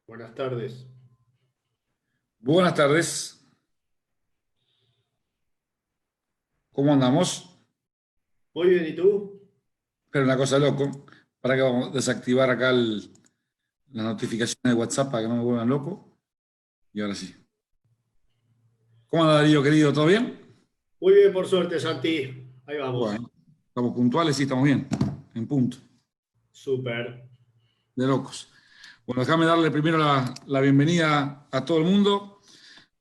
Buenas tardes. Buenas tardes, ¿cómo andamos? Muy bien, ¿y tú? Pero una cosa loco, para que vamos a desactivar acá las notificaciones de WhatsApp para que no me vuelvan loco. Y ahora sí. ¿Cómo anda Darío, querido? ¿Todo bien? Muy bien, por suerte, Santi. Ahí vamos. Bueno, estamos puntuales, sí, estamos bien, en punto, Súper. de locos. Bueno, déjame darle primero la bienvenida a todo el mundo.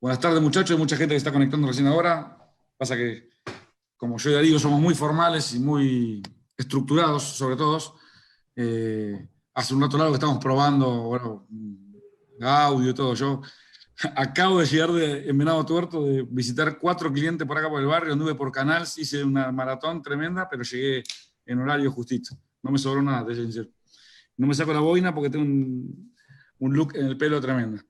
Buenas tardes, muchachos, hay mucha gente que está conectando recién ahora. Pasa que, como yo y Darío somos muy formales y muy estructurados, sobre todo, hace un rato largo que estamos probando, bueno, audio y todo. Yo acabo de llegar en Venado Tuerto de visitar 4 clientes por acá por el barrio, anduve por Canals, hice una maratón tremenda, pero llegué en horario justito. No me sobró nada, te soy sincero. No me saco la boina porque tengo un look en el pelo tremendo.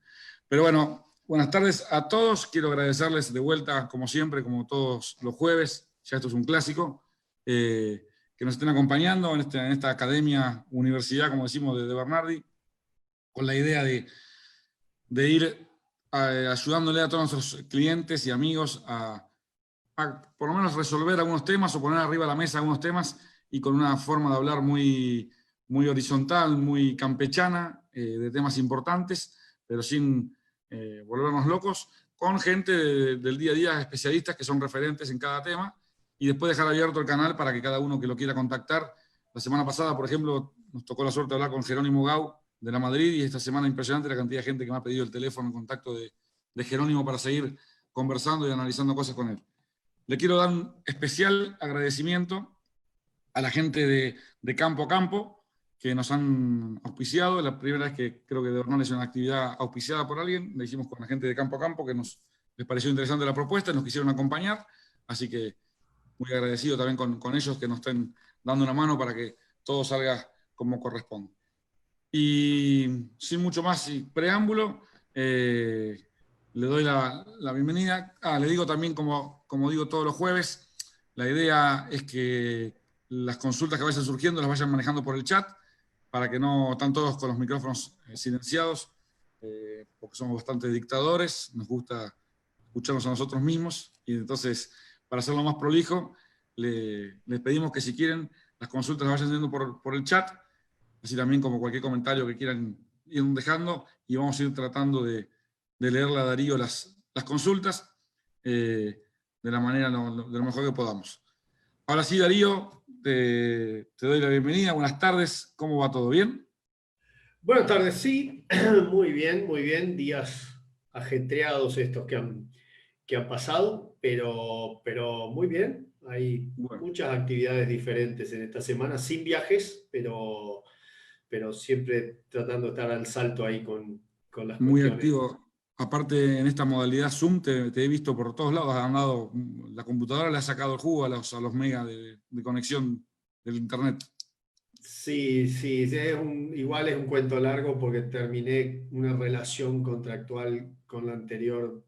Pero bueno, buenas tardes a todos. Quiero agradecerles de vuelta, como siempre, como todos los jueves. Ya esto es un clásico. Que nos estén acompañando en esta academia, universidad, como decimos, de Bernardi, con la idea de ir ayudándole a todos nuestros clientes y amigos a por lo menos resolver algunos temas o poner arriba de la mesa algunos temas y con una forma de hablar muy horizontal, muy campechana, de temas importantes, pero sin volvernos locos, con gente del día a día, especialistas que son referentes en cada tema, y después dejar abierto el canal para que cada uno que lo quiera contactar. La semana pasada, por ejemplo, nos tocó la suerte de hablar con Jerónimo Gau de la Madrid, y esta semana impresionante la cantidad de gente que me ha pedido el teléfono en contacto de Jerónimo para seguir conversando y analizando cosas con él. Le quiero dar un especial agradecimiento a la gente de Campo a Campo que nos han auspiciado. La primera vez que creo que de Bernal es una actividad auspiciada por alguien. La hicimos con la gente de Campo a Campo que les pareció interesante la propuesta, nos quisieron acompañar. Así que muy agradecido también con ellos que nos estén dando una mano para que todo salga como corresponde. Y sin mucho más y preámbulo, le doy la bienvenida. Le digo también, como digo todos los jueves, la idea es que las consultas que vayan surgiendo las vayan manejando por el chat, para que no están todos con los micrófonos silenciados, porque somos bastante dictadores, nos gusta escucharnos a nosotros mismos, y entonces, para hacerlo más prolijo, les pedimos que si quieren, las consultas las vayan haciendo por el chat, así también como cualquier comentario que quieran ir dejando, y vamos a ir tratando de leerle a Darío las consultas de la manera, de lo mejor que podamos. Ahora sí, Darío, te doy la bienvenida. Buenas tardes, ¿cómo va todo? ¿Bien? Buenas tardes, sí. Muy bien, muy bien. Días ajetreados estos que han pasado, pero muy bien. Hay Bueno, muchas actividades diferentes en esta semana, sin viajes, pero siempre tratando de estar al salto ahí con las muy cuestiones. activo. Aparte, en esta modalidad Zoom te he visto por todos lados. Han dado, la computadora le ha sacado el jugo a los megas de conexión del internet. Sí, sí, sí, igual es un cuento largo porque terminé una relación contractual con la anterior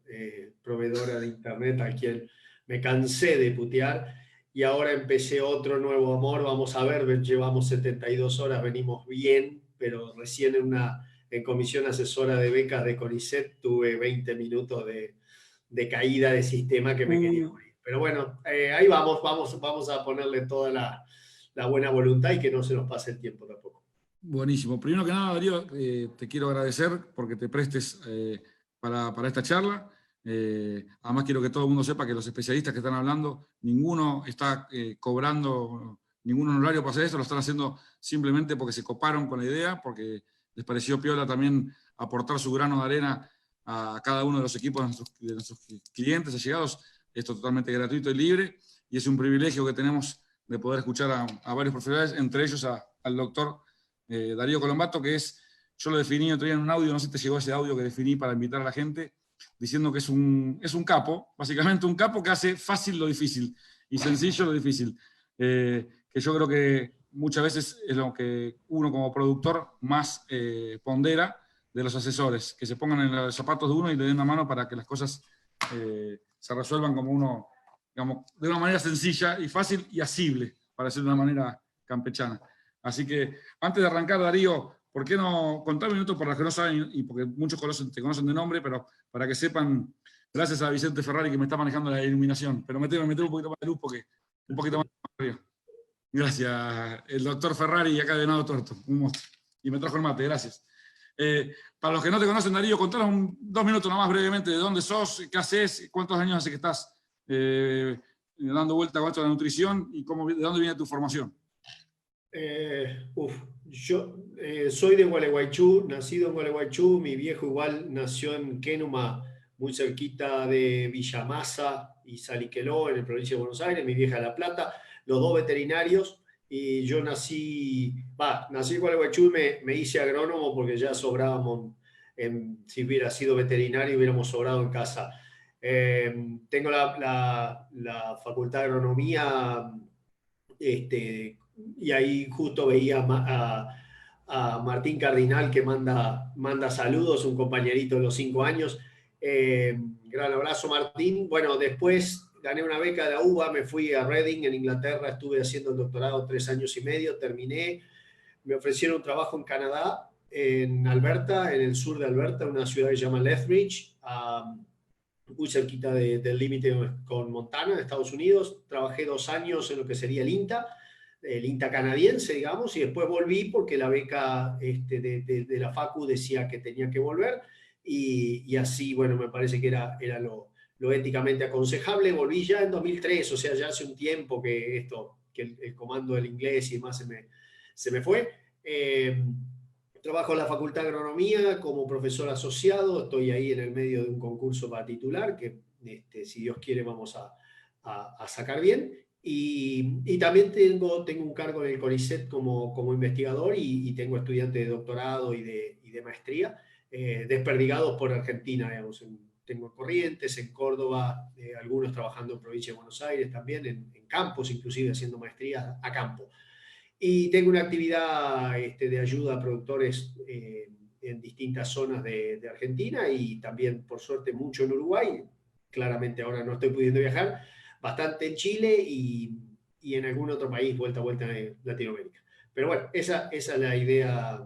proveedora de internet a quien me cansé de putear y ahora empecé otro nuevo amor. Vamos a ver, llevamos 72 horas, venimos bien, pero recién en comisión asesora de becas de CONICET tuve 20 minutos de caída de sistema que me quería Uh, morir. Pero bueno, ahí vamos a ponerle toda la buena voluntad y que no se nos pase el tiempo tampoco. Buenísimo. Primero que nada, Darío, te quiero agradecer porque te prestes para esta charla. Además, quiero que todo el mundo sepa que los especialistas que están hablando, ninguno está cobrando ningún honorario para hacer esto, lo están haciendo simplemente porque se coparon con la idea, porque les pareció piola también aportar su grano de arena a cada uno de los equipos de nuestros clientes allegados. Esto es totalmente gratuito y libre, y es un privilegio que tenemos de poder escuchar a varios profesionales, entre ellos al doctor Darío Colombato, yo lo definí otro día en un audio, no sé si te llegó ese audio que definí para invitar a la gente, diciendo que es un capo, básicamente un capo que hace fácil lo difícil y sencillo lo difícil. Que yo creo que muchas veces es lo que uno como productor más pondera de los asesores, que se pongan en los zapatos de uno y le den una mano para que las cosas se resuelvan como uno, digamos, de una manera sencilla y fácil y asible, para decirlo de una manera campechana. Así que, antes de arrancar, Darío, ¿por qué no contar un minuto para los que no saben, y porque muchos te conocen de nombre, pero para que sepan, gracias a Vicente Ferrari que me está manejando la iluminación, pero meter un poquito más de luz porque un poquito más arriba. Gracias, el doctor Ferrari y acá de Venado Tuerto, un monstruo. Y me trajo el mate, gracias. Para los que no te conocen, Darío, contanos 2 minutos nomás brevemente de dónde sos, qué haces, cuántos años hace que estás dando vuelta con esto de la nutrición y de dónde viene tu formación. Yo soy de Gualeguaychú, nacido en Gualeguaychú, mi viejo igual nació en Quénuma, muy cerquita de Villamasa y Saliqueló, en la provincia de Buenos Aires, mi vieja de La Plata, los dos veterinarios, y yo nací en Gualeguaychú y me hice agrónomo porque ya sobrábamos, si hubiera sido veterinario hubiéramos sobrado en casa. Tengo la facultad de agronomía, y ahí justo veía a Martín Cardinal que manda saludos, un compañerito de los 5 años. Gran abrazo, Martín. Bueno, después gané una beca de la UBA, me fui a Reading, en Inglaterra, estuve haciendo el doctorado 3 años y medio, terminé, me ofrecieron un trabajo en Canadá, en Alberta, en el sur de Alberta, una ciudad que se llama Lethbridge, muy cerquita del límite con Montana, en Estados Unidos. Trabajé 2 años en lo que sería el INTA canadiense, digamos, y después volví porque la beca de la Facu decía que tenía que volver, y así, bueno, me parece que era lo éticamente aconsejable. Volví ya en 2003, o sea, ya hace un tiempo que el comando del inglés y demás se me fue. Trabajo en la Facultad de Agronomía como profesor asociado, estoy ahí en el medio de un concurso para titular que, si Dios quiere, vamos a sacar bien. Y también tengo un cargo en el CONICET como investigador, y tengo estudiantes de doctorado y de maestría desperdigados por Argentina, digamos. Tengo Corrientes, en Córdoba, algunos trabajando en provincia de Buenos Aires también, en campos, inclusive haciendo maestrías a campo. Y tengo una actividad de ayuda a productores en distintas zonas de Argentina, y también, por suerte, mucho en Uruguay. Claramente ahora no estoy pudiendo viajar, bastante en Chile y en algún otro país, vuelta a vuelta en Latinoamérica. Pero bueno, esa es la idea,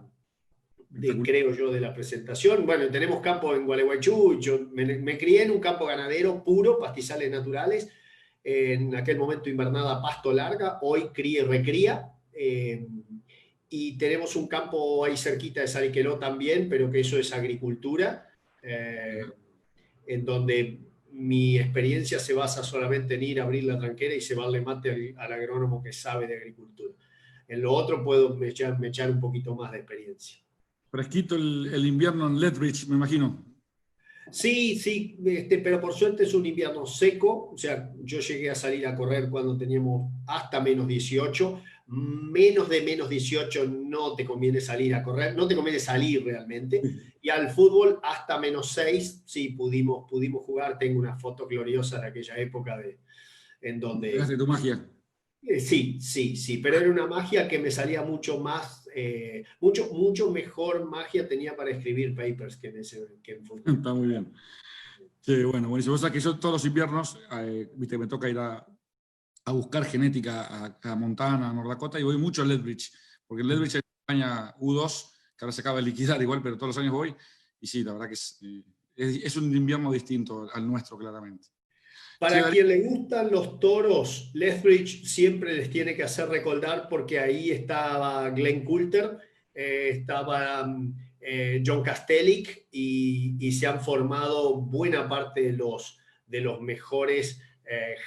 creo yo, de la presentación. Bueno, tenemos campo en Gualeguaychú, yo me crié en un campo ganadero puro, pastizales naturales, en aquel momento invernada pasto larga, hoy cría y recría. Y tenemos un campo ahí cerquita de Saliqueló también, pero que eso es agricultura, en donde mi experiencia se basa solamente en ir a abrir la tranquera y cebarle mate al agrónomo que sabe de agricultura. En lo otro puedo echar un poquito más de experiencia. Fresquito el invierno en Lethbridge, me imagino. Sí, sí, pero por suerte es un invierno seco. O sea, yo llegué a salir a correr cuando teníamos hasta menos 18. Menos de menos 18 no te conviene salir a correr, no te conviene salir realmente. Y al fútbol hasta menos 6, sí, pudimos jugar. Tengo una foto gloriosa de aquella época en donde... Pegaste tu magia. Sí, pero era una magia que me salía mucho más, mucho mejor magia tenía para escribir papers que en fútbol. Está muy bien. Sí, bueno, buenísimo. O sea que yo todos los inviernos, viste, me toca ir a buscar genética a Montana, a North Dakota, y voy mucho a Lethbridge, porque en Lethbridge hay España U2, que ahora se acaba de liquidar igual, pero todos los años voy, y sí, la verdad que es un invierno distinto al nuestro, claramente. Para quien le gustan los toros, Lethbridge siempre les tiene que hacer recordar, porque ahí estaba Glenn Coulter, estaba John Kastelic, y se han formado buena parte de los mejores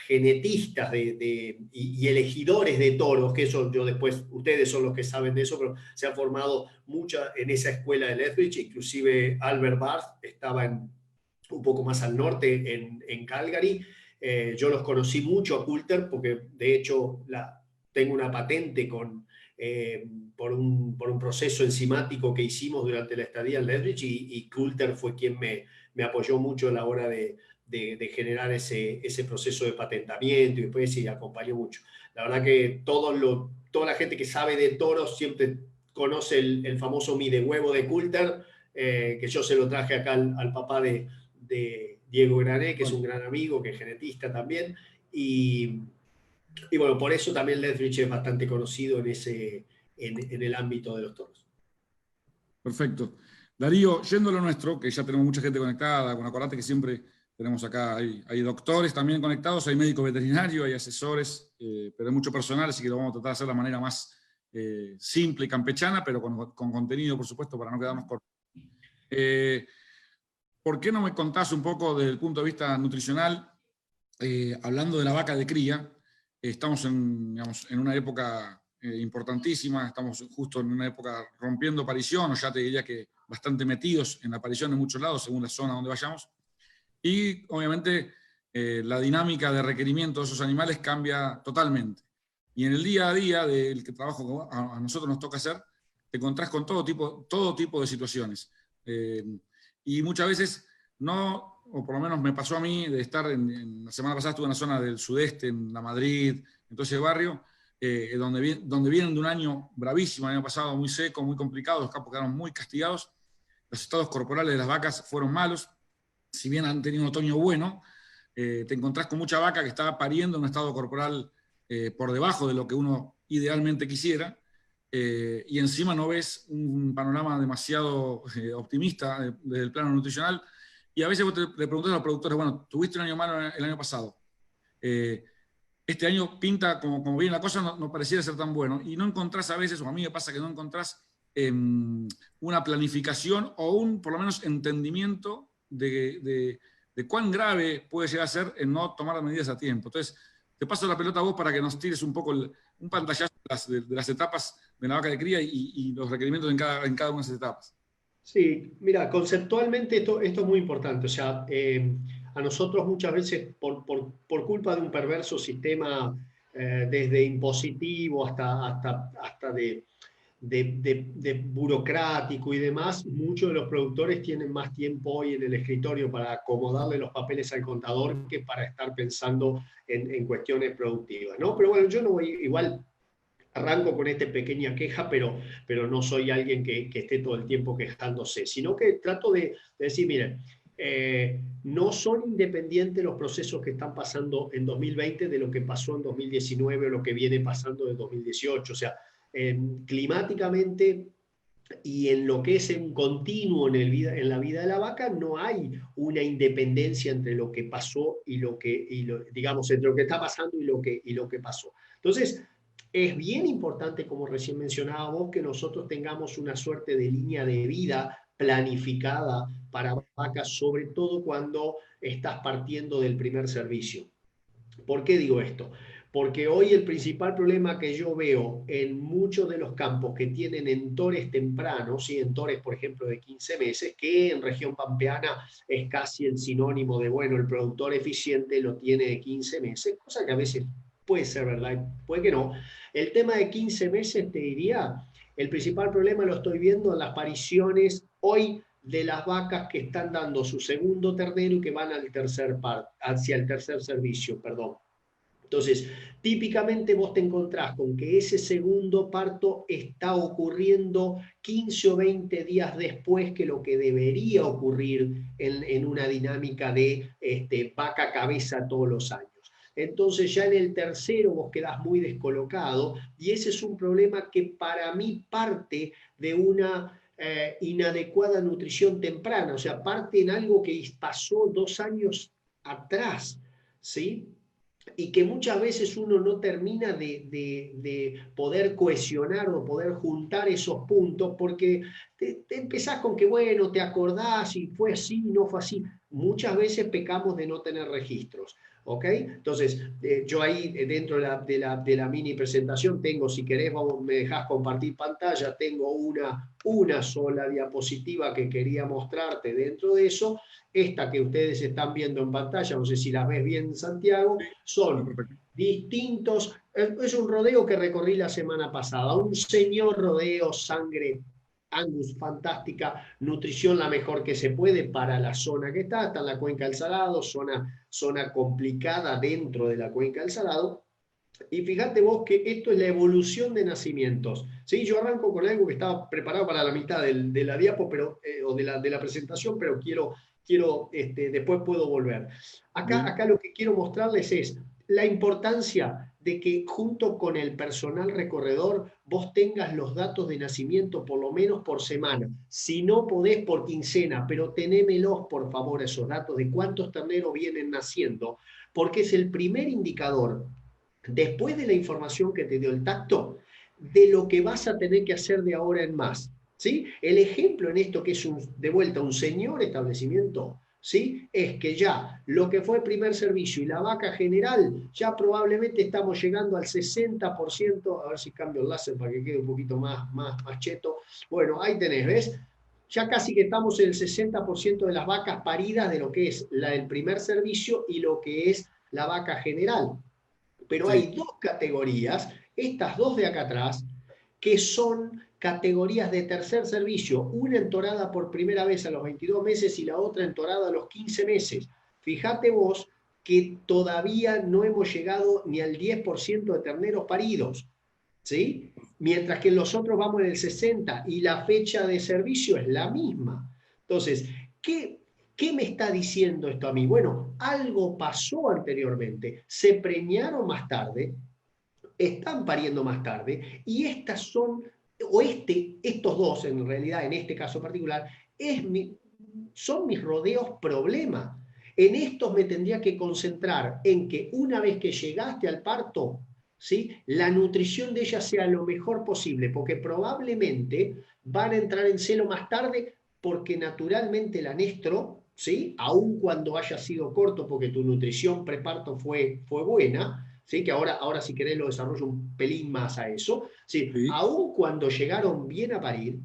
genetistas y elegidores de toros, que eso yo después, ustedes son los que saben de eso, pero se han formado mucha en esa escuela de Lethbridge. Inclusive Albert Barth estaba un poco más al norte, en Calgary. Yo los conocí mucho a Coulter, porque de hecho tengo una patente por un proceso enzimático que hicimos durante la estadía en Lethbridge, y Coulter fue quien me apoyó mucho a la hora de generar ese proceso de patentamiento, y después sí acompañó mucho. La verdad que toda la gente que sabe de toros siempre conoce el famoso mide huevo de Coulter, que yo se lo traje acá al papá de Diego Grané, que es un gran amigo, que es genetista también, y bueno, por eso también Lethbridge es bastante conocido en el ámbito de los toros. Perfecto. Darío, yendo a lo nuestro, que ya tenemos mucha gente conectada, bueno, acordate que siempre tenemos acá, hay doctores también conectados, hay médicos veterinarios, hay asesores, pero hay mucho personal, así que lo vamos a tratar de hacer de la manera más simple y campechana, pero con contenido, por supuesto, para no quedarnos cortos. ¿Por qué no me contás un poco desde el punto de vista nutricional, hablando de la vaca de cría? Estamos digamos, en una época importantísima, estamos justo en una época rompiendo aparición, o ya te diría que bastante metidos en la aparición en muchos lados, según la zona donde vayamos. Y obviamente la dinámica de requerimiento de esos animales cambia totalmente. Y en el día a día del que trabajo a nosotros nos toca hacer, te encontrás con todo tipo de situaciones. Y muchas veces no, o por lo menos me pasó a mí de estar la semana pasada estuve en la zona del sudeste, en la Madrid, en todo ese barrio, donde vienen de un año bravísimo, el año pasado muy seco, muy complicado, los campos quedaron muy castigados, los estados corporales de las vacas fueron malos, si bien han tenido un otoño bueno, te encontrás con mucha vaca que está pariendo en un estado corporal por debajo de lo que uno idealmente quisiera, y encima no ves un panorama demasiado optimista desde el plano nutricional, y a veces vos le preguntás a los productores, bueno, tuviste un año malo el año pasado, este año pinta como bien la cosa, no pareciera ser tan bueno, y no encontrás a veces, o a mí me pasa que no encontrás una planificación o por lo menos entendimiento de cuán grave puede llegar a ser el no tomar las medidas a tiempo. Entonces, te paso la pelota a vos para que nos tires un poco un pantallazo de las etapas de la vaca de cría y los requerimientos en cada una de esas etapas. Sí, mira, conceptualmente esto es muy importante. O sea, a nosotros muchas veces, por culpa de un perverso sistema, desde impositivo hasta de burocrático y demás, muchos de los productores tienen más tiempo hoy en el escritorio para acomodarle los papeles al contador que para estar pensando en cuestiones productivas, ¿no? Pero bueno, yo no voy, igual arranco con esta pequeña queja, pero no soy alguien que esté todo el tiempo quejándose, sino que trato de decir, miren, no son independientes los procesos que están pasando en 2020 de lo que pasó en 2019 o lo que viene pasando en 2018. O sea, climáticamente y en lo que es un continuo en la vida de la vaca, no hay una independencia entre lo que pasó digamos, entre lo que está pasando y lo que pasó. Entonces, es bien importante, como recién mencionábamos, que nosotros tengamos una suerte de línea de vida planificada para vacas, sobre todo cuando estás partiendo del primer servicio. ¿Por qué digo esto? Porque hoy el principal problema que yo veo en muchos de los campos que tienen entores tempranos, y entores, por ejemplo, de 15 meses, que en región pampeana es casi el sinónimo de, bueno, el productor eficiente lo tiene de 15 meses, cosa que a veces puede ser verdad, puede que no. El tema de 15 meses, te diría, el principal problema lo estoy viendo en las pariciones hoy de las vacas que están dando su segundo ternero y que van hacia el tercer servicio, perdón. Entonces, típicamente vos te encontrás con que ese segundo parto está ocurriendo 15 o 20 días después que lo que debería ocurrir en una dinámica de vaca cabeza todos los años. Entonces ya en el tercero vos quedás muy descolocado y ese es un problema que para mí parte de una inadecuada nutrición temprana, o sea, parte en algo que pasó 2 años atrás, ¿sí? Y que muchas veces uno no termina de poder cohesionar o poder juntar esos puntos porque te empezás con que, bueno, te acordás y fue así, no fue así. Muchas veces pecamos de no tener registros. ¿Ok? Entonces, yo ahí dentro de la mini presentación tengo, si querés, me dejás compartir pantalla, tengo una sola diapositiva que quería mostrarte dentro de eso. Esta que ustedes están viendo en pantalla, no sé si la ves bien, Santiago, son distintos. Es un rodeo que recorrí la semana pasada, un señor rodeo, sangre Angus, fantástica, nutrición la mejor que se puede para la zona que está en la cuenca del Salado, zona complicada dentro de la cuenca del Salado. Y fíjate vos que esto es la evolución de nacimientos. ¿Sí? Yo arranco con algo que estaba preparado para la mitad de la diapo o de la presentación, pero después puedo volver. Acá lo que quiero mostrarles es la importancia de que junto con el personal recorredor vos tengas los datos de nacimiento por lo menos por semana. Si no podés por quincena, pero tenémelos por favor esos datos de cuántos terneros vienen naciendo, porque es el primer indicador, después de la información que te dio el tacto, de lo que vas a tener que hacer de ahora en más. ¿Sí? El ejemplo en esto que es de vuelta un señor establecimiento, ¿sí? Es que ya lo que fue el primer servicio y la vaca general, ya probablemente estamos llegando al 60%, a ver si cambio el láser para que quede un poquito más cheto. Bueno, ahí tenés, ¿ves? Ya casi que estamos en el 60% de las vacas paridas de lo que es el primer servicio y lo que es la vaca general. Pero Sí. hay dos categorías, estas dos de acá atrás, que son categorías de tercer servicio, una entorada por primera vez a los 22 meses y la otra entorada a los 15 meses. Fíjate vos que todavía no hemos llegado ni al 10% de terneros paridos, ¿sí? Mientras que en los otros vamos en el 60% y la fecha de servicio es la misma. Entonces, ¿qué me está diciendo esto a mí? Bueno, algo pasó anteriormente, se preñaron más tarde, están pariendo más tarde y estas son, o estos dos en realidad, en este caso particular, son mis rodeos problema. En estos me tendría que concentrar en que una vez que llegaste al parto, ¿sí? La nutrición de ella sea lo mejor posible, porque probablemente van a entrar en celo más tarde porque naturalmente el anestro, ¿sí? Aun cuando haya sido corto porque tu nutrición preparto fue buena, ¿sí? Que ahora si querés lo desarrollo un pelín más a eso, ¿sí? Sí. Aun cuando llegaron bien a parir,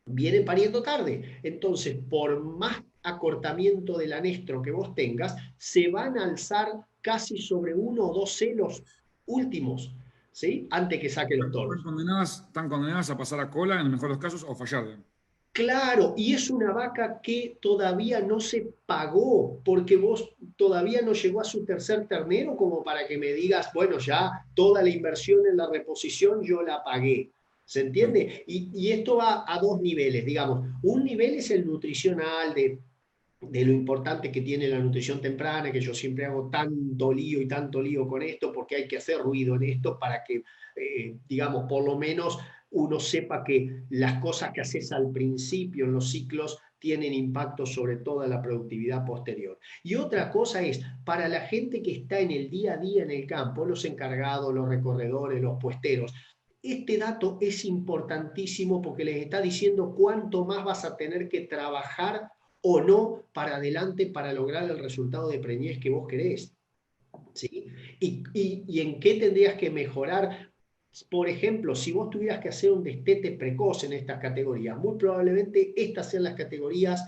vienen pariendo tarde. Entonces, por más acortamiento del anestro que vos tengas, se van a alzar casi sobre 1 o 2 celos últimos, ¿sí? Antes que saque los Están toros. están condenadas a pasar a cola en el mejor de los casos o fallar. Claro, y es una vaca que todavía no se pagó, porque vos todavía no llegó a su tercer ternero como para que me digas, bueno, ya toda la inversión en la reposición yo la pagué. ¿Se Sí. entiende? Y esto va a dos niveles, digamos. Un nivel es el nutricional de lo importante que tiene la nutrición temprana, que yo siempre hago tanto lío y tanto lío con esto, porque hay que hacer ruido en esto para que, digamos, por lo menos uno sepa que las cosas que haces al principio en los ciclos tienen impacto sobre toda la productividad posterior. Y otra cosa es, para la gente que está en el día a día en el campo, los encargados, los recorredores, los puesteros, este dato es importantísimo porque les está diciendo cuánto más vas a tener que trabajar o no para adelante para lograr el resultado de preñez que vos querés. ¿Sí? Y en qué tendrías que mejorar. Por ejemplo, si vos tuvieras que hacer un destete precoz en estas categorías, muy probablemente estas sean las categorías,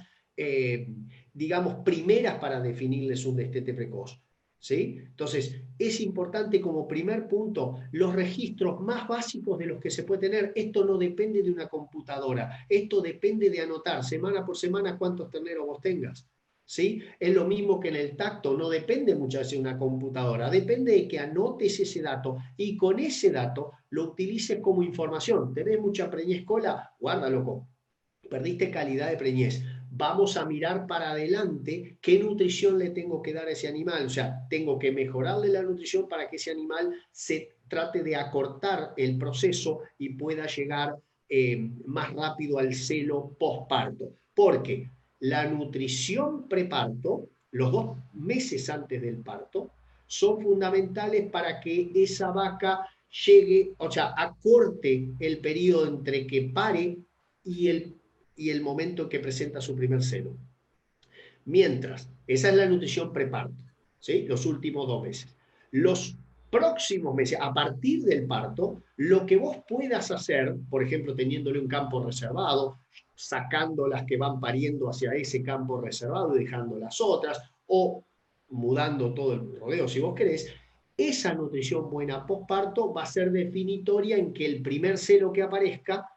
digamos, primeras para definirles un destete precoz. ¿Sí? Entonces, es importante como primer punto los registros más básicos de los que se puede tener. Esto no depende de una computadora, esto depende de anotar semana por semana cuántos terneros vos tengas. ¿Sí? Es lo mismo que en el tacto, no depende muchas veces de una computadora, depende de que anotes ese dato y con ese dato lo utilices como información. ¿Tenés mucha preñez cola? Guarda, loco, perdiste calidad de preñez. Vamos a mirar para adelante qué nutrición le tengo que dar a ese animal. O sea, tengo que mejorarle la nutrición para que ese animal se trate de acortar el proceso y pueda llegar más rápido al celo postparto. Porque la nutrición preparto, los 2 meses antes del parto, son fundamentales para que esa vaca llegue, o sea, acorte el periodo entre que pare y el momento en que presenta su primer celo. Mientras, esa es la nutrición preparto, ¿sí? Los últimos 2 meses. Los próximos meses, a partir del parto, lo que vos puedas hacer, por ejemplo, teniéndole un campo reservado, sacando las que van pariendo hacia ese campo reservado y dejando las otras, o mudando todo el rodeo si vos querés, esa nutrición buena postparto va a ser definitoria en que el primer celo que aparezca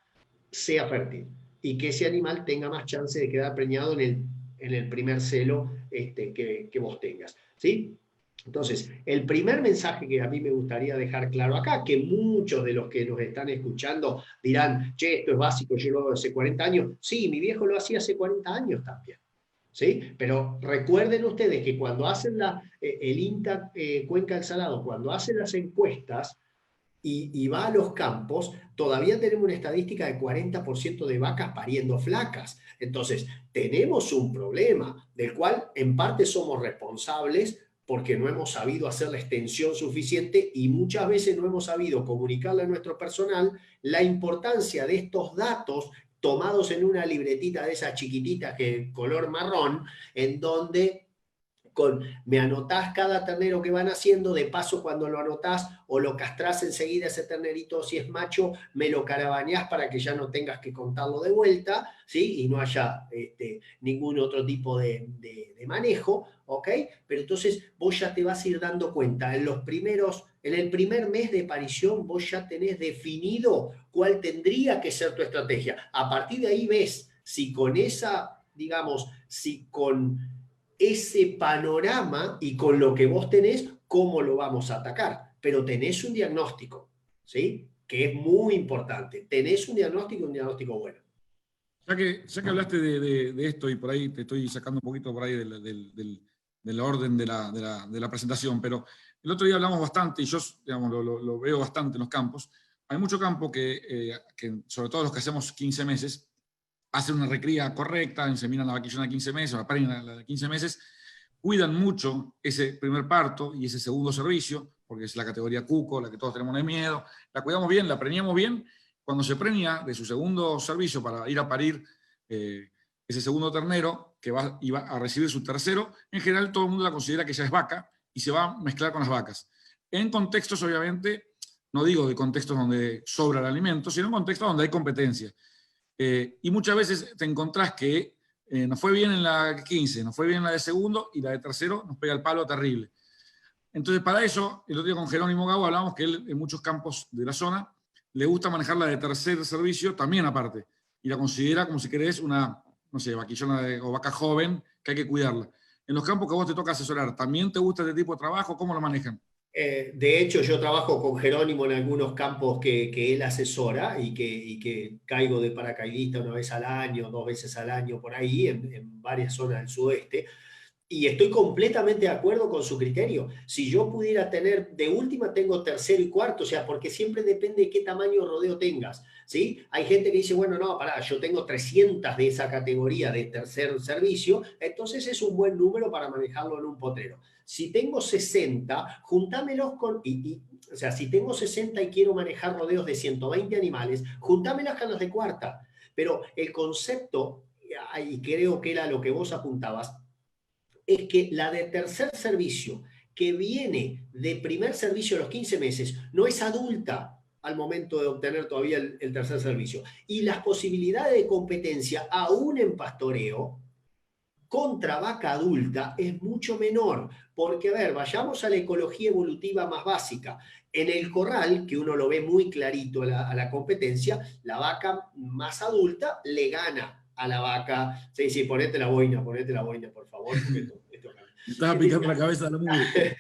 sea fértil y que ese animal tenga más chance de quedar preñado en el primer celo que vos tengas. ¿Sí? Entonces, el primer mensaje que a mí me gustaría dejar claro acá, que muchos de los que nos están escuchando dirán, che, esto es básico, yo lo hago hace 40 años. Sí, mi viejo lo hacía hace 40 años también. ¿sí? Pero recuerden ustedes que cuando hacen el INTA Cuenca del Salado, cuando hacen las encuestas, y va a los campos, todavía tenemos una estadística de 40% de vacas pariendo flacas. Entonces, tenemos un problema del cual en parte somos responsables porque no hemos sabido hacer la extensión suficiente y muchas veces no hemos sabido comunicarle a nuestro personal la importancia de estos datos tomados en una libretita de esas chiquititas que color marrón, en donde me anotás cada ternero que van haciendo, de paso cuando lo anotás o lo castrás enseguida ese ternerito, si es macho, me lo carabañás para que ya no tengas que contarlo de vuelta, ¿sí? Y no haya ningún otro tipo de manejo, ¿ok? Pero entonces vos ya te vas a ir dando cuenta, en el primer mes de parición vos ya tenés definido cuál tendría que ser tu estrategia. A partir de ahí ves si con esa, digamos, si con ese panorama y con lo que vos tenés, cómo lo vamos a atacar. Pero tenés un diagnóstico, ¿sí? Que es muy importante. Tenés un diagnóstico bueno. Ya que hablaste de esto y por ahí te estoy sacando un poquito por ahí del orden de la presentación, pero el otro día hablamos bastante y yo digamos, lo veo bastante en los campos. Hay mucho campo que, sobre todo los que hacemos 15 meses, hacen una recría correcta, inseminan la vaquillona de 15 meses, la paren la de 15 meses, cuidan mucho ese primer parto y ese segundo servicio, porque es la categoría cuco, la que todos tenemos de miedo, la cuidamos bien, la preñamos bien. Cuando se preña de su segundo servicio para ir a parir ese segundo ternero que iba a recibir su tercero, en general todo el mundo la considera que ya es vaca y se va a mezclar con las vacas. En contextos, obviamente, no digo de contextos donde sobra el alimento, sino en contextos donde hay competencia. Y muchas veces te encontrás que nos fue bien en la 15, nos fue bien en la de segundo y la de tercero nos pega el palo terrible. Entonces, para eso, el otro día con Jerónimo Gabo hablamos que él en muchos campos de la zona le gusta manejar la de tercer servicio también aparte y la considera como si querés una, no sé, vaquillona o vaca joven que hay que cuidarla. En los campos que a vos te toca asesorar, ¿también te gusta este tipo de trabajo? ¿Cómo lo manejan? De hecho, yo trabajo con Jerónimo en algunos campos que él asesora y que caigo de paracaidista una vez al año, 2 veces al año por ahí, en varias zonas del sudeste. Y estoy completamente de acuerdo con su criterio. Si yo pudiera tener, de última tengo tercero y cuarto, o sea, porque siempre depende de qué tamaño rodeo tengas, ¿sí? Hay gente que dice, bueno, no, pará, yo tengo 300 de esa categoría de tercer servicio, entonces es un buen número para manejarlo en un potrero. Si tengo 60, juntámelos o sea, si tengo 60 y quiero manejar rodeos de 120 animales, juntámelas con las de cuarta. Pero el concepto, y creo que era lo que vos apuntabas, es que la de tercer servicio, que viene de primer servicio a los 15 meses, no es adulta al momento de obtener todavía el tercer servicio. Y las posibilidades de competencia, aún en pastoreo, contra vaca adulta es mucho menor. Porque, a ver, vayamos a la ecología evolutiva más básica. En el corral, que uno lo ve muy clarito a la competencia, la vaca más adulta le gana a la vaca. Sí, sí, ponete la boina, por favor, porque esto Me estaba picando la cabeza de la mugre.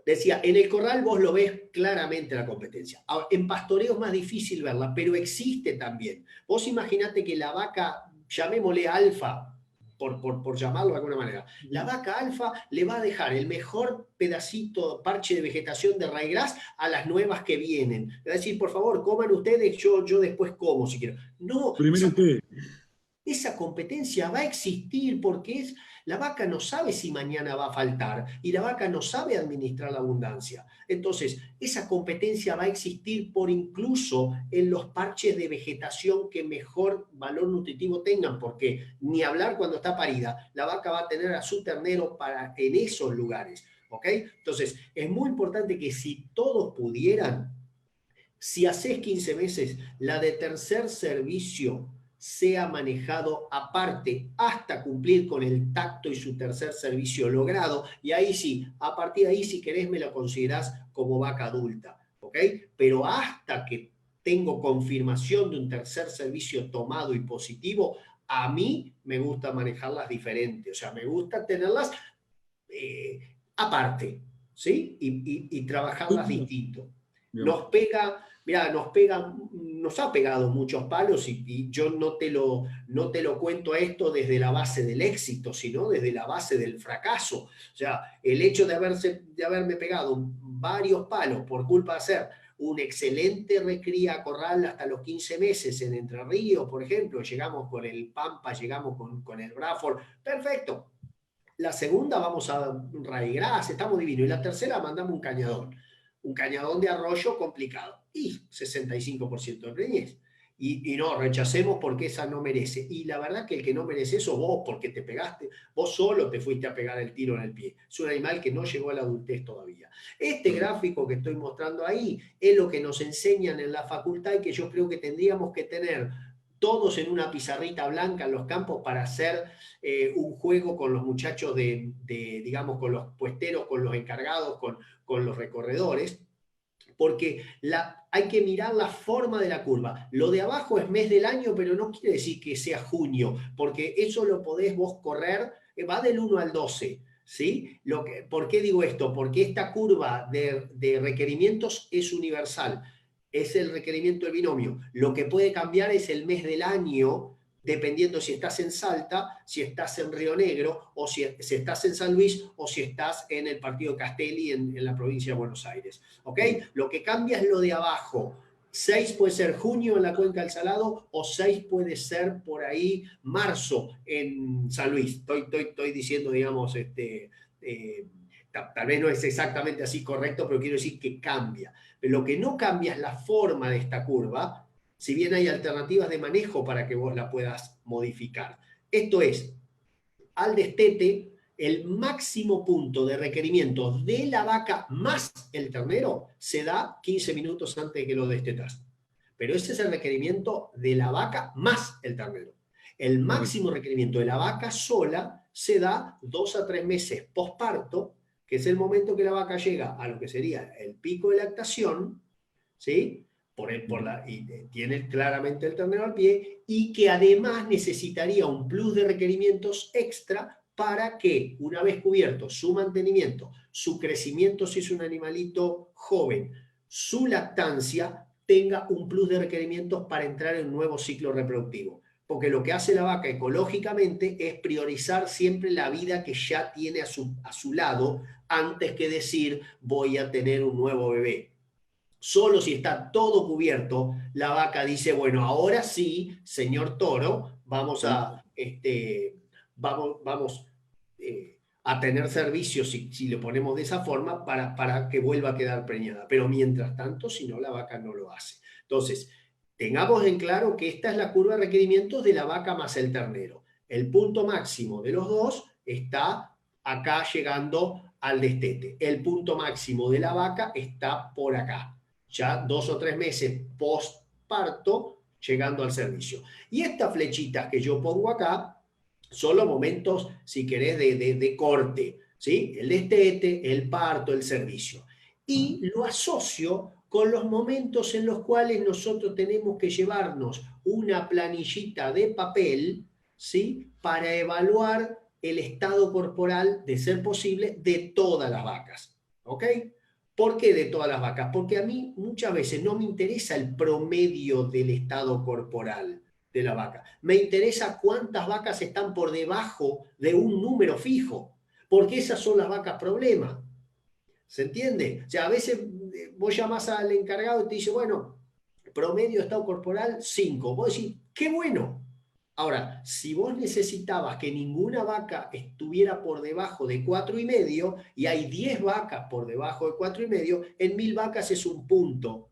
decía, en el corral vos lo ves claramente la competencia. Ahora, en pastoreo es más difícil verla, pero existe también. Vos imaginate que la vaca, llamémosle alfa, por llamarlo de alguna manera, la vaca alfa le va a dejar el mejor pedacito, parche de vegetación de raigras a las nuevas que vienen. Le va a decir, por favor, coman ustedes, yo después como si quiero. No, Primero usted. esa competencia va a existir porque la vaca no sabe si mañana va a faltar y la vaca no sabe administrar la abundancia. Entonces, esa competencia va a existir por incluso en los parches de vegetación que mejor valor nutritivo tengan, porque ni hablar cuando está parida, la vaca va a tener a su ternero en esos lugares. ¿Ok? Entonces, es muy importante que si todos pudieran, si haces 15 meses, la de tercer servicio sea manejado aparte hasta cumplir con el tacto y su tercer servicio logrado. Y ahí sí, a partir de ahí, si querés, me lo considerás como vaca adulta. ¿Ok? Pero hasta que tengo confirmación de un tercer servicio tomado y positivo, a mí me gusta manejarlas diferentes. O sea, me gusta tenerlas aparte, ¿sí? Y trabajarlas distinto. Nos pega, mirá, nos ha pegado muchos palos y yo no te lo cuento a esto desde la base del éxito, sino desde la base del fracaso. O sea, el hecho de haberme pegado varios palos por culpa de hacer un excelente recría corral hasta los 15 meses en Entre Ríos, por ejemplo, llegamos con el Pampa, llegamos con el Bradford, perfecto. La segunda vamos a raigras, estamos divinos. Y la tercera mandamos un cañadón de arroyo complicado. Y 65% de preñez. Y no, rechacemos porque esa no merece. Y la verdad que el que no merece eso, vos, porque te pegaste, vos solo te fuiste a pegar el tiro en el pie. Es un animal que no llegó a la adultez todavía. Este gráfico que estoy mostrando ahí es lo que nos enseñan en la facultad y que yo creo que tendríamos que tener todos en una pizarrita blanca en los campos para hacer un juego con los muchachos digamos, con los puesteros, con los encargados, con los recorredores, porque hay que mirar la forma de la curva. Lo de abajo es mes del año, pero no quiere decir que sea junio, porque eso lo podés vos correr, va del 1 al 12. ¿Sí? ¿Por qué digo esto? Porque esta curva de requerimientos es universal. Es el requerimiento del binomio. Lo que puede cambiar es el mes del año, dependiendo si estás en Salta, si estás en Río Negro, o si estás en San Luis, o si estás en el partido de Castelli, en la provincia de Buenos Aires. ¿Ok? Lo que cambia es lo de abajo. 6 puede ser junio en la Cuenca del Salado, o 6 puede ser por ahí marzo en San Luis. Estoy diciendo, digamos, tal vez no es exactamente así correcto, pero quiero decir que cambia. Pero lo que no cambia es la forma de esta curva, si bien hay alternativas de manejo para que vos la puedas modificar. Esto es, al destete, el máximo punto de requerimiento de la vaca más el ternero se da 15 minutos antes de que lo destetas. Pero ese es el requerimiento de la vaca más el ternero. El máximo requerimiento de la vaca sola se da 2 a 3 meses posparto, que es el momento que la vaca llega a lo que sería el pico de lactación, ¿sí? Y tiene claramente el ternero al pie, y que además necesitaría un plus de requerimientos extra para que, una vez cubierto su mantenimiento, su crecimiento si es un animalito joven, su lactancia, tenga un plus de requerimientos para entrar en un nuevo ciclo reproductivo. Porque lo que hace la vaca ecológicamente es priorizar siempre la vida que ya tiene a su lado antes que decir voy a tener un nuevo bebé. Solo si está todo cubierto, la vaca dice, bueno, ahora sí, señor toro, vamos a tener servicios, si lo ponemos de esa forma, para que vuelva a quedar preñada. Pero mientras tanto, si no, la vaca no lo hace. Entonces, tengamos en claro que esta es la curva de requerimientos de la vaca más el ternero. El punto máximo de los dos está acá llegando al destete. El punto máximo de la vaca está por acá. Ya 2 o 3 meses postparto, llegando al servicio. Y estas flechitas que yo pongo acá son los momentos, si querés, de corte, ¿sí? El destete, el parto, el servicio. Y lo asocio con los momentos en los cuales nosotros tenemos que llevarnos una planillita de papel, ¿sí? Para evaluar el estado corporal, de ser posible, de todas las vacas. ¿Ok? ¿Por qué de todas las vacas? Porque a mí muchas veces no me interesa el promedio del estado corporal de la vaca. Me interesa cuántas vacas están por debajo de un número fijo, porque esas son las vacas problema. ¿Se entiende? O sea, a veces vos llamás al encargado y te dice, bueno, promedio de estado corporal 5. Vos decís, qué bueno. Ahora, si vos necesitabas que ninguna vaca estuviera por debajo de 4,5 y hay 10 vacas por debajo de 4,5, en 1000 vacas es un punto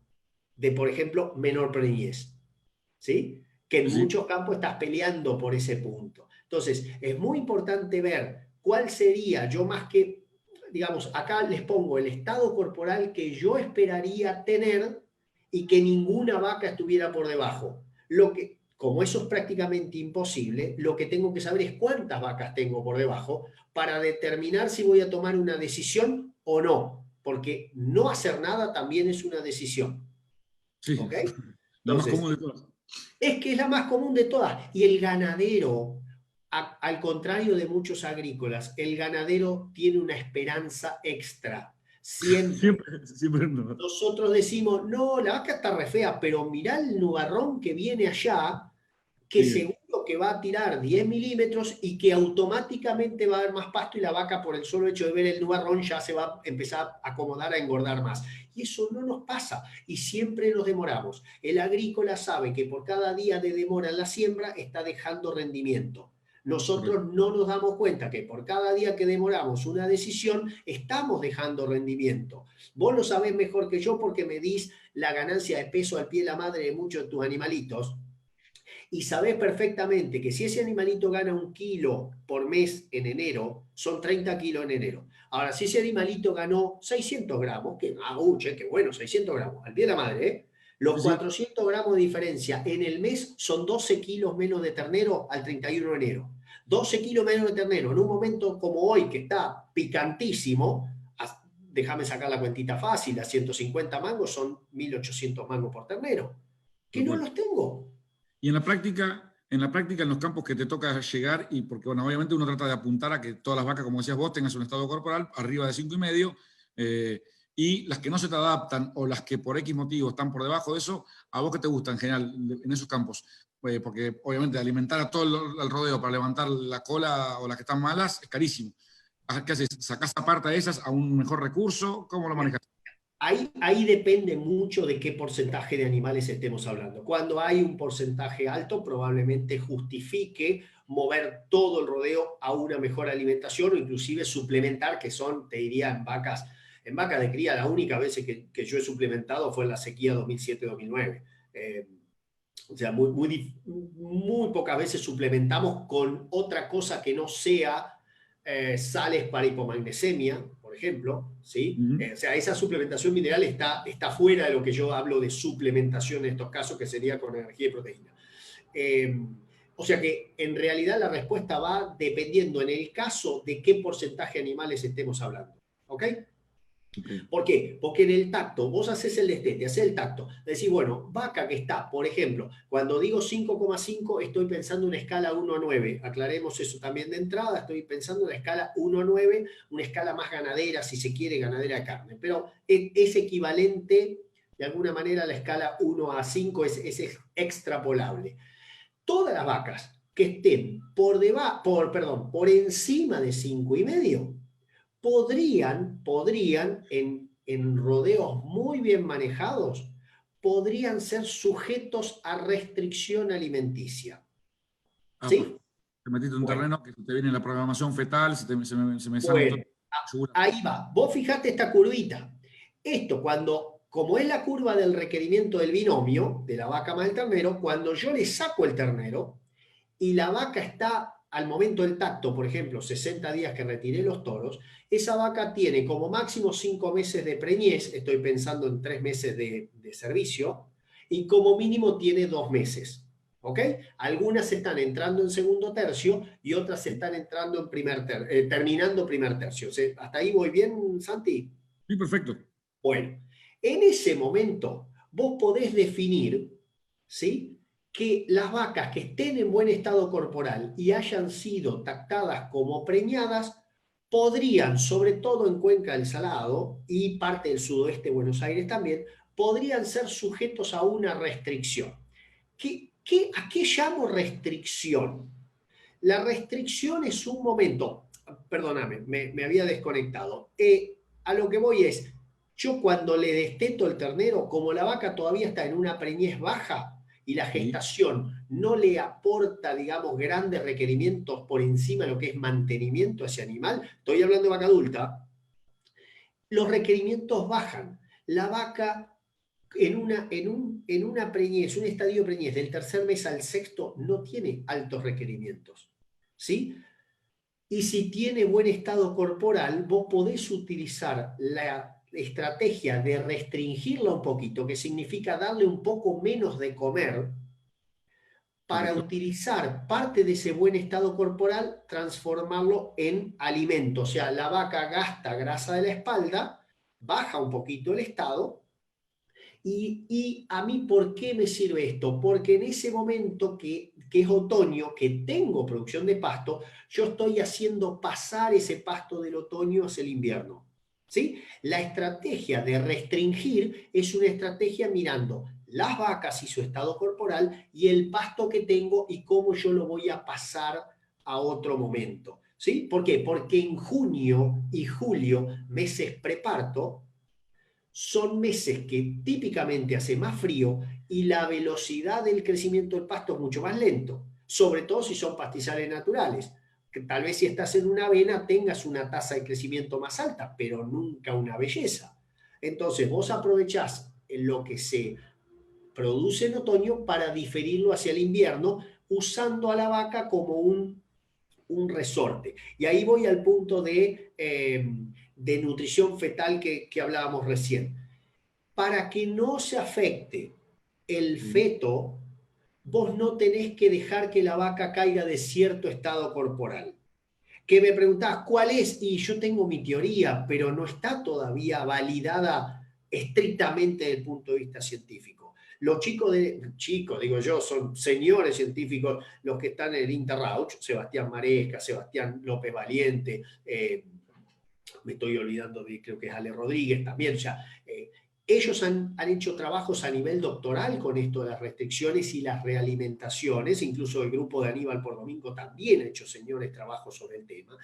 de, por ejemplo, menor preñez. ¿Sí? Que en muchos campos estás peleando por ese punto. Entonces, es muy importante ver cuál sería, yo más que, digamos, acá les pongo el estado corporal que yo esperaría tener y que ninguna vaca estuviera por debajo. Como eso es prácticamente imposible, lo que tengo que saber es cuántas vacas tengo por debajo para determinar si voy a tomar una decisión o no, porque no hacer nada también es una decisión. Sí, ¿Ok? la más Entonces, común de todas. es que es la más común de todas. Y el ganadero, al contrario de muchos agrícolas, el ganadero tiene una esperanza extra. Siempre. Siempre no. Nosotros decimos, no, la vaca está re fea, pero mirá el nubarrón que viene allá, que Sí, seguro que va a tirar 10 milímetros y que automáticamente va a haber más pasto y la vaca por el solo hecho de ver el nubarrón ya se va a empezar a acomodar a engordar más. Y eso no nos pasa y siempre nos demoramos. El agrícola sabe que por cada día de demora en la siembra está dejando rendimiento. correcto. Nosotros no nos damos cuenta que por cada día que demoramos una decisión estamos dejando rendimiento. Vos lo sabés mejor que yo porque medís la ganancia de peso al pie de la madre de muchos de tus animalitos y sabés perfectamente que si ese animalito gana 1 kilo por mes en enero, son 30 kilos en enero. Ahora, si ese animalito ganó 600 gramos, que qué bueno, 600 gramos, al pie de la madre, ¿eh? Los Sí, sí. 400 gramos de diferencia en el mes son 12 kilos menos de ternero al 31 de enero. 12 kilos menos de ternero en un momento como hoy, que está picantísimo, déjame sacar la cuentita fácil, a 150 mangos son 1.800 mangos por ternero, que Tal no cual. los tengo. Y en la práctica, en los campos que te toca llegar, y porque bueno, obviamente uno trata de apuntar a que todas las vacas, como decías vos, tengan un estado corporal arriba de 5,5, y las que no se te adaptan o las que por X motivo están por debajo de eso, ¿a vos qué te gusta en general en esos campos? Porque obviamente alimentar a todo el rodeo para levantar la cola o las que están malas es carísimo. ¿Qué haces? ¿Sacás aparte de esas a un mejor recurso? ¿Cómo lo manejas? Ahí depende mucho de qué porcentaje de animales estemos hablando. Cuando hay un porcentaje alto, probablemente justifique mover todo el rodeo a una mejor alimentación o inclusive suplementar, que son, te diría, en vacas de cría, la única vez que yo he suplementado fue en la sequía 2007-2009. O sea, muy pocas veces suplementamos con otra cosa que no sea sales para hipomagnesemia, por ejemplo, ¿sí? Ujú. O sea, esa suplementación mineral está fuera de lo que yo hablo de suplementación en estos casos, que sería con energía y proteína. Eh, o sea que en realidad la respuesta va dependiendo en el caso de qué porcentaje de animales estemos hablando. ¿Ok? Ok. ¿Por qué? Porque en el tacto, vos haces el destete, haces el tacto, decís, bueno, vaca que está, por ejemplo, cuando digo 5,5 estoy pensando en una escala 1 a 9, aclaremos eso también de entrada, estoy pensando en la escala 1 a 9, una escala más ganadera, si se quiere, ganadera de carne, pero es equivalente de alguna manera a la escala 1 a 5, es extrapolable. Todas las vacas que estén por encima de 5,5 podrían en rodeos muy bien manejados, podrían ser sujetos a restricción alimenticia. Ah, ¿Sí? perfecto. Te metiste en un Bueno, terreno que te viene la programación fetal, se me salen todos bueno, los yugures. ahí va. Vos fijate esta curvita. Esto como es la curva del requerimiento del binomio, de la vaca más el ternero, cuando yo le saco el ternero, y la vaca está al momento del tacto, por ejemplo, 60 días que retiré los toros, esa vaca tiene como máximo 5 meses de preñez, estoy pensando en 3 meses de servicio, y como mínimo tiene 2 meses. ¿Ok? Algunas están entrando en segundo tercio y otras están entrando en terminando primer tercio. ¿Hasta ahí voy bien, Santi? Sí, perfecto. Bueno, en ese momento vos podés definir, ¿sí?, que las vacas que estén en buen estado corporal y hayan sido tactadas como preñadas podrían, sobre todo en Cuenca del Salado y parte del sudoeste de Buenos Aires también, podrían ser sujetos a una restricción. ¿A qué llamo restricción? La restricción es un momento, perdóname, me había desconectado. A lo que voy es, yo cuando le desteto el ternero, como la vaca todavía está en una preñez baja y la Sí. gestación no le aporta, digamos, grandes requerimientos por encima de lo que es mantenimiento a ese animal, estoy hablando de vaca adulta, los requerimientos bajan. La vaca en una preñez, un estadio de preñez del tercer mes al sexto, no tiene altos requerimientos. ¿Sí? Y si tiene buen estado corporal, vos podés utilizar la estrategia de restringirla un poquito, que significa darle un poco menos de comer, para Correcto. utilizar parte de ese buen estado corporal, transformarlo en alimento. O sea, la vaca gasta grasa de la espalda, baja un poquito el estado. Y a mí, ¿por qué me sirve esto? Porque en ese momento que es otoño, que tengo producción de pasto, yo estoy haciendo pasar ese pasto del otoño hacia el invierno. ¿sí? La estrategia de restringir es una estrategia mirando las vacas y su estado corporal y el pasto que tengo y cómo yo lo voy a pasar a otro momento. ¿Sí? ¿Por qué? Porque en junio y julio, meses preparto, son meses que típicamente hace más frío y la velocidad del crecimiento del pasto es mucho más lento, sobre todo si son pastizales naturales. Que tal vez si estás en una avena tengas una tasa de crecimiento más alta, pero nunca una belleza. Entonces vos aprovechás lo que se produce en otoño para diferirlo hacia el invierno usando a la vaca como un resorte. Y ahí voy al punto de nutrición fetal que hablábamos recién. Para que no se afecte el feto, vos no tenés que dejar que la vaca caiga de cierto estado corporal. Que me preguntás, ¿cuál es? Y yo tengo mi teoría, pero no está todavía validada estrictamente desde el punto de vista científico. Los chicos, digo yo, son señores científicos los que están en el Interrauch, Sebastián Maresca, Sebastián López Valiente, me estoy olvidando de, creo que es Ale Rodríguez también, ya. Ellos han hecho trabajos a nivel doctoral con esto de las restricciones y las realimentaciones, incluso el grupo de Aníbal por Domingo también ha hecho, señores, trabajos sobre el tema.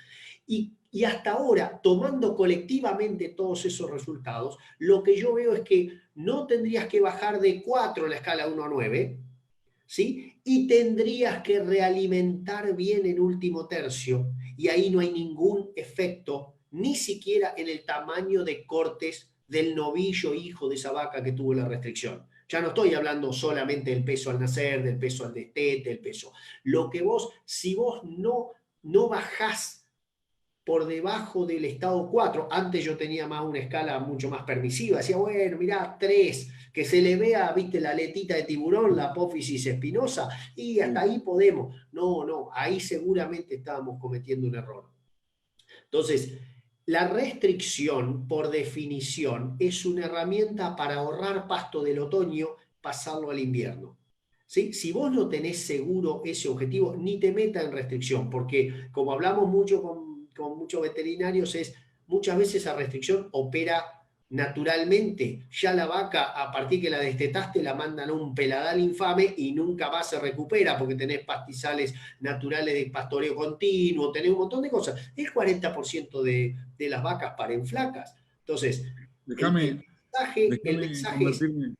Y hasta ahora, tomando colectivamente todos esos resultados, lo que yo veo es que no tendrías que bajar de 4 en la escala 1 a 9, ¿sí? Y tendrías que realimentar bien el último tercio, y ahí no hay ningún efecto, ni siquiera en el tamaño de cortes del novillo hijo de esa vaca que tuvo la restricción. Ya no estoy hablando solamente del peso al nacer, del peso al destete, del peso. Lo que vos, si vos no bajás por debajo del estado 4. Antes yo tenía más una escala mucho más permisiva. Decía, bueno, mirá, 3, que se le vea, viste, la aletita de tiburón, la apófisis espinosa, y hasta ahí podemos. No, ahí seguramente estábamos cometiendo un error. Entonces, la restricción, por definición, es una herramienta para ahorrar pasto del otoño, pasarlo al invierno. ¿Sí? Si vos no tenés seguro ese objetivo, ni te metas en restricción, porque como hablamos mucho con muchos veterinarios, muchas veces esa restricción opera naturalmente. Ya la vaca, a partir que la destetaste, la mandan a un peladal infame y nunca más se recupera porque tenés pastizales naturales de pastoreo continuo, tenés un montón de cosas. El 40% de las vacas paren flacas. Entonces, Déjame el mensaje es, convertirme.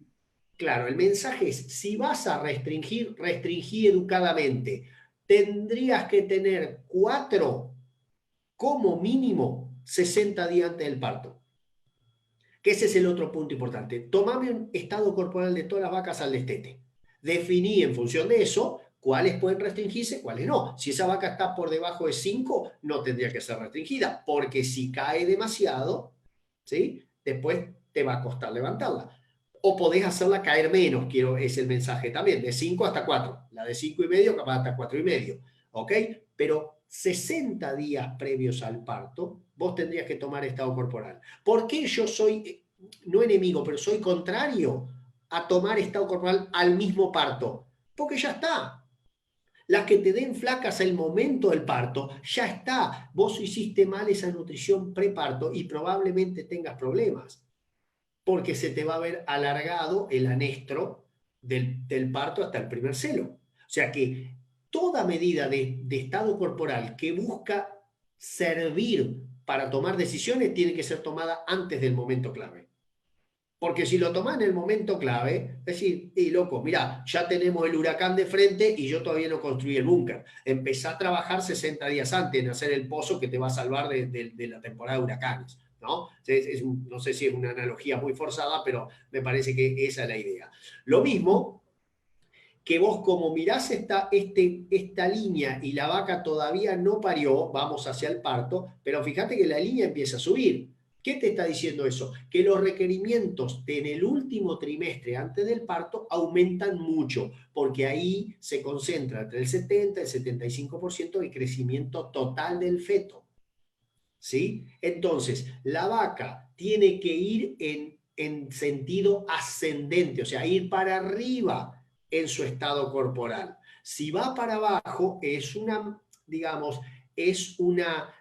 claro, el mensaje es, si vas a restringir, restringí educadamente. Tendrías que tener 4, como mínimo, 60 días antes del parto. Que ese es el otro punto importante. Tomame un estado corporal de todas las vacas al destete. Definí en función de eso cuáles pueden restringirse, cuáles no. Si esa vaca está por debajo de 5, no tendría que ser restringida, porque si cae demasiado, ¿sí? Después te va a costar levantarla. O podés hacerla caer menos, es el mensaje también, de 5 hasta 4. La de 5,5 capaz hasta 4,5. ¿Ok? Pero 60 días previos al parto, vos tendrías que tomar estado corporal. ¿Por qué yo soy, no enemigo, pero soy contrario a tomar estado corporal al mismo parto? Porque ya está. Las que te den flacas al momento del parto, ya está. Vos hiciste mal esa nutrición preparto y probablemente tengas problemas, porque se te va a ver alargado el anestro del parto hasta el primer celo. O sea que toda medida de estado corporal que busca servir para tomar decisiones tiene que ser tomada antes del momento clave. Porque si lo tomás en el momento clave, es decir, loco, mirá, ya tenemos el huracán de frente y yo todavía no construí el búnker. Empezá a trabajar 60 días antes en hacer el pozo que te va a salvar de la temporada de huracanes, ¿no? No sé si es una analogía muy forzada, pero me parece que esa es la idea. Lo mismo que vos como mirás esta línea y la vaca todavía no parió, vamos hacia el parto, pero fíjate que la línea empieza a subir. ¿Qué te está diciendo eso? Que los requerimientos en el último trimestre antes del parto aumentan mucho, porque ahí se concentra entre el 70 y el 75% de crecimiento total del feto. ¿Sí? Entonces, la vaca tiene que ir en sentido ascendente, o sea, ir para arriba en su estado corporal. Si va para abajo, es una, digamos, es una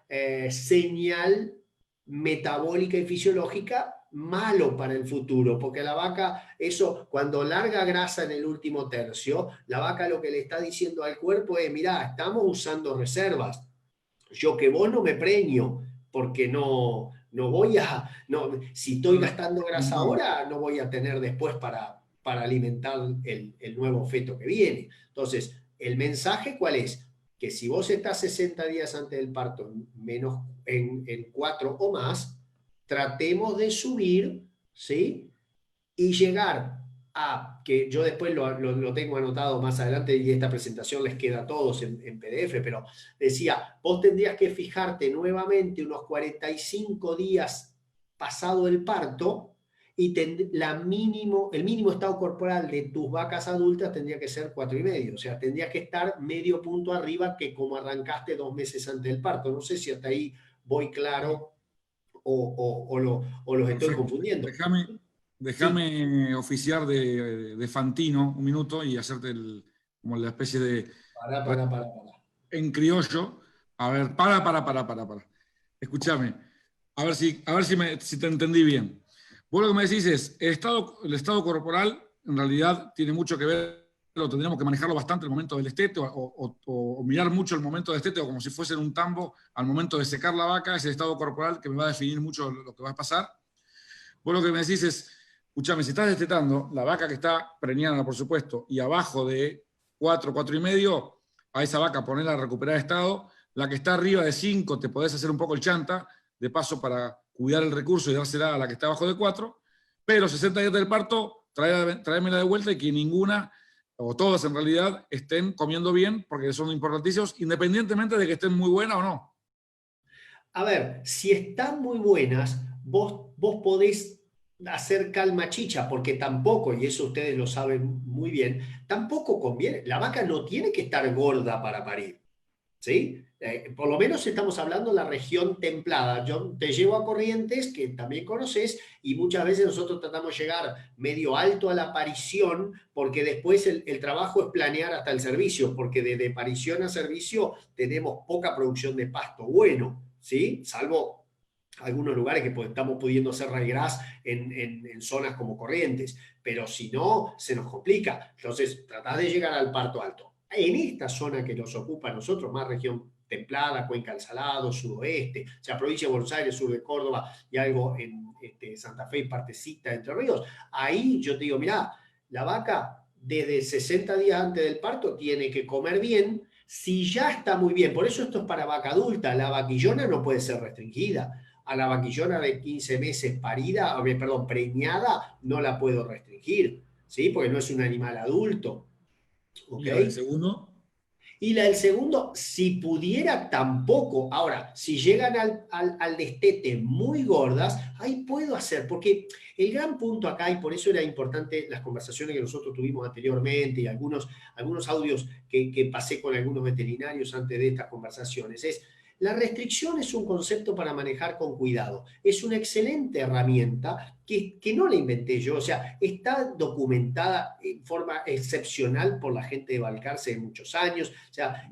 señal metabólica y fisiológica malo para el futuro, porque la vaca, eso, cuando larga grasa en el último tercio, la vaca lo que le está diciendo al cuerpo es, mirá, estamos usando reservas, yo que vos no me preño, porque no voy a, no, si estoy gastando grasa ahora, no voy a tener después para alimentar el nuevo feto que viene. Entonces, el mensaje, ¿cuál es? Que si vos estás 60 días antes del parto, menos en 4 o más, tratemos de subir, ¿sí? Y llegar a, que yo después lo tengo anotado más adelante y esta presentación les queda a todos en PDF, pero decía, vos tendrías que fijarte nuevamente unos 45 días pasado el parto y el mínimo estado corporal de tus vacas adultas tendría que ser 4,5. O sea, tendrías que estar medio punto arriba que como arrancaste 2 meses antes del parto. No sé si hasta ahí voy claro o los estoy confundiendo. Déjame oficiar de Fantino un minuto y hacerte como la especie de... Para. En criollo. A ver, para. Escúchame. A ver si te entendí bien. Vos lo que me decís es, el estado corporal en realidad tiene mucho que ver, lo tendríamos que manejarlo bastante el momento del destete o mirar mucho el momento del destete o como si fuese en un tambo al momento de secar la vaca, es el estado corporal que me va a definir mucho lo que va a pasar. Vos lo que me decís es, escúchame, si estás destetando, la vaca que está preñada, por supuesto, y abajo de 4,5, a esa vaca ponerla a recuperar estado, la que está arriba de 5 te podés hacer un poco el chanta, de paso para cuidar el recurso y dársela a la que está abajo de 4, pero 60 días del parto, tráemela de vuelta y que ninguna, o todas en realidad, estén comiendo bien, porque son importantísimos, independientemente de que estén muy buenas o no. A ver, si están muy buenas, vos podés hacer calma chicha, porque tampoco, y eso ustedes lo saben muy bien, tampoco conviene. La vaca no tiene que estar gorda para parir, ¿sí? Por lo menos estamos hablando de la región templada. Yo te llevo a Corrientes, que también conoces, y muchas veces nosotros tratamos de llegar medio alto a la parición, porque después el trabajo es planear hasta el servicio, porque desde parición a servicio tenemos poca producción de pasto bueno, ¿sí? Salvo algunos lugares que estamos pudiendo hacer raigras en zonas como Corrientes, pero si no, se nos complica. Entonces, tratad de llegar al parto alto. En esta zona que nos ocupa a nosotros, más región templada, Cuenca del Salado, sudoeste, o sea, provincia de Buenos Aires, sur de Córdoba y algo en Santa Fe y partecita de Entre Ríos, ahí yo te digo, mirá, la vaca desde 60 días antes del parto tiene que comer bien, si ya está muy bien, por eso esto es para vaca adulta, la vaquillona no puede ser restringida. A la vaquillona de 15 meses preñada, no la puedo restringir, ¿sí? Porque no es un animal adulto. ¿Ok? ¿Y la del segundo? Y la del segundo, si pudiera, tampoco. Ahora, si llegan al destete muy gordas, ahí puedo hacer, porque el gran punto acá, y por eso era importante las conversaciones que nosotros tuvimos anteriormente y algunos audios que pasé con algunos veterinarios antes de estas conversaciones, es la restricción es un concepto para manejar con cuidado. Es una excelente herramienta que no la inventé yo, o sea, está documentada en forma excepcional por la gente de Balcarce de muchos años, o sea,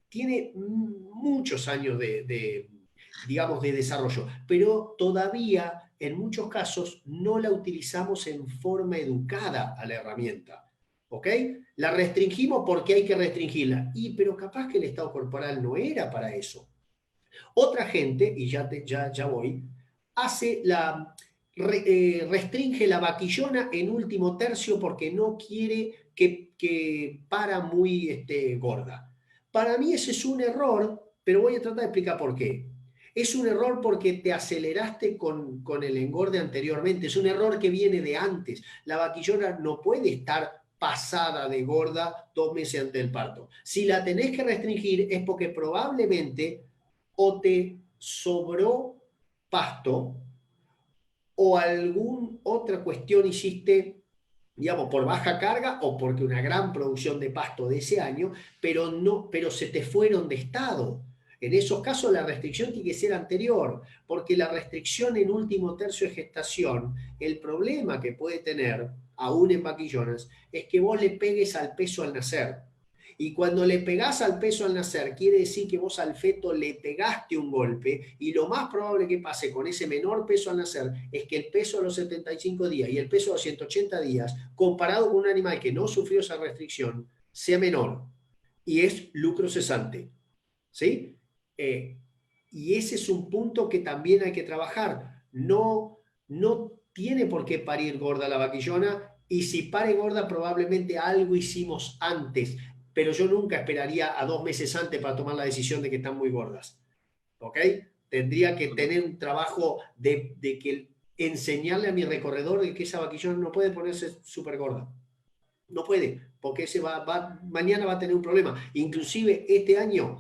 tiene muchos años digamos, de desarrollo, pero todavía en muchos casos no la utilizamos en forma educada a la herramienta. ¿Ok? La restringimos porque hay que restringirla. Pero capaz que el estado corporal no era para eso. Otra gente, y ya voy, restringe la vaquillona en último tercio porque no quiere que para muy gorda. Para mí ese es un error, pero voy a tratar de explicar por qué. Es un error porque te aceleraste con el engorde anteriormente. Es un error que viene de antes. La vaquillona no puede estar pasada de gorda 2 meses antes del parto. Si la tenés que restringir es porque probablemente o te sobró pasto o alguna otra cuestión hiciste, digamos, por baja carga o porque una gran producción de pasto de ese año, pero se te fueron de estado. En esos casos la restricción tiene que ser anterior, porque la restricción en último tercio de gestación, el problema que puede tener, aún en vaquillonas, es que vos le pegues al peso al nacer. Y cuando le pegás al peso al nacer, quiere decir que vos al feto le pegaste un golpe, y lo más probable que pase con ese menor peso al nacer es que el peso a los 75 días y el peso a los 180 días, comparado con un animal que no sufrió esa restricción, sea menor. Y es lucro cesante. ¿Sí? Y ese es un punto que también hay que trabajar. No tiene por qué parir gorda la vaquillona, y si pare gorda probablemente algo hicimos antes, pero yo nunca esperaría a 2 meses antes para tomar la decisión de que están muy gordas. ¿Ok? Tendría que tener un trabajo de que enseñarle a mi recorredor de que esa vaquillona no puede ponerse súper gorda. No puede, porque mañana va a tener un problema. Inclusive este año,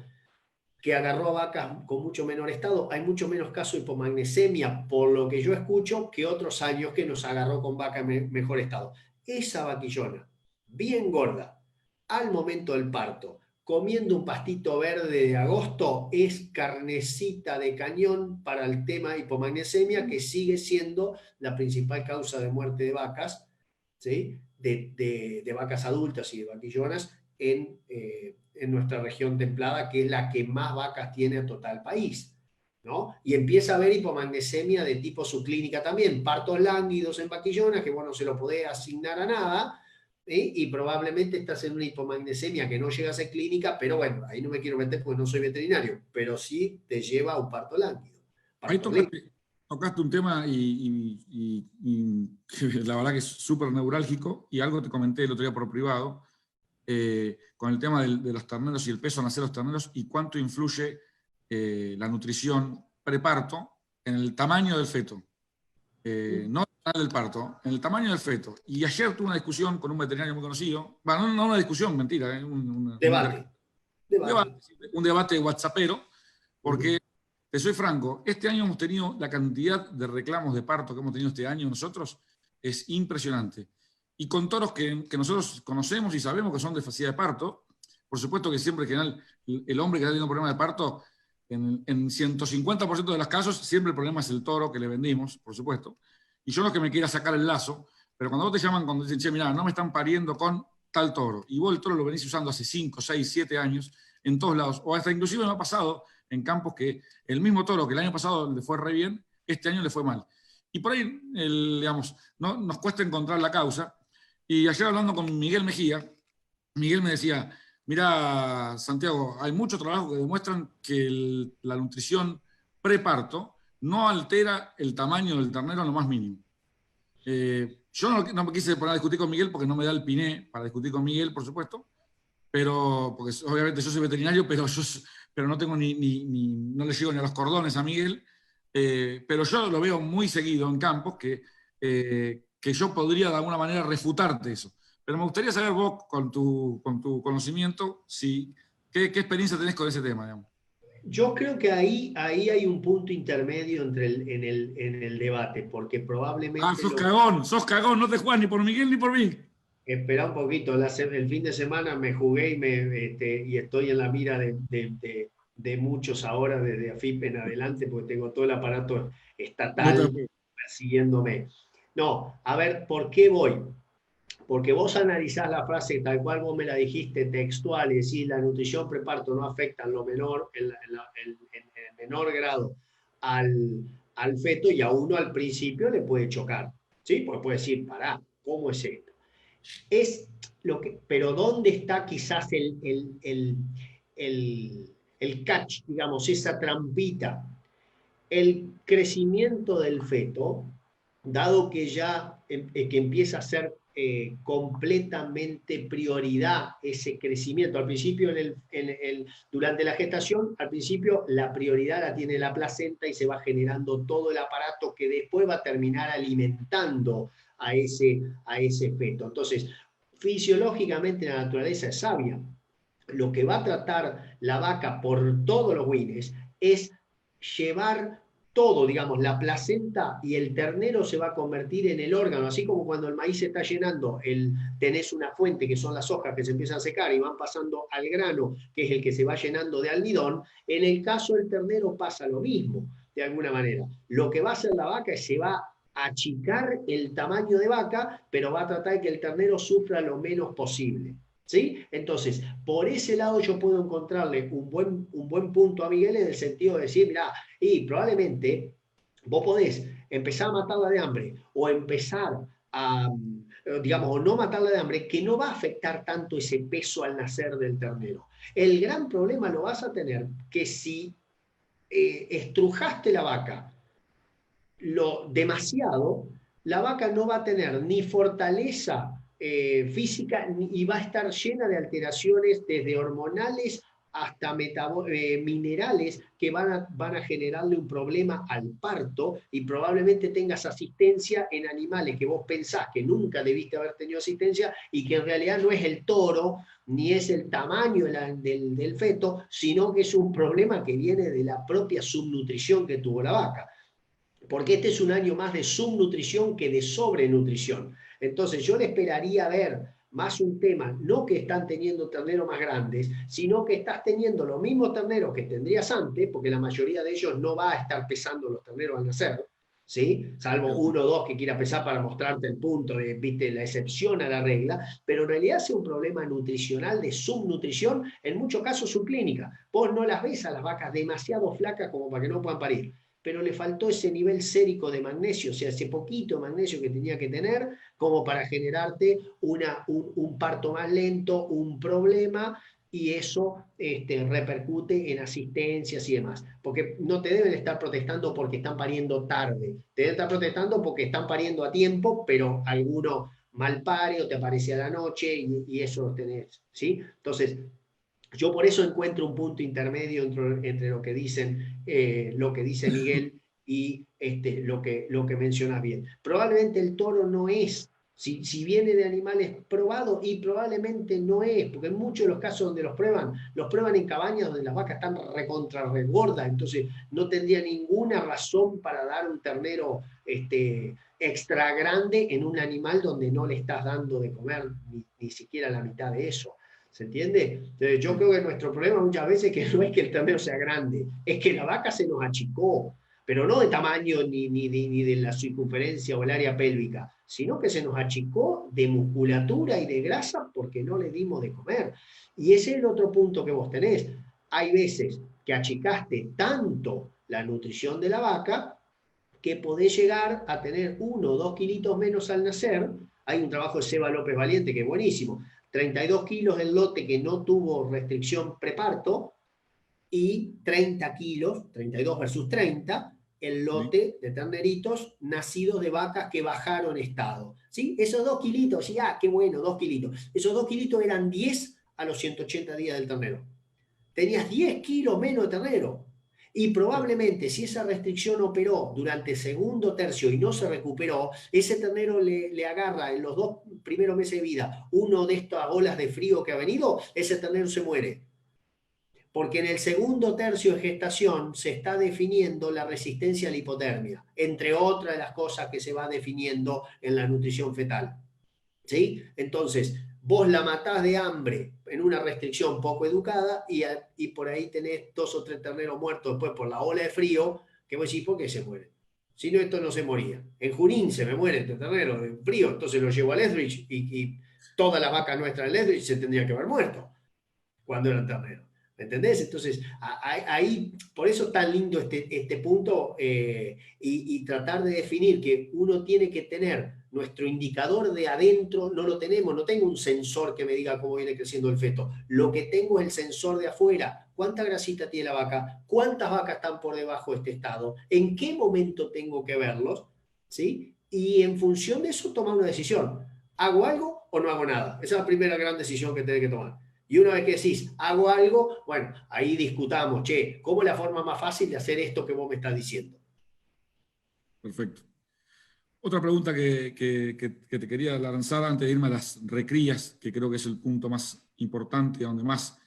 que agarró a vacas con mucho menor estado, hay mucho menos casos de hipomagnesemia, por lo que yo escucho, que otros años que nos agarró con vaca en mejor estado. Esa vaquillona, bien gorda, al momento del parto, comiendo un pastito verde de agosto, es carnecita de cañón para el tema hipomagnesemia, que sigue siendo la principal causa de muerte de vacas, ¿sí? de vacas adultas y de vaquillonas en nuestra región templada, que es la que más vacas tiene a total país, ¿no? Y empieza a haber hipomagnesemia de tipo subclínica también, partos lánguidos en vaquillonas, que bueno, no se lo podés asignar a nada, y probablemente estás en una hipomagnesemia que no llega a ser clínica, pero bueno, ahí no me quiero meter porque no soy veterinario, pero sí te lleva a un parto lánguido. Ahí tocaste un tema y la verdad que es súper neurálgico, y algo te comenté el otro día por privado, con el tema de los terneros y el peso al nacer los terneros, y cuánto influye la nutrición preparto en el tamaño del feto. No del parto, en el tamaño del feto. Y ayer tuve una discusión con un veterinario muy conocido, bueno, no una discusión, mentira, un debate whatsappero, porque, te soy franco, este año hemos tenido la cantidad de reclamos de parto que hemos tenido este año nosotros, es impresionante. Y con toros que nosotros conocemos y sabemos que son de facilidad de parto, por supuesto que siempre en general el hombre que está teniendo un problema de parto, en 150% de los casos, siempre el problema es el toro que le vendimos, por supuesto. Y yo no es que me quiera sacar el lazo, pero cuando vos te llaman, cuando dicen, che, mirá, no me están pariendo con tal toro, y vos el toro lo venís usando hace 5, 6, 7 años, en todos lados, o hasta inclusive me ha pasado en campos que el mismo toro que el año pasado le fue re bien, este año le fue mal. Y por ahí, digamos, no, nos cuesta encontrar la causa. Y ayer hablando con Miguel Mejía, Miguel me decía, mira, Santiago, hay mucho trabajo que demuestran que la nutrición preparto no altera el tamaño del ternero en lo más mínimo. Yo no me quise poner a discutir con Miguel porque no me da el piné para discutir con Miguel, por supuesto, pero porque obviamente yo soy veterinario, pero no tengo no le llego ni a los cordones a Miguel, pero yo lo veo muy seguido en campos que yo podría de alguna manera refutarte eso. Pero me gustaría saber vos, con tu conocimiento, ¿qué experiencia tenés con ese tema, digamos? Yo creo que ahí hay un punto intermedio en el debate, porque probablemente... sos cagón, no te jugás ni por Miguel ni por mí. Espera un poquito, el fin de semana me jugué y estoy en la mira de muchos ahora, desde AFIP en adelante, porque tengo todo el aparato estatal persiguiéndome. No, a ver, ¿por qué voy? Porque vos analizás la frase tal cual vos me la dijiste textual, y decís, la nutrición preparto no afecta en lo menor, en menor grado al feto, y a uno al principio le puede chocar, ¿sí? Porque puede decir, pará, ¿cómo es esto? Pero ¿dónde está quizás el catch, digamos, esa trampita? El crecimiento del feto, dado que ya que empieza a ser completamente prioridad ese crecimiento. Al principio, durante la gestación, al principio la prioridad la tiene la placenta y se va generando todo el aparato que después va a terminar alimentando a ese feto. Entonces, fisiológicamente la naturaleza es sabia. Lo que va a tratar la vaca por todos los wines es llevar todo, digamos, la placenta, y el ternero se va a convertir en el órgano, así como cuando el maíz se está llenando, tenés una fuente que son las hojas que se empiezan a secar y van pasando al grano, que es el que se va llenando de almidón. En el caso del ternero pasa lo mismo, de alguna manera. Lo que va a hacer la vaca es se va a achicar el tamaño de vaca, pero va a tratar de que el ternero sufra lo menos posible. ¿Sí? Entonces, por ese lado yo puedo encontrarle un buen punto a Miguel en el sentido de decir, mira, y probablemente vos podés empezar a matarla de hambre o empezar a, digamos, o no matarla de hambre, que no va a afectar tanto ese peso al nacer del ternero. El gran problema lo vas a tener que si estrujaste la vaca demasiado, la vaca no va a tener ni fortaleza física y va a estar llena de alteraciones desde hormonales hasta minerales que van a generarle un problema al parto y probablemente tengas asistencia en animales que vos pensás que nunca debiste haber tenido asistencia y que en realidad no es el toro ni es el tamaño del feto, sino que es un problema que viene de la propia subnutrición que tuvo la vaca, porque este es un año más de subnutrición que de sobrenutrición. Entonces yo le esperaría ver más un tema, no que están teniendo terneros más grandes, sino que estás teniendo los mismos terneros que tendrías antes, porque la mayoría de ellos no va a estar pesando los terneros al nacer, ¿sí? Salvo uno o dos que quiera pesar para mostrarte el punto, viste, la excepción a la regla, pero en realidad es un problema nutricional de subnutrición, en muchos casos subclínica. Vos no las ves a las vacas demasiado flacas como para que no puedan parir, pero le faltó ese nivel sérico de magnesio, o sea, ese poquito magnesio que tenía que tener como para generarte un parto más lento, un problema, y eso repercute en asistencias y demás. Porque no te deben estar protestando porque están pariendo tarde, te deben estar protestando porque están pariendo a tiempo, pero alguno mal pare o te aparece a la noche y eso lo tenés, ¿sí? Entonces, yo por eso encuentro un punto intermedio entre lo que dice Miguel y lo que mencionas bien. Probablemente el toro no es, si viene de animales probados, y probablemente no es, porque en muchos de los casos donde los prueban en cabañas donde las vacas están recontra regordas, entonces no tendría ninguna razón para dar un ternero extra grande en un animal donde no le estás dando de comer ni siquiera la mitad de eso. ¿Se entiende? Entonces, yo creo que nuestro problema muchas veces que no es que el ternero sea grande, es que la vaca se nos achicó, pero no de tamaño ni de la circunferencia o el área pélvica, sino que se nos achicó de musculatura y de grasa porque no le dimos de comer. Y ese es el otro punto que vos tenés. Hay veces que achicaste tanto la nutrición de la vaca que podés llegar a tener 1 o 2 kilitos menos al nacer. Hay un trabajo de Seba López Valiente que es buenísimo. 32 kilos del lote que no tuvo restricción preparto y 30 kilos, 32 versus 30, el lote de terneritos nacidos de vacas que bajaron estado. ¿Sí? Esos 2 kilitos, sí, qué bueno, 2 kilitos. Esos 2 kilitos eran 10 a los 180 días del ternero. Tenías 10 kilos menos de ternero. Y probablemente si esa restricción operó durante el segundo tercio y no se recuperó, ese ternero le agarra en los 2 primeros meses de vida uno de estas olas de frío que ha venido, ese ternero se muere. Porque en el segundo tercio de gestación se está definiendo la resistencia a la hipotermia, entre otras de las cosas que se va definiendo en la nutrición fetal. ¿Sí? Entonces, vos la matás de hambre en una restricción poco educada y por ahí tenés 2 o 3 terneros muertos después por la ola de frío, que vos decís, ¿por qué se muere? Si no, esto no se moría. En Junín se me muere este ternero de frío, entonces lo llevo a Lethbridge y todas las vacas nuestras de Lethbridge se tendrían que haber muerto cuando eran terneros. ¿Me entendés? Entonces, ahí, por eso es tan lindo este punto y tratar de definir que uno tiene que tener nuestro indicador de adentro, no lo tenemos, no tengo un sensor que me diga cómo viene creciendo el feto. Lo que tengo es el sensor de afuera. ¿Cuánta grasita tiene la vaca? ¿Cuántas vacas están por debajo de este estado? ¿En qué momento tengo que verlos? ¿Sí? Y en función de eso tomar una decisión. ¿Hago algo o no hago nada? Esa es la primera gran decisión que tenés que tomar. Y una vez que decís, hago algo, bueno, ahí discutamos, che, ¿cómo es la forma más fácil de hacer esto que vos me estás diciendo? Perfecto. Otra pregunta que te quería lanzar antes de irme a las recrías, que creo que es el punto más importante, donde más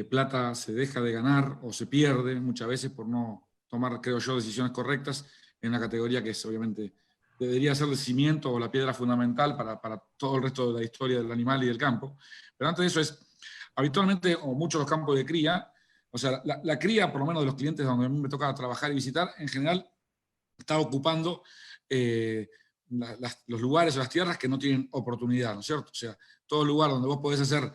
plata se deja de ganar o se pierde muchas veces por no tomar, creo yo, decisiones correctas en una categoría que es obviamente debería ser el cimiento o la piedra fundamental para todo el resto de la historia del animal y del campo. Pero antes de eso es, habitualmente, o muchos los campos de cría, o sea, la cría, por lo menos de los clientes donde a mí me toca trabajar y visitar, en general está ocupando los lugares o las tierras que no tienen oportunidad, ¿no es cierto? O sea, todo lugar donde vos podés hacer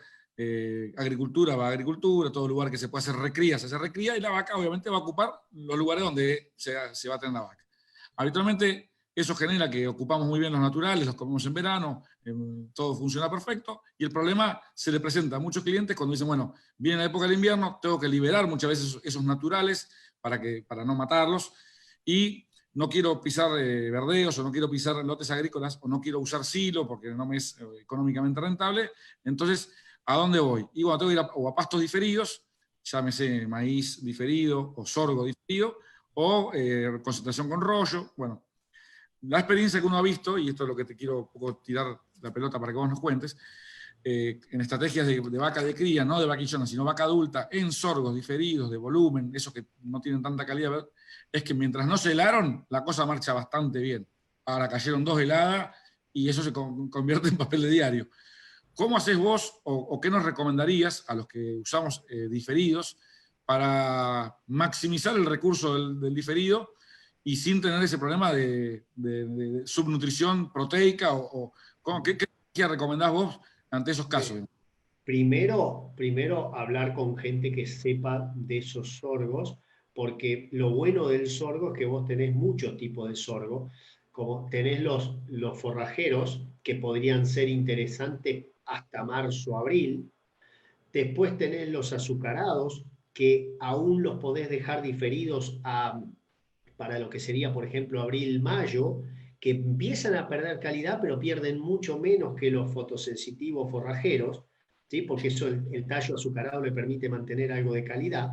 agricultura va a agricultura, todo lugar que se puede hacer recría, se hace recría, y la vaca obviamente va a ocupar los lugares donde se va a tener la vaca. Habitualmente eso genera que ocupamos muy bien los naturales, los comemos en verano, todo funciona perfecto, y el problema se le presenta a muchos clientes cuando dicen, bueno, viene la época del invierno, tengo que liberar muchas veces esos naturales para no matarlos, y no quiero pisar verdeos, o no quiero pisar lotes agrícolas, o no quiero usar silo porque no me es económicamente rentable. Entonces, ¿a dónde voy? Y bueno, tengo que ir a pastos diferidos, llámese maíz diferido o sorgo diferido, o concentración con rollo. Bueno, la experiencia que uno ha visto, y esto es lo que te quiero un poco tirar la pelota para que vos nos cuentes, en estrategias de vaca de cría, no de vaquillona, sino vaca adulta, en sorgos diferidos, de volumen, esos que no tienen tanta calidad, es que mientras no se helaron, la cosa marcha bastante bien. Ahora cayeron 2 heladas y eso se convierte en papel de diario. ¿Cómo haces vos o qué nos recomendarías a los que usamos diferidos para maximizar el recurso del diferido y sin tener ese problema de subnutrición proteica? ¿Qué recomendás vos ante esos casos? Primero hablar con gente que sepa de esos sorgos, porque lo bueno del sorgo es que vos tenés muchos tipos de sorgo, como tenés los forrajeros, que podrían ser interesantes hasta marzo, abril. Después tenés los azucarados, que aún los podés dejar diferidos para lo que sería, por ejemplo, abril, mayo, que empiezan a perder calidad, pero pierden mucho menos que los fotosensitivos forrajeros, ¿sí? Porque eso el tallo azucarado le permite mantener algo de calidad.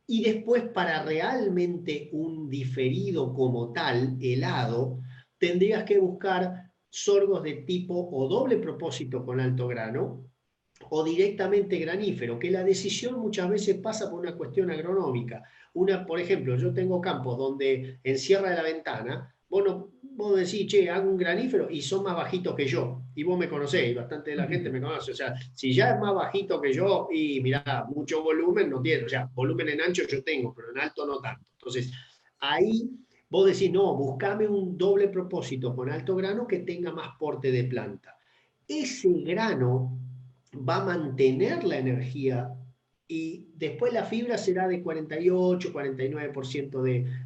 Y después, para realmente un diferido como tal, helado, tendrías que buscar sorgos de tipo o doble propósito con alto grano, o directamente granífero, que la decisión muchas veces pasa por una cuestión agronómica. Por ejemplo, yo tengo campos donde en Sierra de la Ventana, vos decís, che, hago un granífero y son más bajitos que yo. Y vos me conocés, y bastante de la gente me conoce. O sea, si ya es más bajito que yo, y mirá, mucho volumen no tiene. O sea, volumen en ancho yo tengo, pero en alto no tanto. Entonces, ahí vos decís, no, buscame un doble propósito con alto grano que tenga más porte de planta. Ese grano va a mantener la energía y después la fibra será de 48, 49%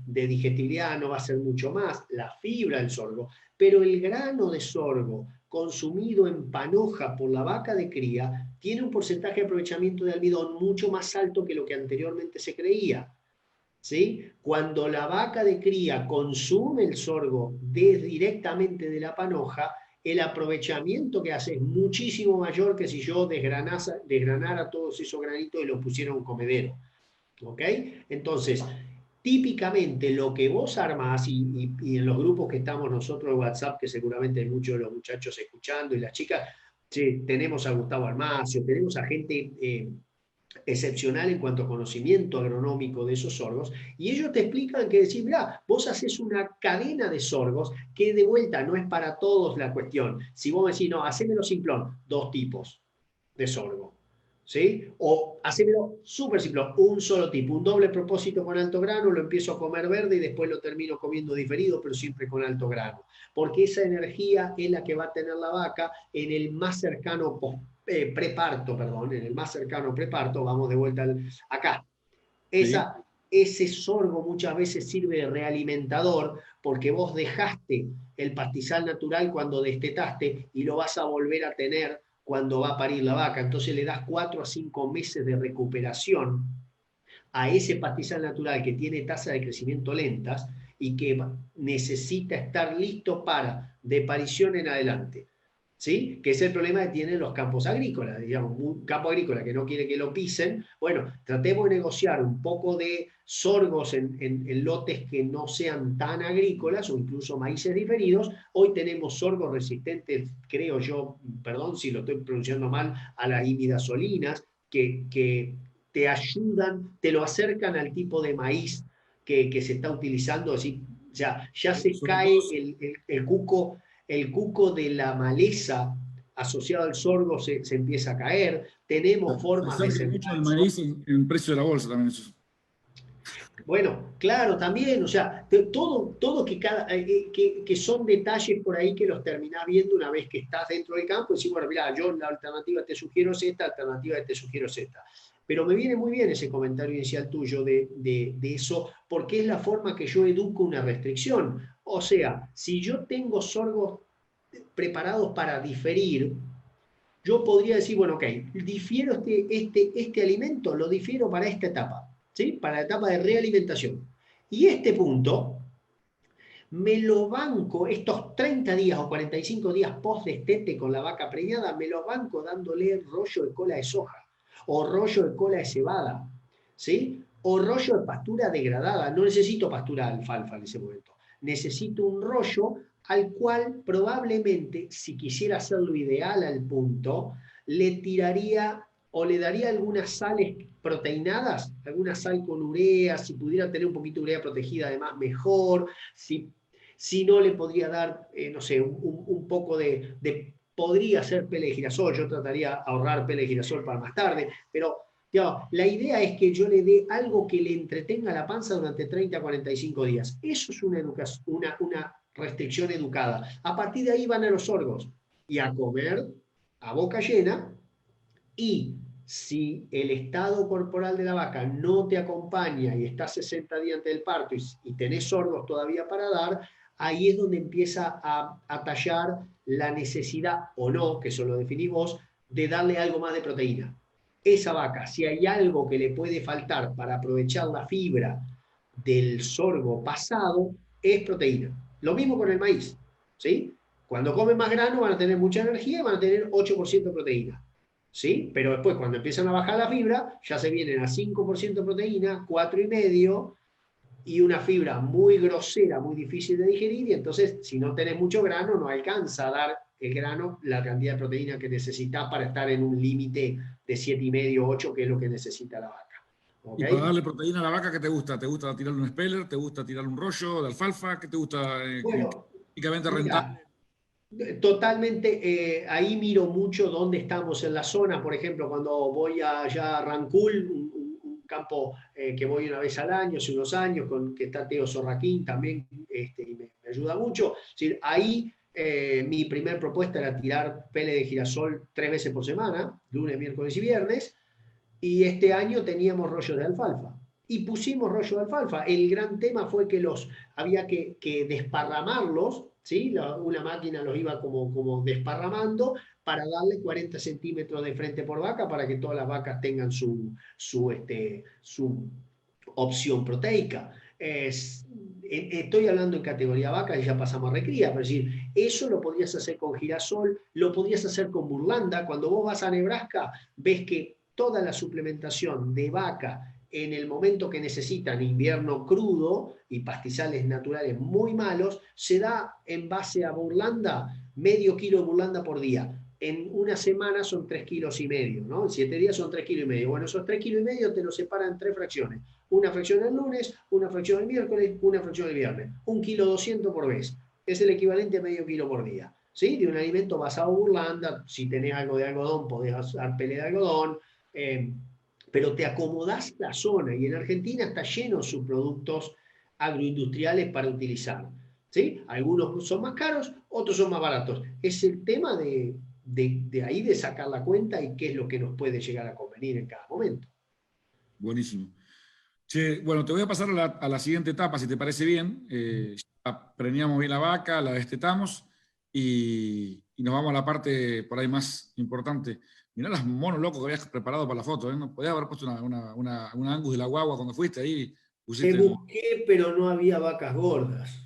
de digestibilidad, no va a ser mucho más, la fibra del sorgo, pero el grano de sorgo consumido en panoja por la vaca de cría tiene un porcentaje de aprovechamiento de almidón mucho más alto que lo que anteriormente se creía. ¿Sí? Cuando la vaca de cría consume el sorgo directamente de la panoja, el aprovechamiento que hace es muchísimo mayor que si yo desgranara todos esos granitos y los pusiera en un comedero. ¿Ok? Entonces, típicamente lo que vos armás, y en los grupos que estamos nosotros de WhatsApp, que seguramente hay muchos de los muchachos escuchando, y las chicas, sí, tenemos a Gustavo Almacio, tenemos a gente excepcional en cuanto a conocimiento agronómico de esos sorgos, y ellos te explican que decís, mirá, vos haces una cadena de sorgos que de vuelta no es para todos la cuestión. Si vos decís, no, hacémelo simplón, 2 tipos de sorgo, ¿sí? O hacémelo súper simplón, un solo tipo, un doble propósito con alto grano, lo empiezo a comer verde y después lo termino comiendo diferido, pero siempre con alto grano. Porque esa energía es la que va a tener la vaca en el más cercano preparto, perdón, en el más cercano preparto, vamos de vuelta acá. Ese sorgo muchas veces sirve de realimentador porque vos dejaste el pastizal natural cuando destetaste y lo vas a volver a tener cuando va a parir la vaca. Entonces le das 4 a 5 meses de recuperación a ese pastizal natural que tiene tasas de crecimiento lentas y que necesita estar listo para de parición en adelante. ¿Sí? Que es el problema que tienen los campos agrícolas, digamos, un campo agrícola que no quiere que lo pisen. Bueno, tratemos de negociar un poco de sorgos en lotes que no sean tan agrícolas o incluso maíces diferidos. Hoy tenemos sorgos resistentes, creo yo, perdón si lo estoy pronunciando mal, a las imidazolinas, que te ayudan, te lo acercan al tipo de maíz que se está utilizando, así, ya se cae el cuco de la maleza asociado al sorgo se empieza a caer, tenemos formas de mucho el maíz en el precio de la bolsa también. Eso. Bueno, claro, también, o sea, todo que son detalles por ahí que los terminás viendo una vez que estás dentro del campo y decís, bueno, mira, yo la alternativa te sugiero es esta, alternativa te sugiero es esta. Pero me viene muy bien ese comentario inicial tuyo de eso, porque es la forma que yo educo una restricción. O sea, si yo tengo sorgos preparados para diferir, yo podría decir, bueno, ok, difiero este alimento, lo difiero para esta etapa, ¿sí? Para la etapa de realimentación. Y este punto me lo banco, estos 30 días o 45 días post destete con la vaca preñada, me lo banco dándole rollo de cola de soja o rollo de cola de cebada, ¿sí? O rollo de pastura degradada. No necesito pastura de alfalfa en ese momento. Necesito un rollo al cual probablemente, si quisiera hacerlo ideal al punto, le tiraría o le daría algunas sales proteinadas, alguna sal con urea, si pudiera tener un poquito de urea protegida además mejor, si no le podría dar, no sé, un poco podría ser pele de girasol, yo trataría de ahorrar pele de girasol para más tarde, pero digamos, la idea es que yo le dé algo que le entretenga la panza durante 30 a 45 días. Eso es una restricción educada. A partir de ahí van a los sorgos y a comer a boca llena y si el estado corporal de la vaca no te acompaña y estás 60 días antes del parto y tenés sordos todavía para dar, ahí es donde empieza a tallar la necesidad o no, que eso lo definís vos, de darle algo más de proteína. Esa vaca, si hay algo que le puede faltar para aprovechar la fibra del sorgo pasado, es proteína. Lo mismo con el maíz, ¿sí? Cuando comen más grano van a tener mucha energía y van a tener 8% de proteína. ¿Sí? Pero después, cuando empiezan a bajar la fibra, ya se vienen a 5% de proteína, 4,5%, y una fibra muy grosera, muy difícil de digerir, y entonces, si no tenés mucho grano, no alcanza a dar el grano la cantidad de proteína que necesita para estar en un límite de 7,5, 8, que es lo que necesita la vaca. ¿Ok? Y para darle proteína a la vaca, ¿qué te gusta? ¿Te gusta tirarle un speller? ¿Te gusta tirarle un rollo de alfalfa? ¿Qué te gusta Bueno, típicamente rentable? mira, totalmente, ahí miro mucho dónde estamos en la zona. Por ejemplo, cuando voy allá a Rancul, un campo que voy una vez al año, hace unos años, que está Teo Sorraquín también, y me ayuda mucho. Es decir, ahí mi primer propuesta era tirar pele de girasol 3 veces por semana, lunes, miércoles y viernes, y este año teníamos rollos de alfalfa. Y pusimos rollo de alfalfa. El gran tema fue que había que desparramarlos, ¿sí? Una máquina los iba como desparramando para darle 40 centímetros de frente por vaca para que todas las vacas tengan su opción proteica. Estoy hablando en categoría vaca y ya pasamos a recría, pero es decir, eso lo podías hacer con girasol, lo podías hacer con burlanda. Cuando vos vas a Nebraska, ves que toda la suplementación de vaca en el momento que necesitan invierno crudo y pastizales naturales muy malos, se da en base a burlanda, medio kilo de burlanda por día. En una semana son 3,5 kilos, ¿no? En 7 días son 3,5 kilos. Bueno, esos 3,5 kilos te los separan en 3 fracciones. Una fracción el lunes, una fracción el miércoles, una fracción el viernes. 1,2 kilos por vez. Es el equivalente a medio kilo por día. ¿Sí? De un alimento basado en burlanda. Si tenés algo de algodón, podés hacer pele de algodón. Pero te acomodás la zona y en Argentina está lleno de subproductos agroindustriales para utilizar. ¿Sí? Algunos son más caros, otros son más baratos. Es el tema de ahí de sacar la cuenta y qué es lo que nos puede llegar a convenir en cada momento. Buenísimo. Che, bueno, te voy a pasar a la siguiente etapa, si te parece bien. Ya preñamos bien la vaca, la destetamos y nos vamos a la parte por ahí más importante. Mirá las monos locos que habías preparado para la foto, ¿eh? No podías haber puesto una Angus de la guagua cuando fuiste ahí. Te Pusiste busqué, pero no había vacas gordas.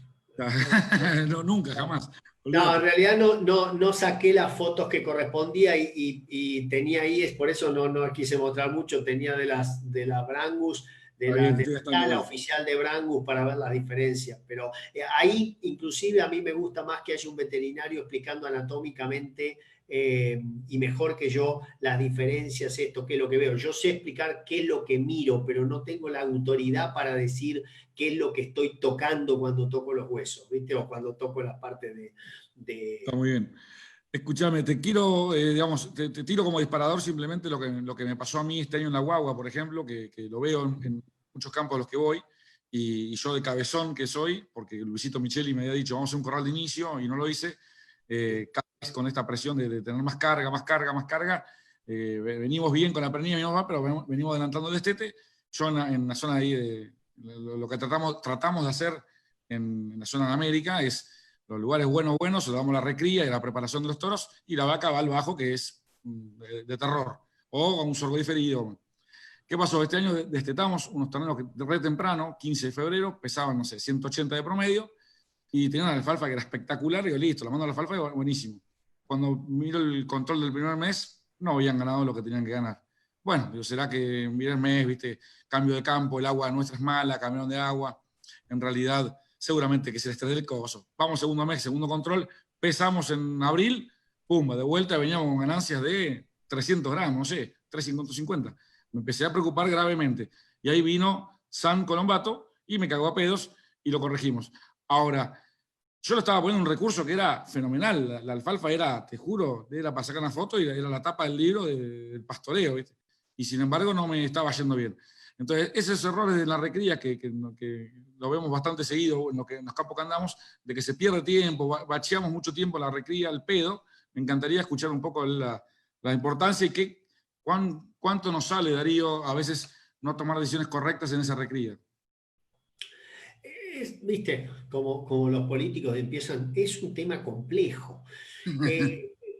no, nunca, jamás. No, en Olvídate. realidad no saqué las fotos que correspondía y tenía ahí, es por eso no quise mostrar mucho, tenía de la Brangus, de Está la, bien, te de estoy la gastando escala hoy. oficial de Brangus para ver las diferencias. Pero ahí inclusive a mí me gusta más que haya un veterinario explicando anatómicamente y mejor que yo las diferencias, esto, qué es lo que veo. Yo sé explicar qué es lo que miro, pero no tengo la autoridad para decir qué es lo que estoy tocando cuando toco los huesos, ¿viste? O cuando toco la parte Está muy bien. Escúchame, te quiero, digamos, te tiro como disparador simplemente lo que me pasó a mí este año en la guagua, por ejemplo, que lo veo en muchos campos a los que voy. y yo de cabezón que soy, porque Luisito Micheli me había dicho, vamos a hacer un corral de inicio, y no lo hice, cada vez con esta presión de tener más carga, venimos bien con la pernilla, venimos mal, pero venimos adelantando el destete. Yo en la zona de ahí, lo que tratamos de hacer en la zona de América es los lugares buenos, se lo damos la recría y la preparación de los toros, y la vaca va al bajo, que es de terror, o a un sorgo diferido. ¿Qué pasó? Este año destetamos unos terneros que re temprano, 15 de febrero, pesaban, no sé, 180 de promedio, y tenían una alfalfa que era espectacular, y digo, listo, la mando a la alfalfa y buenísimo. Cuando miro el control del primer mes, no habían ganado lo que tenían que ganar. Bueno, digo, será que en el mes, viste, cambio de campo, el agua nuestra es mala, cambiaron de agua. En realidad, seguramente que es el estrés del coso. Vamos segundo mes, segundo control, pesamos en abril, pumba, de vuelta veníamos con ganancias de 300 gramos, no sé, 350. Me empecé a preocupar gravemente. Y ahí vino San Colombato y me cagó a pedos y lo corregimos. Ahora, yo le estaba poniendo un recurso que era fenomenal. La alfalfa era, te juro, era para sacar una foto y era la tapa del libro del pastoreo, ¿viste? Y sin embargo no me estaba yendo bien. Entonces, esos errores de la recría que lo vemos bastante seguido en los campos que andamos, de que se pierde tiempo, bacheamos mucho tiempo la recría al pedo. Me encantaría escuchar un poco la importancia y cuánto nos sale, Darío, a veces no tomar decisiones correctas en esa recría. Viste, como los políticos empiezan, es un tema complejo.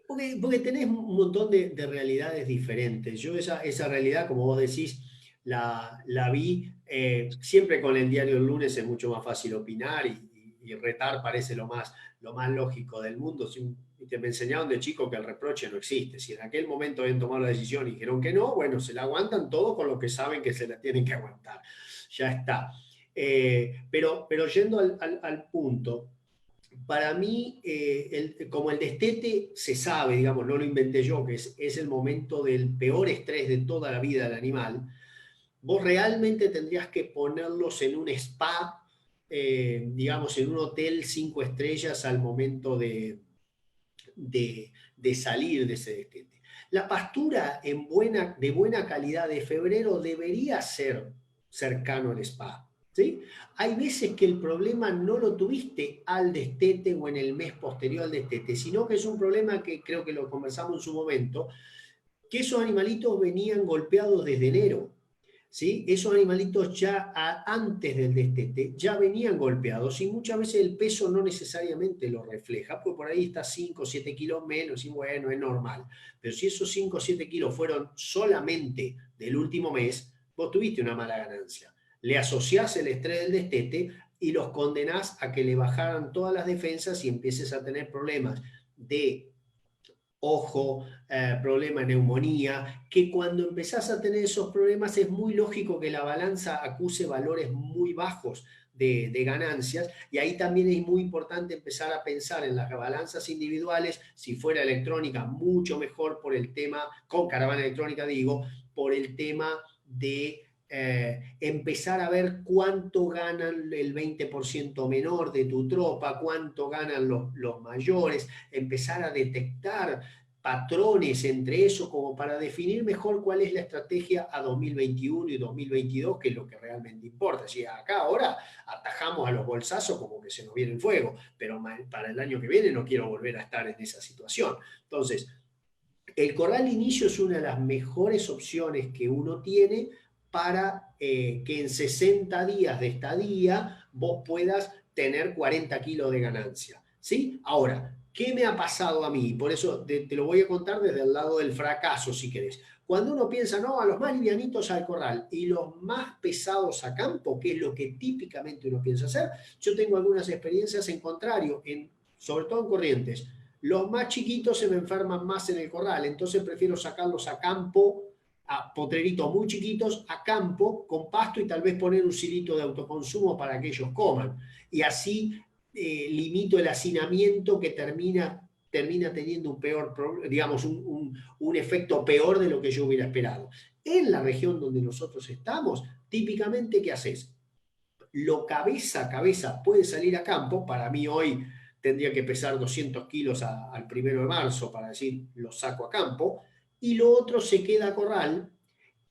Porque tenés un montón de realidades diferentes. Yo esa realidad, como vos decís, la vi siempre con el diario El Lunes. Es mucho más fácil opinar y retar parece lo más lógico del mundo. Me enseñaron de chico que el reproche no existe. Si en aquel momento habían tomado la decisión y dijeron que no, bueno, se la aguantan todo con lo que saben que se la tienen que aguantar. Ya está. Pero yendo al punto, para mí, como el destete se sabe, digamos, no lo inventé yo, que es el momento del peor estrés de toda la vida del animal, vos realmente tendrías que ponerlos en un spa, digamos, en un hotel 5 estrellas al momento de salir de ese destete. La pastura de buena calidad de febrero debería ser cercano al spa. ¿Sí? Hay veces que el problema no lo tuviste al destete o en el mes posterior al destete, sino que es un problema que creo que lo conversamos en su momento, que esos animalitos venían golpeados desde enero. ¿Sí? Esos animalitos ya antes del destete ya venían golpeados y muchas veces el peso no necesariamente lo refleja, porque por ahí está 5 o 7 kilos menos y bueno, es normal. Pero si esos 5 o 7 kilos fueron solamente del último mes, vos tuviste una mala ganancia. Le asociás el estrés del destete y los condenás a que le bajaran todas las defensas y empieces a tener problemas de ojo, problema de neumonía, que cuando empezás a tener esos problemas es muy lógico que la balanza acuse valores muy bajos de ganancias, y ahí también es muy importante empezar a pensar en las balanzas individuales. Si fuera electrónica, mucho mejor por el tema, con caravana electrónica digo, por el tema de empezar a ver cuánto ganan el 20% menor de tu tropa, cuánto ganan los mayores, empezar a detectar patrones entre eso como para definir mejor cuál es la estrategia a 2021 y 2022, que es lo que realmente importa. Si acá ahora atajamos a los bolsazos como que se nos viene el fuego, pero para el año que viene no quiero volver a estar en esa situación. Entonces, el corral inicio es una de las mejores opciones que uno tiene para que en 60 días de estadía vos puedas tener 40 kilos de ganancia. ¿Sí? Ahora, ¿qué me ha pasado a mí? Por eso te lo voy a contar desde el lado del fracaso, si querés. Cuando uno piensa, no, a los más livianitos al corral y los más pesados a campo, que es lo que típicamente uno piensa hacer, yo tengo algunas experiencias en contrario, sobre todo en Corrientes. Los más chiquitos se me enferman más en el corral, entonces prefiero sacarlos a campo, a potreritos muy chiquitos, a campo, con pasto y tal vez poner un silito de autoconsumo para que ellos coman. Y así limito el hacinamiento que termina teniendo un peor, digamos, un efecto peor de lo que yo hubiera esperado. En la región donde nosotros estamos, típicamente, ¿qué haces? Lo cabeza a cabeza puede salir a campo. Para mí hoy tendría que pesar 200 kilos al 1 de marzo para decir lo saco a campo, y lo otro se queda a corral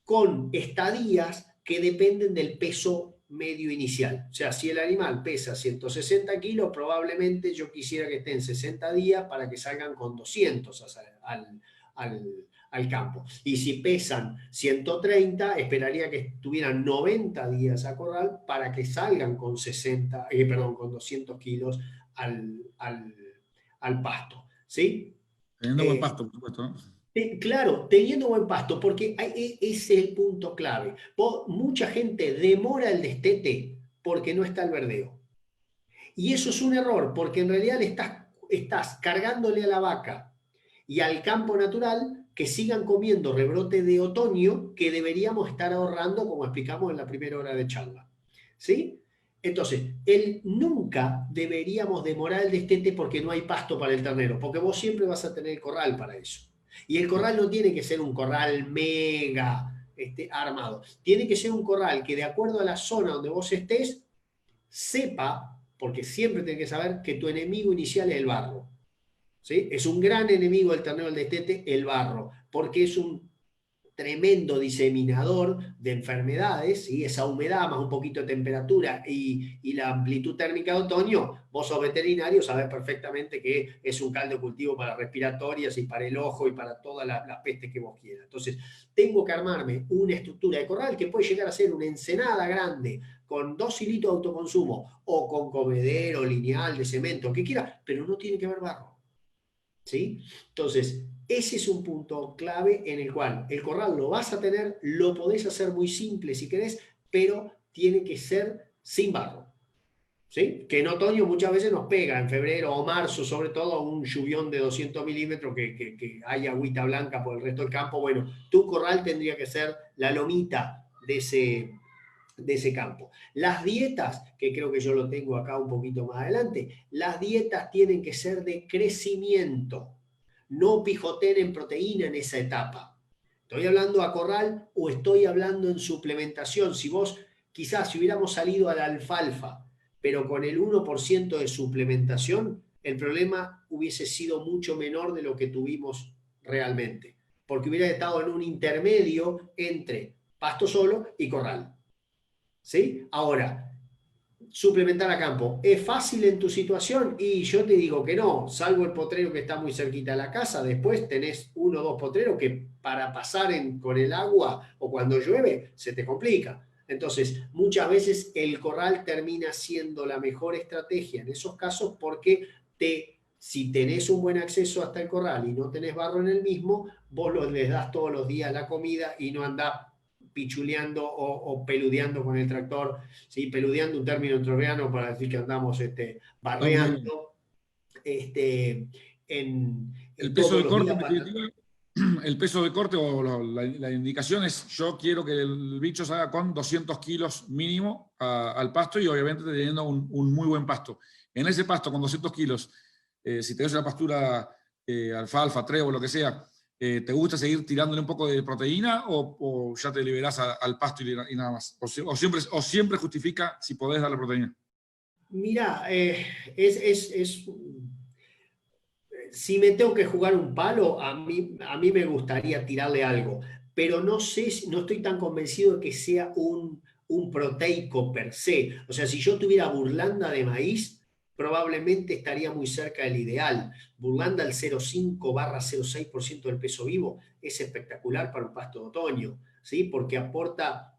con estadías que dependen del peso medio inicial. O sea, si el animal pesa 160 kilos, probablemente yo quisiera que estén 60 días para que salgan con 200 al campo. Y si pesan 130, esperaría que estuvieran 90 días a corral para que salgan con con 200 kilos al pasto. ¿Sí? Teniendo buen pasto, por supuesto, ¿no? Claro, teniendo buen pasto, porque ese es el punto clave. Mucha gente demora el destete porque no está el verdeo. Y eso es un error, porque en realidad estás cargándole a la vaca y al campo natural que sigan comiendo rebrote de otoño que deberíamos estar ahorrando, como explicamos en la primera hora de charla. ¿Sí? Entonces, nunca deberíamos demorar el destete porque no hay pasto para el ternero, porque vos siempre vas a tener el corral para eso. Y el corral no tiene que ser un corral mega armado. Tiene que ser un corral que de acuerdo a la zona donde vos estés, sepa, porque siempre tenés que saber que tu enemigo inicial es el barro. ¿Sí? Es un gran enemigo del ternero del destete, el barro, porque es un tremendo diseminador de enfermedades, y esa humedad más un poquito de temperatura y la amplitud térmica de otoño, vos sos veterinario, sabés perfectamente que es un caldo de cultivo para respiratorias y para el ojo y para todas las pestes que vos quieras. Entonces, tengo que armarme una estructura de corral que puede llegar a ser una ensenada grande con 2 hilitos de autoconsumo o con comedero lineal de cemento, que quiera, pero no tiene que haber barro. ¿Sí? Entonces, ese es un punto clave en el cual el corral lo vas a tener, lo podés hacer muy simple si querés, pero tiene que ser sin barro. ¿Sí? Que en otoño muchas veces nos pega, en febrero o marzo, sobre todo un lluvión de 200 milímetros que hay agüita blanca por el resto del campo. Bueno, tu corral tendría que ser la lomita de ese campo. Las dietas, que creo que yo lo tengo acá un poquito más adelante, las dietas tienen que ser de crecimiento, no pijoten en proteína en esa etapa. ¿Estoy hablando a corral o estoy hablando en suplementación? Si vos, quizás si hubiéramos salido a la alfalfa, pero con el 1% de suplementación, el problema hubiese sido mucho menor de lo que tuvimos realmente, porque hubiera estado en un intermedio entre pasto solo y corral. ¿Sí? Ahora, suplementar a campo, ¿es fácil en tu situación? Y yo te digo que no, salvo el potrero que está muy cerquita de la casa. Después tenés 1 o 2 potreros que para pasar con el agua o cuando llueve se te complica. Entonces, muchas veces el corral termina siendo la mejor estrategia en esos casos porque si tenés un buen acceso hasta el corral y no tenés barro en el mismo, vos les das todos los días la comida y no andás pichuleando o peludeando con el tractor, ¿sí? Peludeando, un término entrerriano para decir que andamos barreando en El peso todos de los corte, días. en definitiva, el peso de corte o la indicación es: yo quiero que el bicho salga con 200 kilos mínimo al pasto y obviamente teniendo un muy buen pasto. En ese pasto con 200 kilos, si tenés una pastura alfalfa, trébol, lo que sea, ¿te gusta seguir tirándole un poco de proteína o ya te liberás al pasto y nada más? O siempre justifica si podés darle proteína. Mira, si me tengo que jugar un palo, a mí me gustaría tirarle algo, pero no sé, no estoy tan convencido de que sea un proteico per se. O sea, si yo tuviera burlanda de maíz, probablemente estaría muy cerca del ideal. Burlanda al 0,5/0,6% del peso vivo es espectacular para un pasto de otoño, ¿sí? Porque aporta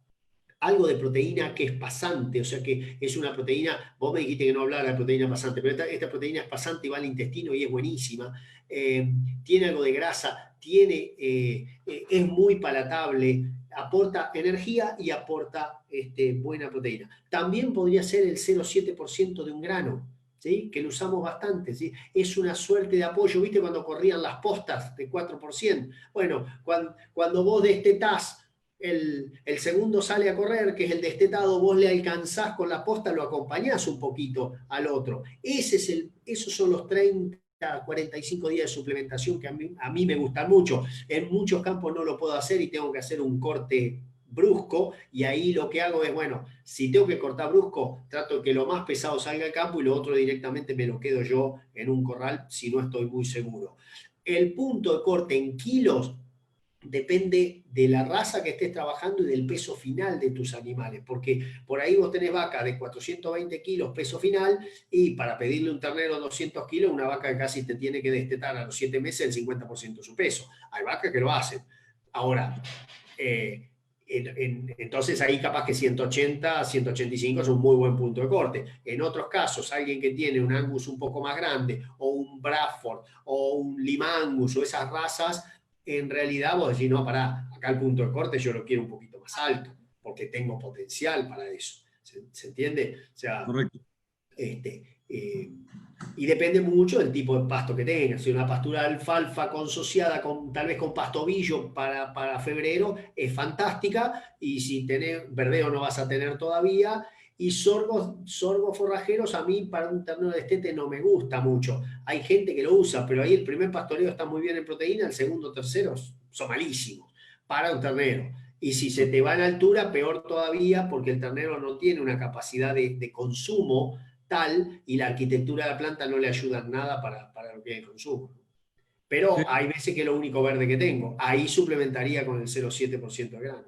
algo de proteína que es pasante, o sea que es una proteína, vos me dijiste que no hablara de proteína pasante, pero esta proteína es pasante y va al intestino y es buenísima, tiene algo de grasa, es muy palatable, aporta energía y aporta buena proteína. También podría ser el 0,7% de un grano, ¿sí? Que lo usamos bastante, ¿sí? Es una suerte de apoyo, ¿viste? Cuando corrían las postas de 4%. Bueno, cuando vos destetás, el segundo sale a correr, que es el destetado, vos le alcanzás con la posta, lo acompañás un poquito al otro. Esos son los 30, 45 días de suplementación que a mí me gustan mucho. En muchos campos no lo puedo hacer y tengo que hacer un corte brusco, y ahí lo que hago es, bueno, si tengo que cortar brusco, trato de que lo más pesado salga al campo y lo otro directamente me lo quedo yo en un corral si no estoy muy seguro. El punto de corte en kilos depende de la raza que estés trabajando y del peso final de tus animales, porque por ahí vos tenés vacas de 420 kilos peso final y para pedirle un ternero 200 kilos, una vaca que casi te tiene que destetar a los 7 meses el 50% de su peso. Hay vacas que lo hacen. Ahora, entonces ahí capaz que 180, 185 es un muy buen punto de corte. En otros casos, alguien que tiene un Angus un poco más grande, o un Bradford, o un Lima Angus, o esas razas, en realidad vos decís, no, pará, acá el punto de corte yo lo quiero un poquito más alto, porque tengo potencial para eso. ¿Se entiende? O sea, Correcto. Y depende mucho del tipo de pasto que tengas. Si una pastura de alfalfa consociada tal vez con pastobillo para febrero es fantástica, y si tenés verdeo no vas a tener todavía. Y sorgos forrajeros a mí para un ternero de destete no me gusta mucho. Hay gente que lo usa, pero ahí el primer pastoreo está muy bien en proteína, el segundo, tercero son malísimos para un ternero. Y si se te va a la altura, peor todavía, porque el ternero no tiene una capacidad de consumo tal, y la arquitectura de la planta no le ayuda en nada para lo que es el consumo. Pero Sí. hay veces que es lo único verde que tengo. Ahí suplementaría con el 0,7% de grano.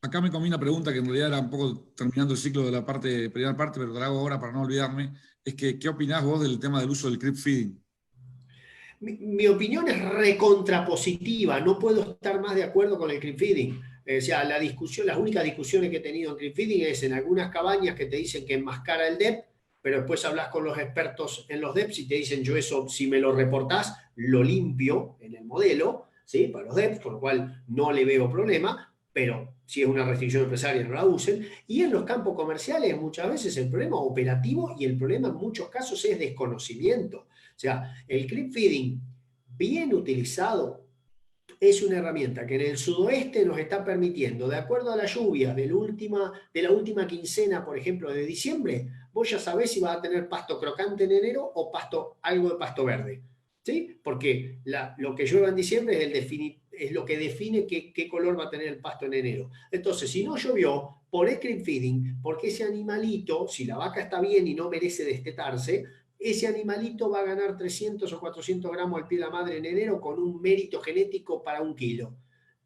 Acá me comí una pregunta que en realidad era un poco terminando el ciclo de la primera parte, pero te la hago ahora para no olvidarme. Es que, ¿qué opinás vos del tema del uso del creep feeding? Mi opinión es recontrapositiva. No puedo estar más de acuerdo con el creep feeding. O sea, las únicas discusiones que he tenido en creep feeding es en algunas cabañas que te dicen que enmascara el DEP, pero después hablas con los expertos en los DEPs y te dicen, yo eso, si me lo reportás, lo limpio en el modelo, ¿sí? Para los DEPs, con lo cual no le veo problema, pero si es una restricción empresaria no la usen. Y en los campos comerciales muchas veces el problema operativo y el problema en muchos casos es desconocimiento. O sea, el creep feeding bien utilizado es una herramienta que en el sudoeste nos está permitiendo, de acuerdo a la lluvia de la última quincena, por ejemplo, de diciembre, vos ya sabés si vas a tener pasto crocante en enero o algo de pasto verde. ¿Sí? Porque lo que llueva en diciembre es lo que define qué color va a tener el pasto en enero. Entonces, si no llovió, por creep feeding, porque ese animalito, si la vaca está bien y no merece destetarse, ese animalito va a ganar 300 o 400 gramos al pie de la madre en enero con un mérito genético para 1 kilo.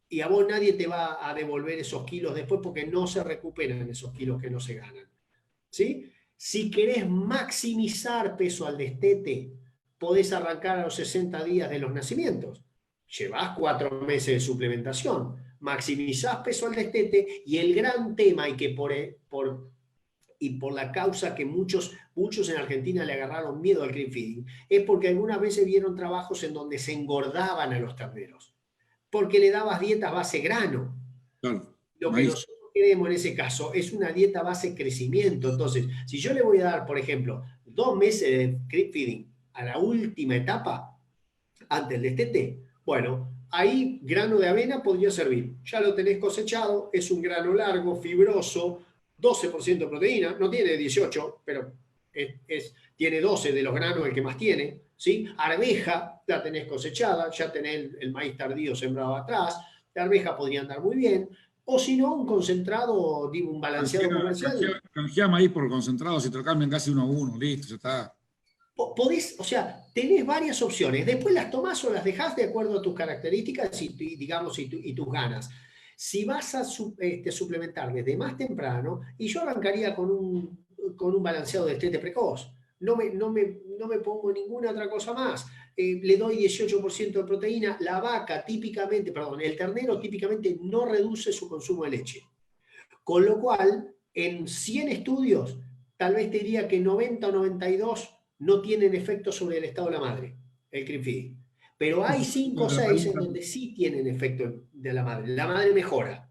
Y a vos nadie te va a devolver esos kilos después porque no se recuperan esos kilos que no se ganan. ¿Sí? Si querés maximizar peso al destete, podés arrancar a los 60 días de los nacimientos. Llevás 4 meses de suplementación, maximizás peso al destete, y el gran tema, y que por la causa que muchos en Argentina le agarraron miedo al creep feeding, es porque algunas veces vieron trabajos en donde se engordaban a los terneros, porque le dabas dieta base grano. Claro, Lo que maíz. nosotros queremos en ese caso es una dieta base crecimiento. Entonces, si yo le voy a dar, por ejemplo, 2 meses de creep feeding a la última etapa, antes del destete, bueno, ahí grano de avena podría servir. Ya lo tenés cosechado, es un grano largo, fibroso, 12% de proteína, no tiene 18, pero tiene 12 de los granos, el que más tiene, ¿sí? Arveja la tenés cosechada, ya tenés el maíz tardío sembrado atrás, la arveja podría andar muy bien, o si no, un concentrado, digo, un balanceado comercial. Canjea maíz por concentrado, si te lo cambian casi 1-1, listo, ya está. Podés, o sea, tenés varias opciones. Después las tomás o las dejás de acuerdo a tus características y tus ganas. Si vas a suplementar desde más temprano, y yo arrancaría con un balanceado de destete precoz. No me pongo ninguna otra cosa más. Le doy 18% de proteína. La vaca típicamente, perdón, el ternero típicamente no reduce su consumo de leche. Con lo cual, en 100 estudios, tal vez te diría que 90 o 92 no tienen efecto sobre el estado de la madre, el creep feeding. Pero hay 5 o 6 en donde sí tienen efecto de la madre. La madre mejora,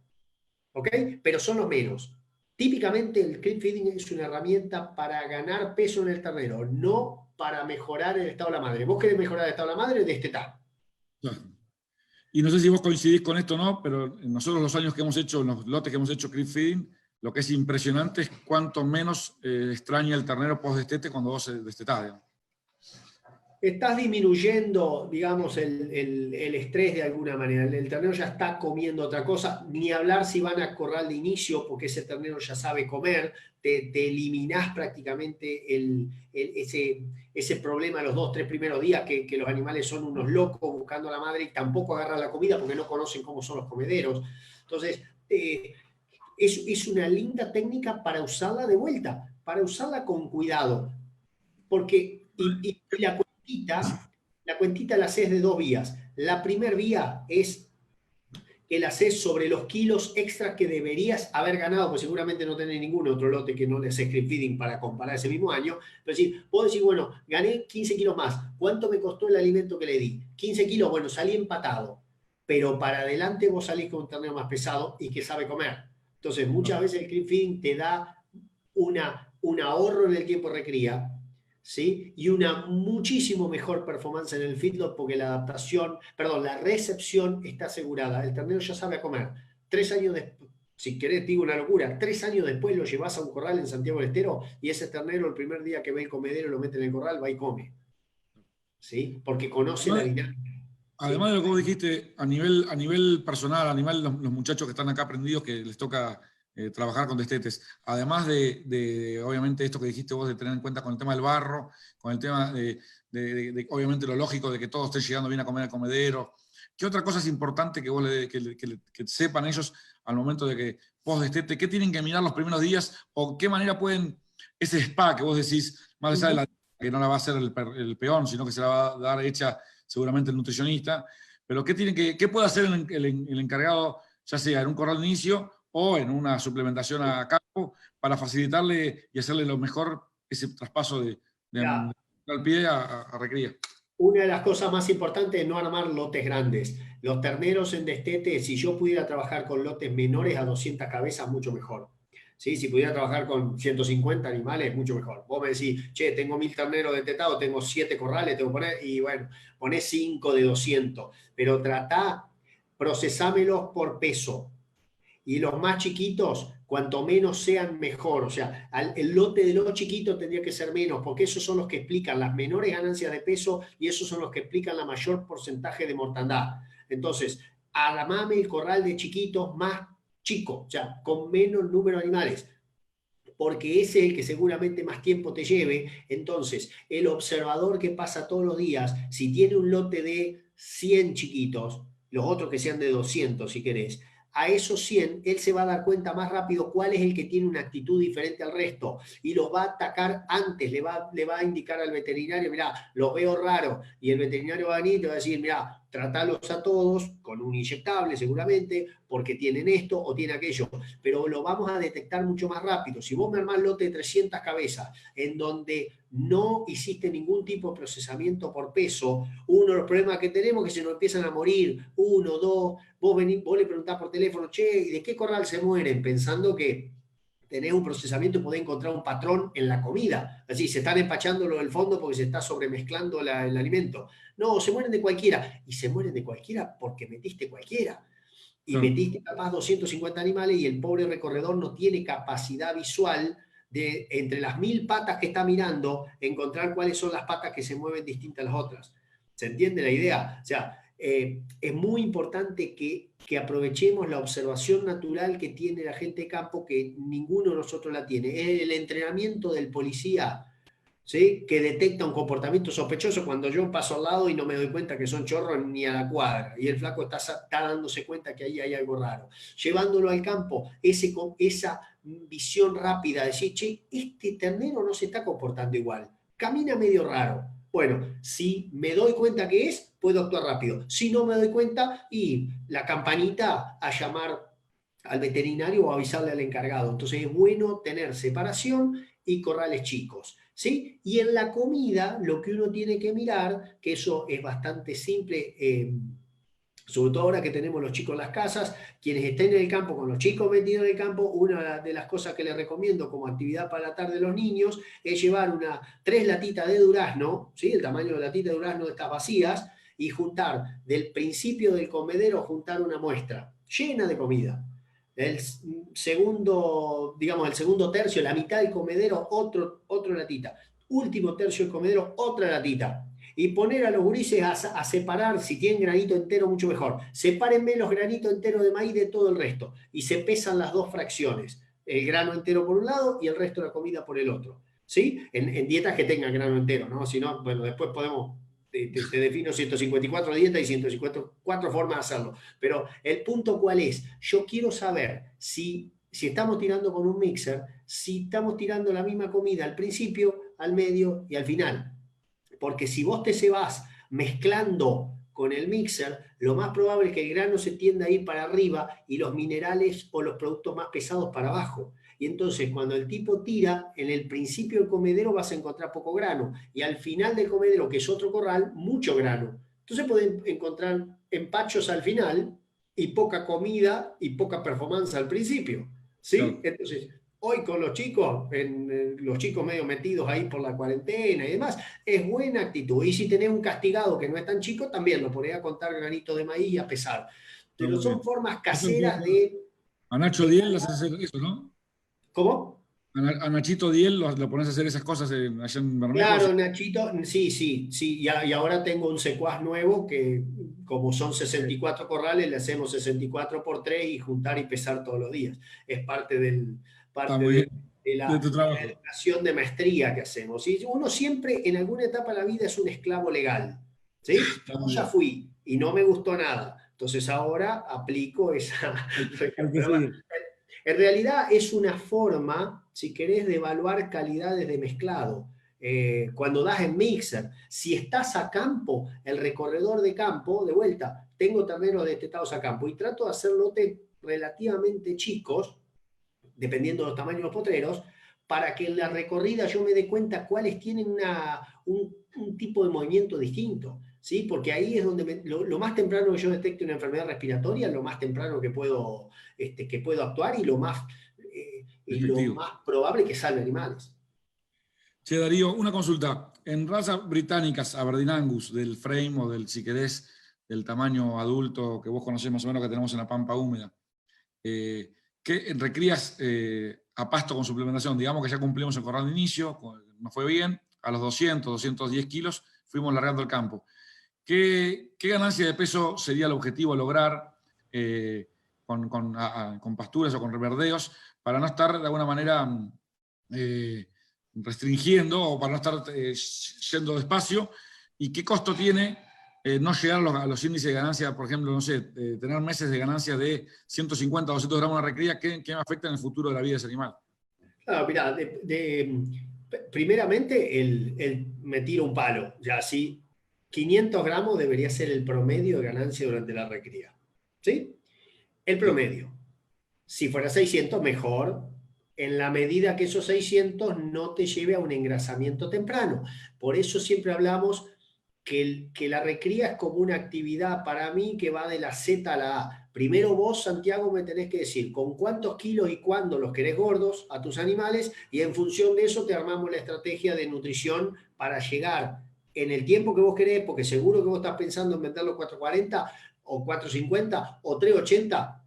¿ok? Pero son los menos. Típicamente el creep feeding es una herramienta para ganar peso en el ternero, no para mejorar el estado de la madre. ¿Vos querés mejorar el estado de la madre? Destetar. Claro. Y no sé si vos coincidís con esto o no, pero nosotros los años que hemos hecho, los lotes que hemos hecho creep feeding, lo que es impresionante es cuánto menos extraña el ternero post-destete cuando vos destetás. estás disminuyendo, digamos, el estrés de alguna manera. El ternero ya está comiendo otra cosa, ni hablar si van a corral de inicio, porque ese ternero ya sabe comer, te eliminás prácticamente ese problema los 2, 3 primeros días, que los animales son unos locos buscando a la madre y tampoco agarran la comida porque no conocen cómo son los comederos. Entonces, es una linda técnica para usarla de vuelta, para usarla con cuidado, porque y la cuentita la haces de 2 vías. La primera vía es que la haces sobre los kilos extras que deberías haber ganado, pues seguramente no tenés ningún otro lote que no le hace script feeding para comparar ese mismo año, pero si vos decís, bueno, gané 15 kilos más, ¿cuánto me costó el alimento que le di? 15 kilos, bueno, salí empatado, pero para adelante vos salís con un ternero más pesado y que sabe comer. Entonces, muchas veces el script feeding te da un ahorro en el tiempo de recría, ¿sí? Y una muchísimo mejor performance en el feedlot porque la adaptación, perdón, la recepción está asegurada. El ternero ya sabe a comer. 3 años después, si querés, digo una locura, 3 años después lo llevas a un corral en Santiago del Estero y ese ternero el primer día que ve el comedero lo mete en el corral, va y come. ¿Sí? Porque conoce la dinámica. Además de lo que vos dijiste, a nivel personal, a nivel los muchachos que están acá aprendidos, que les toca trabajar con destetes, además de, obviamente, esto que dijiste vos, de tener en cuenta con el tema del barro, con el tema de obviamente, lo lógico de que todos estén llegando bien a comer al comedero, ¿qué otra cosa es importante que, que sepan ellos al momento de que post destete? ¿Qué tienen que mirar los primeros días? ¿O qué manera pueden, ese spa que vos decís, más allá de la que no la va a hacer el peón, sino que se la va a dar hecha seguramente el nutricionista, pero ¿qué puede hacer el encargado, ya sea en un corral de inicio o en una suplementación a campo, para facilitarle y hacerle lo mejor ese traspaso al pie a recría? Una de las cosas más importantes es no armar lotes grandes. Los terneros en destete, si yo pudiera trabajar con lotes menores a 200 cabezas, mucho mejor. ¿Sí? Si pudiera trabajar con 150 animales, mucho mejor. Vos me decís, che, tengo 1000 terneros detetados, tengo 7 corrales, tengo que poner, y bueno, ponés 5 de 200, pero tratá, procesámelos por peso. Y los más chiquitos, cuanto menos sean, mejor. O sea, el lote de los chiquitos tendría que ser menos, porque esos son los que explican las menores ganancias de peso y esos son los que explican la mayor porcentaje de mortandad. Entonces, armame el corral de chiquitos más chico, o sea, con menos número de animales, porque ese es el que seguramente más tiempo te lleve. Entonces, el observador que pasa todos los días, si tiene un lote de 100 chiquitos, los otros que sean de 200 si querés, a esos 100 él se va a dar cuenta más rápido cuál es el que tiene una actitud diferente al resto y los va a atacar antes, le va a indicar al veterinario, mirá, los veo raro, y el veterinario va a venir y te va a decir, mirá, tratalos a todos con un inyectable seguramente, porque tienen esto o tienen aquello, pero lo vamos a detectar mucho más rápido. Si vos me armás lote de 300 cabezas en donde no hiciste ningún tipo de procesamiento por peso, uno de los problemas que tenemos es que se nos empiezan a morir, 1, 2, vos le preguntás por teléfono, che, ¿y de qué corral se mueren? Pensando que tenés un procesamiento y podés encontrar un patrón en la comida. Así, se están empachando lo del fondo porque se está sobremezclando el alimento. No, se mueren de cualquiera. Y se mueren de cualquiera porque metiste cualquiera. Y metiste capaz 250 animales y el pobre recorredor no tiene capacidad visual de, entre las 1000 patas que está mirando, encontrar cuáles son las patas que se mueven distintas a las otras. ¿Se entiende la idea? O sea, es muy importante que aprovechemos la observación natural que tiene la gente de campo, que ninguno de nosotros la tiene. Es el entrenamiento del policía, ¿sí? Que detecta un comportamiento sospechoso cuando yo paso al lado y no me doy cuenta que son chorros ni a la cuadra. Y el flaco está dándose cuenta que ahí hay algo raro. Llevándolo al campo, esa visión rápida, de decir, che, este ternero no se está comportando igual, camina medio raro. Bueno, si me doy cuenta que es, puedo actuar rápido. Si no me doy cuenta, y la campanita a llamar al veterinario o avisarle al encargado. Entonces es bueno tener separación y corrales chicos, ¿sí? Y en la comida, lo que uno tiene que mirar, que eso es bastante simple, sobre todo ahora que tenemos los chicos en las casas, quienes estén en el campo, con los chicos metidos en el campo, una de las cosas que les recomiendo como actividad para la tarde de los niños es llevar 3 latitas de durazno, ¿sí? El tamaño de latita de durazno de estas vacías, y juntar del principio del comedero, juntar una muestra llena de comida. El segundo tercio, la mitad del comedero, otra latita. Último tercio del comedero, otra latita. Y poner a los gurises a separar, si tienen granito entero, mucho mejor. Sepárenme los granitos enteros de maíz de todo el resto. Y se pesan las dos fracciones. El grano entero por un lado y el resto de la comida por el otro. ¿Sí? En dietas que tengan grano entero, ¿no? Si no, bueno, después podemos, te defino 154 dietas y 154 formas de hacerlo. Pero el punto ¿cuál es? Yo quiero saber si estamos tirando con un mixer, si estamos tirando la misma comida al principio, al medio y al final. Porque si vos te cebás mezclando con el mixer, lo más probable es que el grano se tienda a ir para arriba y los minerales o los productos más pesados para abajo. Y entonces cuando el tipo tira, en el principio del comedero vas a encontrar poco grano y al final del comedero, que es otro corral, mucho grano. Entonces pueden encontrar empachos al final y poca comida y poca performance al principio. ¿Sí? Claro. Entonces, hoy con los chicos, los chicos medio metidos ahí por la cuarentena y demás, es buena actitud. Y si tenés un castigado que no es tan chico, también lo ponés a contar granito de maíz y a pesar. Pero son formas caseras de... A Nacho Diel lo haces hacer eso, ¿no? ¿Cómo? A Nachito Diel lo pones a hacer esas cosas allá en Bermejo. Claro, Nachito, sí. Y ahora tengo un secuaz nuevo que, como son 64 corrales, le hacemos 64 por 3 y juntar y pesar todos los días. Es parte de la tu trabajo. educación de maestría que hacemos. Y uno siempre, en alguna etapa de la vida, es un esclavo legal. ¿Sí? Yo ya fui y no me gustó nada. Entonces ahora aplico esa... En realidad es una forma, si querés, de evaluar calidades de mezclado. Cuando das en mixer, si estás a campo, el recorredor de campo, de vuelta, tengo también los destetados a campo y trato de hacer lotes relativamente chicos, dependiendo de los tamaños de los potreros, para que en la recorrida yo me dé cuenta cuáles tienen un tipo de movimiento distinto. ¿Sí? Porque ahí es donde lo más temprano que yo detecte una enfermedad respiratoria, lo más temprano que puedo actuar y lo más probable que salve animales. Che, Darío, una consulta. En razas británicas, Aberdeen Angus, del frame o del, si querés, del tamaño adulto que vos conocés más o menos que tenemos en la pampa húmeda, ¿qué recrías a pasto con suplementación? Digamos que ya cumplimos el corral de inicio, nos fue bien, a los 200, 210 kilos fuimos largando el campo. ¿Qué ganancia de peso sería el objetivo a lograr con pasturas o con reverdeos para no estar de alguna manera restringiendo o para no estar yendo despacio? ¿Y qué costo tiene no llegar a los índices de ganancia, por ejemplo, no sé, tener meses de ganancia de 150 o 200 gramos de recría? ¿Qué me afecta en el futuro de la vida de ese animal? Claro, mirá, primeramente me tiro un palo, ya sí. 500 gramos debería ser el promedio de ganancia durante la recría. ¿Sí? El promedio. Si fuera 600, mejor, en la medida que esos 600 no te lleve a un engrasamiento temprano. Por eso siempre hablamos que la recría es como una actividad para mí que va de la Z a la A. Primero vos, Santiago, me tenés que decir con cuántos kilos y cuándo los querés gordos a tus animales y en función de eso te armamos la estrategia de nutrición para llegar en el tiempo que vos querés, porque seguro que vos estás pensando en vender los 440 o 450 o 380,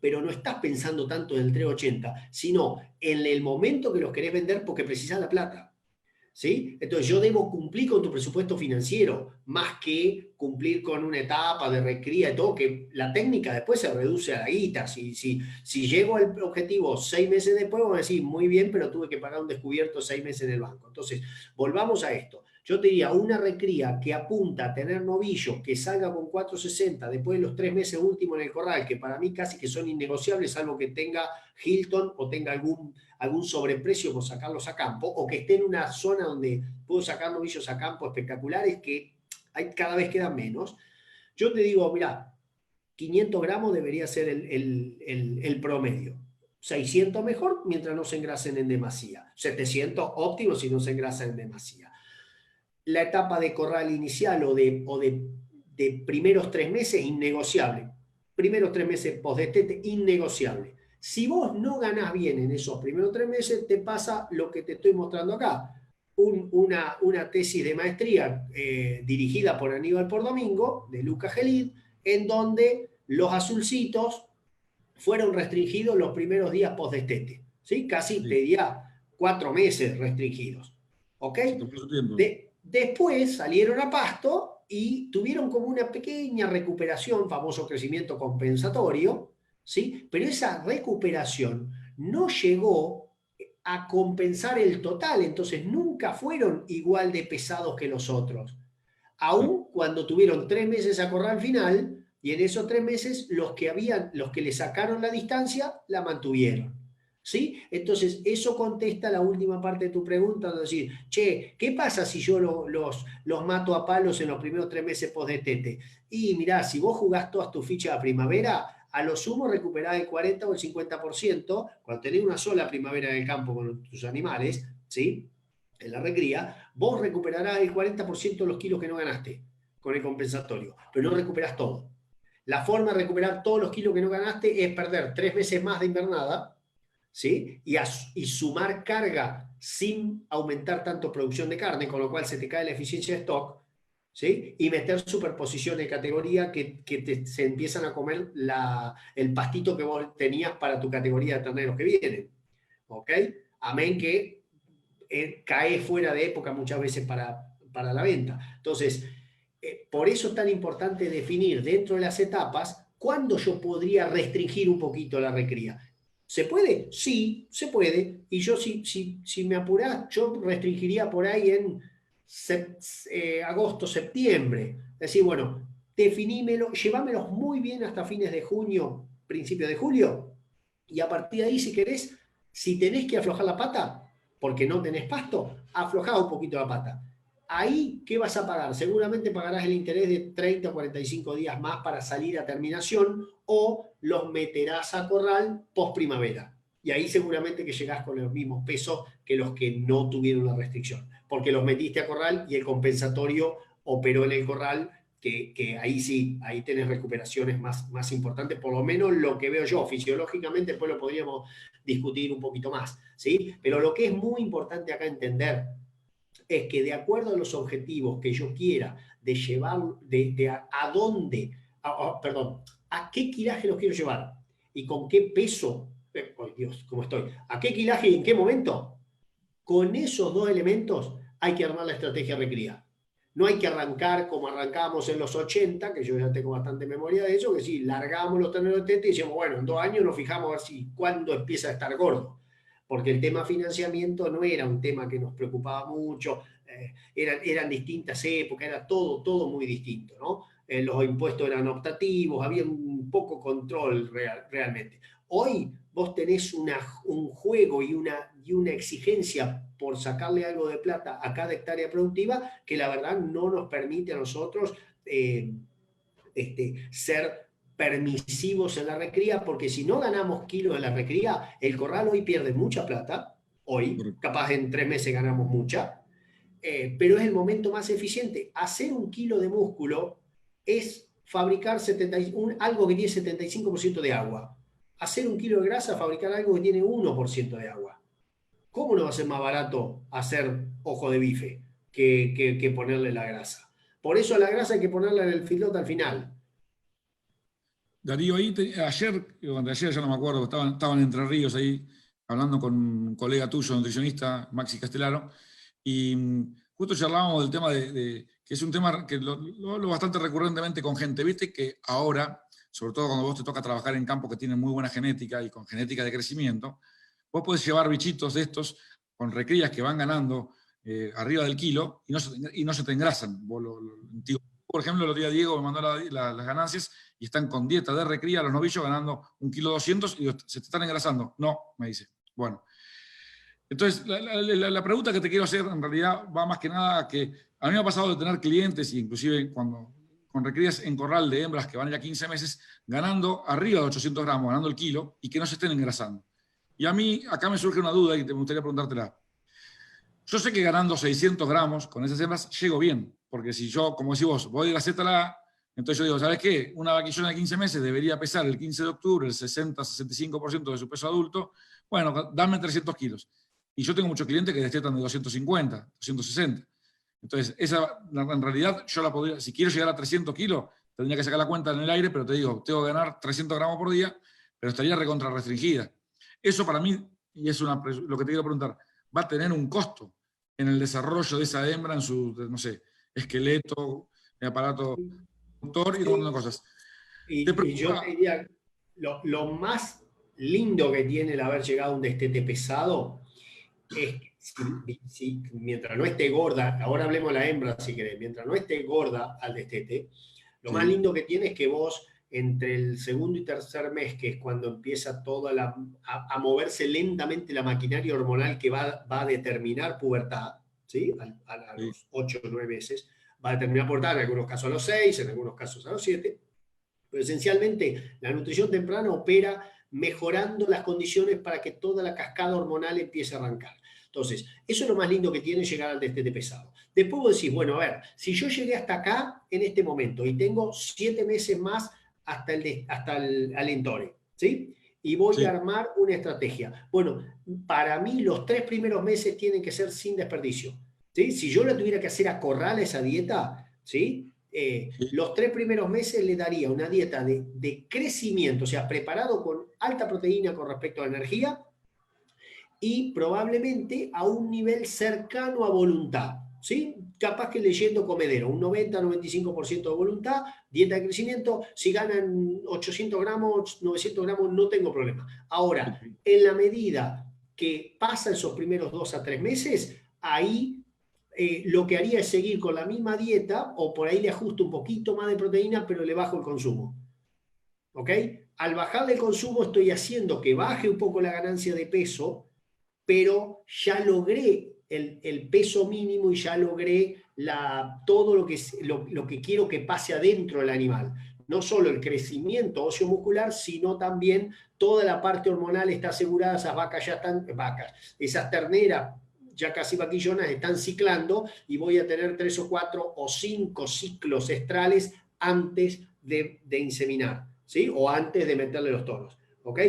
pero no estás pensando tanto en el 380, sino en el momento que los querés vender porque precisás la plata. ¿Sí? Entonces yo debo cumplir con tu presupuesto financiero, más que cumplir con una etapa de recría y todo, que la técnica después se reduce a la guita. Si llego al objetivo 6 meses después, vamos a decir, muy bien, pero tuve que pagar un descubierto 6 meses en el banco. Entonces, volvamos a esto. Yo te diría, una recría que apunta a tener novillos, que salga con 460 después de los 3 meses últimos en el corral, que para mí casi que son innegociables, salvo que tenga Hilton o tenga algún sobreprecio por sacarlos a campo, o que esté en una zona donde puedo sacar novillos a campo espectaculares que cada vez quedan menos. Yo te digo, mira, 500 gramos debería ser el promedio. 600 mejor mientras no se engrasen en demasía. 700 óptimo si no se engrasan en demasía. La etapa de corral inicial o de primeros 3 meses, innegociable. Primeros 3 meses post-destete, innegociable. Si vos no ganás bien en esos primeros 3 meses, te pasa lo que te estoy mostrando acá. Una tesis de maestría dirigida por Aníbal Pordomingo, de Luca Gelid, en donde los azulcitos fueron restringidos los primeros días post-destete. ¿Sí? Casi, te diría, 4 meses restringidos. ¿Ok? Después salieron a pasto y tuvieron como una pequeña recuperación, famoso crecimiento compensatorio, ¿sí? Pero esa recuperación no llegó a compensar el total, entonces nunca fueron igual de pesados que los otros. Aún cuando tuvieron 3 meses a corral final, y en esos 3 meses los que le sacaron la distancia, la mantuvieron. ¿Sí? Entonces, eso contesta la última parte de tu pregunta, es decir, che, ¿qué pasa si yo los mato a palos en los primeros 3 meses post-destete? Y mirá, si vos jugás todas tus fichas a primavera, a lo sumo recuperás el 40 o el 50%, cuando tenés una sola primavera en el campo con tus animales, ¿sí? En la recría, vos recuperarás el 40% de los kilos que no ganaste con el compensatorio, pero no recuperás todo. La forma de recuperar todos los kilos que no ganaste es perder 3 meses más de invernada, ¿sí? Y sumar carga sin aumentar tanto producción de carne, con lo cual se te cae la eficiencia de stock, ¿sí? Y meter superposición de categoría que se empiezan a comer el pastito que vos tenías para tu categoría de terneros que vienen, ¿ok? Amén que cae fuera de época muchas veces para la venta. Entonces, por eso es tan importante definir dentro de las etapas cuándo yo podría restringir un poquito la recría. ¿Se puede? Sí, se puede. Y yo, si me apurás, yo restringiría por ahí en agosto, septiembre. Es decir, bueno, definímelo, llevámelos muy bien hasta fines de junio, principio de julio, y a partir de ahí, si querés, si tenés que aflojar la pata, porque no tenés pasto, aflojá un poquito la pata. Ahí, ¿qué vas a pagar? Seguramente pagarás el interés de 30 o 45 días más para salir a terminación, o los meterás a corral post primavera. Y ahí seguramente que llegás con los mismos pesos que los que no tuvieron la restricción, porque los metiste a corral y el compensatorio operó en el corral, que ahí sí, ahí tenés recuperaciones más importantes, por lo menos lo que veo yo. Fisiológicamente después lo podríamos discutir un poquito más, ¿sí? Pero lo que es muy importante acá entender es que de acuerdo a los objetivos que yo quiera de llevar, a dónde, perdón, a qué kilaje los quiero llevar y con qué peso, oh Dios, ¿cómo estoy? ¿A qué kilaje y en qué momento? Con esos dos elementos hay que armar la estrategia recría. No hay que arrancar como arrancábamos en los 80, que yo ya tengo bastante memoria de eso, que sí, largamos los terneros de teta y decíamos, bueno, en 2 años nos fijamos a ver si cuándo empieza a estar gordo. Porque el tema financiamiento no era un tema que nos preocupaba mucho, eran distintas épocas, era todo muy distinto, ¿no? Los impuestos eran optativos, había un poco control realmente. Hoy vos tenés un juego y una exigencia por sacarle algo de plata a cada hectárea productiva que la verdad no nos permite a nosotros ser permisivos en la recría, porque si no ganamos kilos en la recría, el corral hoy pierde mucha plata, hoy, capaz en 3 meses ganamos mucha, pero es el momento más eficiente. Hacer 1 kilo de músculo es fabricar algo que tiene 75% de agua. Hacer 1 kilo de grasa, fabricar algo que tiene 1% de agua. ¿Cómo no va a ser más barato hacer ojo de bife que ponerle la grasa? Por eso a la grasa hay que ponerla en el feedlot al final. Darío, ahí ayer ya no me acuerdo, estaban en Entre Ríos ahí hablando con un colega tuyo, nutricionista, Maxi Castellaro, y justo charlábamos del tema que es un tema que lo hablo bastante recurrentemente con gente. Viste que ahora, sobre todo cuando vos te toca trabajar en campos que tienen muy buena genética y con genética de crecimiento, vos podés llevar bichitos de estos con recrías que van ganando arriba del kilo y no se te engrasan. Por ejemplo, el otro día Diego me mandó las ganancias y están con dieta de recría los novillos ganando 1,2 kg y se te están engrasando. No, me dice. Bueno. Entonces, la pregunta que te quiero hacer en realidad va más que nada a que a mí me ha pasado de tener clientes, inclusive con recrías en corral de hembras que van ya 15 meses, ganando arriba de 800 gramos, ganando el kilo, y que no se estén engrasando. Y a mí acá me surge una duda y me gustaría preguntártela. Yo sé que ganando 600 gramos con esas hembras llego bien, porque si yo, como decís vos, voy de la Z a la A, entonces yo digo, ¿sabes qué? Una vaquillona de 15 meses debería pesar el 15 de octubre el 60-65% de su peso adulto. Bueno, dame 300 kilos. Y yo tengo muchos clientes que destetan de 250, 260. Entonces, en realidad, yo la podría, si quiero llegar a 300 kilos, tendría que sacar la cuenta en el aire, pero te digo, tengo que ganar 300 gramos por día, pero estaría recontra restringida. Eso para mí, y es lo que te quiero preguntar, va a tener un costo. en el desarrollo de esa hembra, en su, no sé, esqueleto, aparato motor y todas las cosas. Y yo te diría, lo más lindo que tiene el haber llegado a un destete pesado es que mientras no esté gorda, ahora hablemos de la hembra si querés, mientras no esté gorda al destete, lo más lindo que tiene es que vos entre el segundo y tercer mes, que es cuando empieza toda a moverse lentamente la maquinaria hormonal que va a determinar pubertad, ¿sí? A los 8 o 9 meses, va a determinar pubertad, en algunos casos a los 6, en algunos casos a los 7, pero esencialmente la nutrición temprana opera mejorando las condiciones para que toda la cascada hormonal empiece a arrancar. Entonces, eso es lo más lindo que tiene llegar al destete pesado. Después vos decís, bueno, a ver, si yo llegué hasta acá en este momento y tengo 7 meses más hasta el alentore, ¿sí? Y voy a armar una estrategia. Bueno, para mí los 3 primeros meses tienen que ser sin desperdicio, ¿sí? Si yo le tuviera que hacer a corral a esa dieta, ¿sí? Los 3 primeros meses le daría una dieta de crecimiento, o sea, preparado con alta proteína con respecto a la energía y probablemente a un nivel cercano a voluntad, ¿sí? Capaz que leyendo comedero, un 90-95% de voluntad, dieta de crecimiento, si ganan 800 gramos, 900 gramos, no tengo problema. Ahora, en la medida que pasan esos primeros 2 a 3 meses, ahí lo que haría es seguir con la misma dieta o por ahí le ajusto un poquito más de proteína, pero le bajo el consumo. ¿Ok? Al bajarle el consumo estoy haciendo que baje un poco la ganancia de peso, pero ya logré el peso mínimo y ya logré todo lo que quiero que pase adentro del animal. No solo el crecimiento óseo muscular, sino también toda la parte hormonal está asegurada, esas vacas ya están, esas terneras ya casi vaquillonas están ciclando y voy a tener 3 o 4 o 5 ciclos estrales antes de inseminar, ¿sí? O antes de meterle los toros, ¿ok?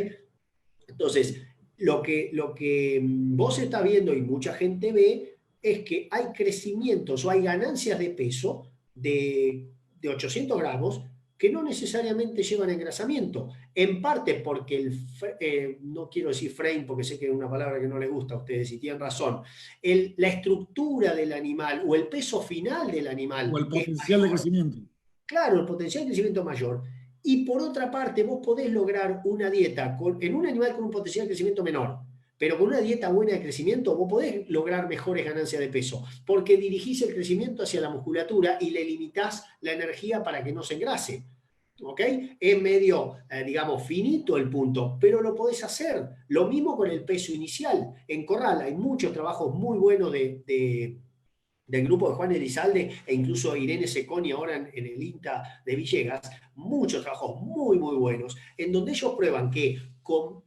Entonces, lo que vos estás viendo y mucha gente ve es que hay crecimientos o hay ganancias de peso de 800 gramos que no necesariamente llevan engrasamiento. En parte porque no quiero decir frame porque sé que es una palabra que no les gusta a ustedes y tienen razón, la estructura del animal o el peso final del animal. O el potencial de crecimiento. Claro, el potencial de crecimiento mayor. Y por otra parte, vos podés lograr una dieta en un animal con un potencial de crecimiento menor, pero con una dieta buena de crecimiento, vos podés lograr mejores ganancias de peso, porque dirigís el crecimiento hacia la musculatura y le limitás la energía para que no se engrase. ¿Ok? Es medio, digamos, finito el punto, pero lo podés hacer. Lo mismo con el peso inicial. En Corral hay muchos trabajos muy buenos del grupo de Juan Elizalde e incluso Irene Seconi ahora en el INTA de Villegas, muchos trabajos muy, muy buenos, en donde ellos prueban que con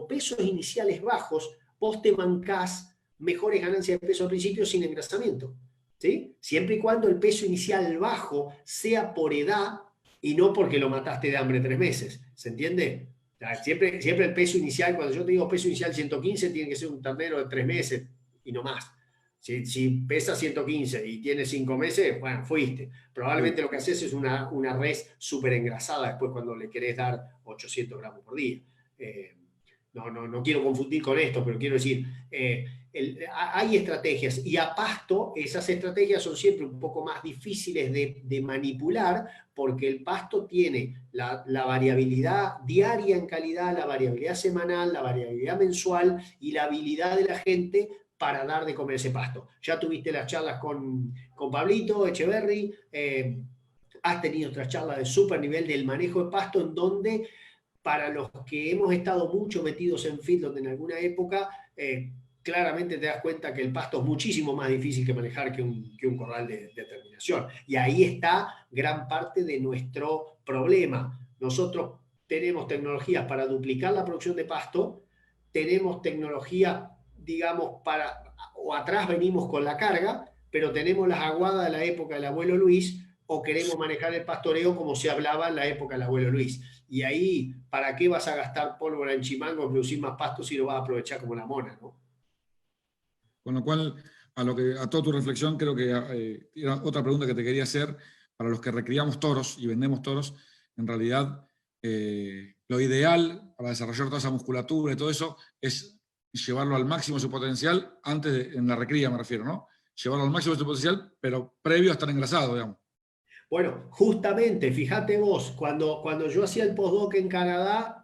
pesos iniciales bajos, vos te mancás mejores ganancias de peso al principio sin engrasamiento, ¿sí? Siempre y cuando el peso inicial bajo sea por edad y no porque lo mataste de hambre 3 meses, ¿se entiende? Siempre el peso inicial, cuando yo te digo peso inicial 115, tiene que ser un ternero de 3 meses y no más. Si pesa 115 y tiene 5 meses, bueno, fuiste. Probablemente lo que haces es una res súper engrasada después cuando le querés dar 800 gramos por día. No quiero confundir con esto, pero quiero decir, hay estrategias y a pasto esas estrategias son siempre un poco más difíciles de manipular porque el pasto tiene la variabilidad diaria en calidad, la variabilidad semanal, la variabilidad mensual y la habilidad de la gente para dar de comer ese pasto. Ya tuviste las charlas con Pablito Echeverry, has tenido otras charlas de súper nivel del manejo de pasto en donde para los que hemos estado mucho metidos en feedlot en alguna época, claramente te das cuenta que el pasto es muchísimo más difícil que manejar que un corral de terminación. Y ahí está gran parte de nuestro problema. Nosotros tenemos tecnologías para duplicar la producción de pasto, tenemos tecnología, digamos, o atrás venimos con la carga, pero tenemos las aguadas de la época del abuelo Luis, o queremos manejar el pastoreo como se hablaba en la época del abuelo Luis. Y ahí, ¿para qué vas a gastar pólvora en Chimango, producir más pasto si lo vas a aprovechar como la mona, ¿no? Con lo cual, a toda tu reflexión, creo que era otra pregunta que te quería hacer. Para los que recriamos toros y vendemos toros, en realidad lo ideal para desarrollar toda esa musculatura y todo eso es y llevarlo al máximo de su potencial en la recría me refiero, ¿no? Llevarlo al máximo de su potencial, pero previo a estar engrasado, digamos. Bueno, justamente, fíjate vos, cuando yo hacía el postdoc en Canadá,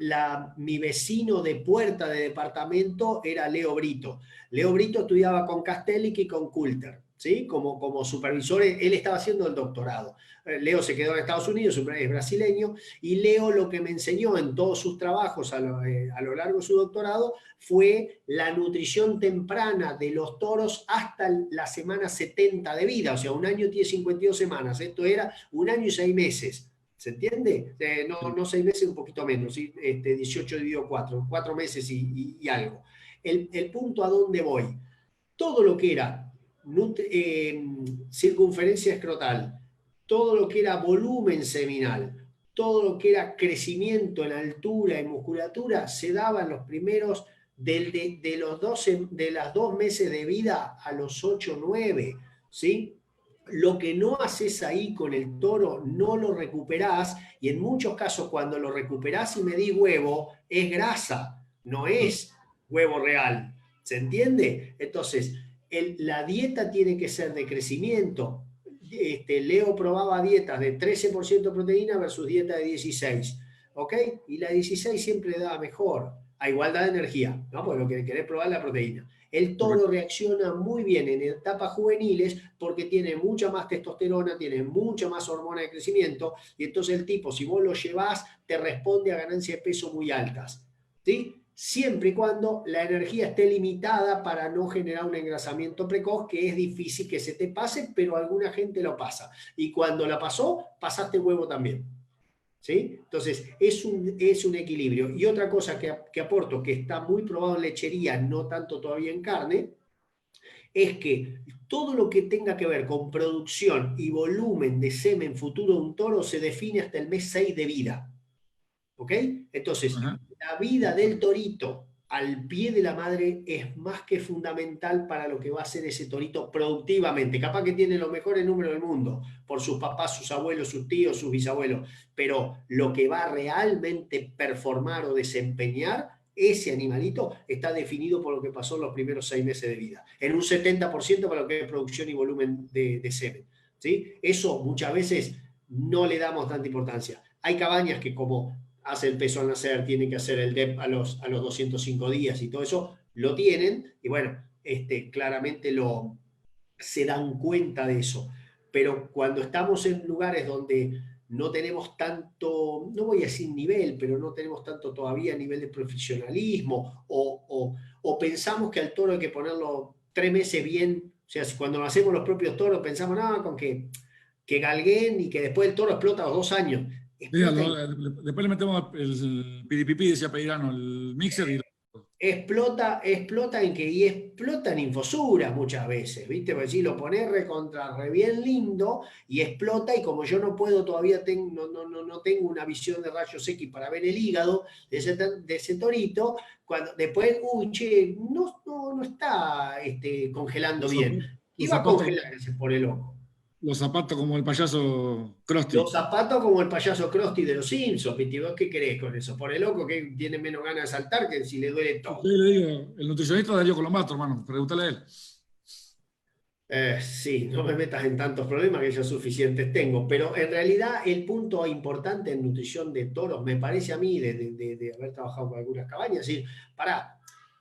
mi vecino de puerta de departamento era Leo Brito. Leo Brito estudiaba con Castellic y con Coulter, ¿sí? Como supervisor, él estaba haciendo el doctorado. Leo se quedó en Estados Unidos, es brasileño, y Leo lo que me enseñó en todos sus trabajos a lo largo de su doctorado fue la nutrición temprana de los toros hasta la semana 70 de vida, o sea, un año tiene 52 semanas, esto era un año y 6 meses, ¿se entiende? No 6 meses, un poquito menos, ¿sí? 18 dividido 4 meses y algo. El punto a dónde voy, todo lo que era circunferencia escrotal, todo lo que era volumen seminal, todo lo que era crecimiento en altura y musculatura, se daba en los primeros de las 2 meses de vida a los 8 o 9, ¿sí? Lo que no haces ahí con el toro no lo recuperás, y en muchos casos cuando lo recuperás y medís huevo, es grasa, no es huevo real. ¿Se entiende? Entonces, la dieta tiene que ser de crecimiento. Leo probaba dietas de 13% de proteína versus dieta de 16, ¿ok? Y la 16 siempre da mejor, a igualdad de energía, ¿no? Porque lo que querés probar es la proteína. El toro reacciona muy bien en etapas juveniles porque tiene mucha más testosterona, tiene mucha más hormona de crecimiento, y entonces el tipo, si vos lo llevás, te responde a ganancias de peso muy altas, ¿sí? Siempre y cuando la energía esté limitada para no generar un engrasamiento precoz, que es difícil que se te pase, pero alguna gente lo pasa. Y cuando la pasó, pasaste huevo también. ¿Sí? Entonces, es un equilibrio. Y otra cosa que aporto, que está muy probado en lechería, no tanto todavía en carne, es que todo lo que tenga que ver con producción y volumen de semen futuro de un toro se define hasta el mes 6 de vida. ¿Ok? Entonces, Ajá. la vida del torito al pie de la madre es más que fundamental para lo que va a hacer ese torito productivamente. Capaz que tiene los mejores números del mundo, por sus papás, sus abuelos, sus tíos, sus bisabuelos, pero lo que va a realmente performar o desempeñar ese animalito está definido por lo que pasó en los primeros 6 meses de vida, en un 70% para lo que es producción y volumen de semen. ¿Sí? Eso muchas veces no le damos tanta importancia. Hay cabañas que, como hace el peso al nacer, tiene que hacer el DEP a los 205 días y todo eso, lo tienen, y bueno, claramente se dan cuenta de eso. Pero cuando estamos en lugares donde no tenemos tanto, no voy a decir nivel, pero no tenemos tanto todavía nivel de profesionalismo, o pensamos que al toro hay que ponerlo 3 meses bien, o sea, cuando hacemos los propios toros pensamos, no, con que galguen y que después el toro explota a los 2 años. Explota, Después le metemos el piripipi, decía Peirano, el mixer y explota y explota en infosuras muchas veces, ¿viste? Porque si lo pones re bien lindo y explota, y como yo no puedo todavía, no tengo una visión de rayos X para ver el hígado de ese torito, cuando después, uy, che, no está congelando bien. ¿Qué los va a zapatos, congelar ese por el ojo? los zapatos como el payaso Krusty. Los zapatos como el payaso Krusty de los Simpsons, ¿viste? ¿Vos qué querés con eso? Por el loco que tiene menos ganas de saltar que si le duele Yo todo. le digo, el nutricionista Darío Colombato, hermano, pregúntale a él. Sí, no me metas en tantos problemas que ya suficientes tengo, pero en realidad el punto importante en nutrición de toros, me parece a mí, de haber trabajado con algunas cabañas, es decir, pará,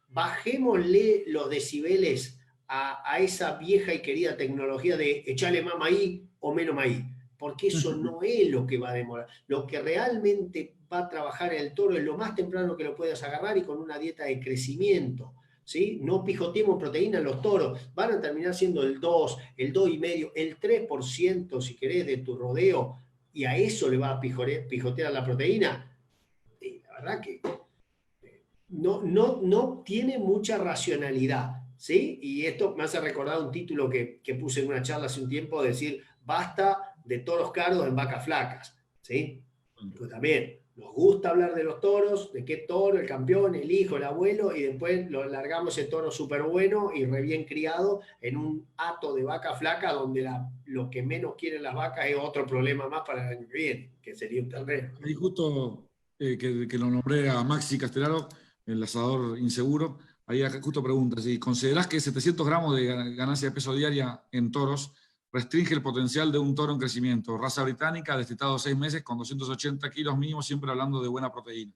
bajémosle los decibeles a esa vieja y querida tecnología de echarle más maíz o menos maíz, porque eso no es lo que va a demorar. Lo que realmente va a trabajar el toro es lo más temprano que lo puedas agarrar, y con una dieta de crecimiento. ¿Sí? No pijoteemos proteína en los toros, van a terminar siendo el 2, el 2,5, el 3%, si querés, de tu rodeo, y a eso le va a pijotear la proteína. Y la verdad que no tiene mucha racionalidad, ¿sí? Y esto me hace recordar un título que puse en una charla hace un tiempo, decir, basta de toros caros en vacas flacas, ¿sí? Pues también nos gusta hablar de los toros, de qué toro, el campeón, el hijo, el abuelo, y después lo largamos ese toro súper bueno y re bien criado en un hato de vaca flaca, donde lo que menos quieren las vacas es otro problema más para el año que viene, que sería un ternero. Ahí justo que lo nombré a Maxi Castellaro, el asador inseguro, ahí acá justo pregunta, si considerás que 700 gramos de ganancia de peso diaria en toros restringe el potencial de un toro en crecimiento, raza británica, destetado 6 meses, con 280 kilos mínimo, siempre hablando de buena proteína,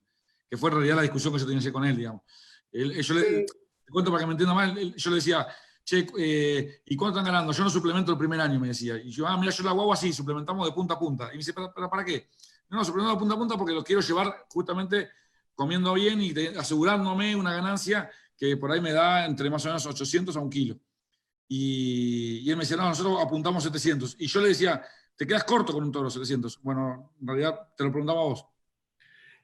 que fue en realidad la discusión que yo tenía con él, digamos. Te cuento para que me entienda mal, yo le decía, che, ¿y cuánto están ganando? Yo no suplemento el primer año, me decía. Y yo, mira, yo la guagua así, suplementamos de punta a punta. Y me dice, ¿para qué? No, suplementamos de punta a punta porque lo quiero llevar justamente comiendo bien y asegurándome una ganancia que por ahí me da entre más o menos 800 a 1 kilo. Y él me decía, no, nosotros apuntamos 700. Y yo le decía, te quedas corto con un toro 700. Bueno, en realidad te lo preguntaba a vos.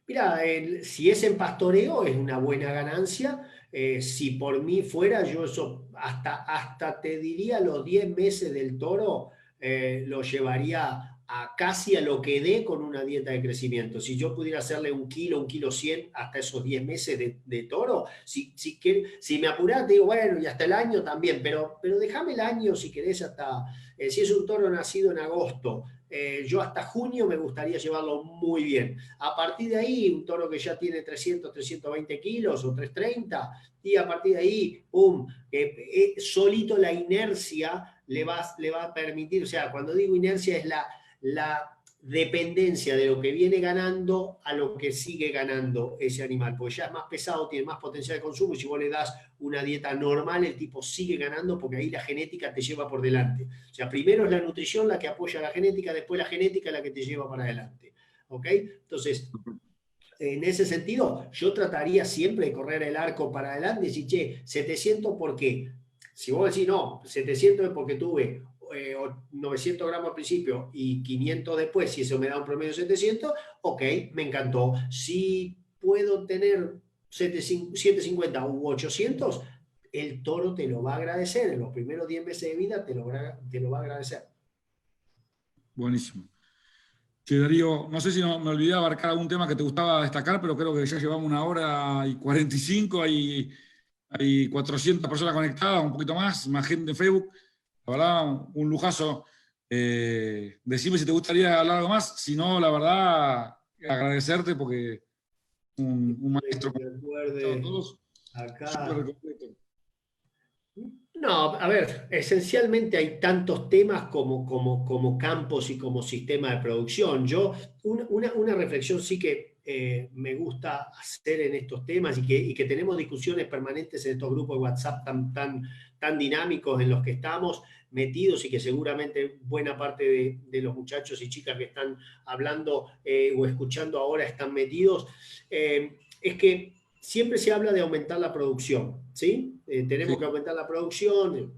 Mira, si es en pastoreo es una buena ganancia. Si por mí fuera, yo eso hasta te diría los 10 meses del toro lo llevaría a casi a lo que dé con una dieta de crecimiento. Si yo pudiera hacerle 1 kilo 100 hasta esos 10 meses de toro, si me apurás, te digo, bueno, y hasta el año también, pero déjame el año si querés hasta, si es un toro nacido en agosto, yo hasta junio me gustaría llevarlo muy bien. A partir de ahí, un toro que ya tiene 300, 320 kilos o 330, y a partir de ahí, ¡pum! Solito la inercia le va a permitir, o sea, cuando digo inercia es la dependencia de lo que viene ganando a lo que sigue ganando ese animal, porque ya es más pesado, tiene más potencial de consumo, y si vos le das una dieta normal, el tipo sigue ganando porque ahí la genética te lleva por delante. O sea, primero es la nutrición la que apoya la genética, después la genética la que te lleva para adelante. ¿Ok? Entonces, en ese sentido, yo trataría siempre de correr el arco para adelante y decir, che, 700 ¿por qué? Si vos decís, no, 700 es porque tuve 900 gramos al principio y 500 después, si eso me da un promedio de 700, ok, me encantó. Si puedo tener 750 u 800, el toro te lo va a agradecer. En los primeros 10 meses de vida te lo va a agradecer. Buenísimo. Sí, Darío, no sé si me olvidé de abarcar algún tema que te gustaba destacar, pero creo que ya llevamos 1 hora y 45, hay 400 personas conectadas, un poquito más gente en Facebook. La verdad, un lujazo. Decime si te gustaría hablar algo más, si no, la verdad, agradecerte porque un maestro Que como recuerde todos, súper acá. completo. No, a ver, esencialmente hay tantos temas como campos y como sistema de producción. Una reflexión sí que me gusta hacer en estos temas y que tenemos discusiones permanentes en estos grupos de WhatsApp tan dinámicos en los que estamos metidos y que seguramente buena parte de los muchachos y chicas que están hablando o escuchando ahora están metidos, es que siempre se habla de aumentar la producción, ¿sí? Tenemos Sí, que aumentar la producción.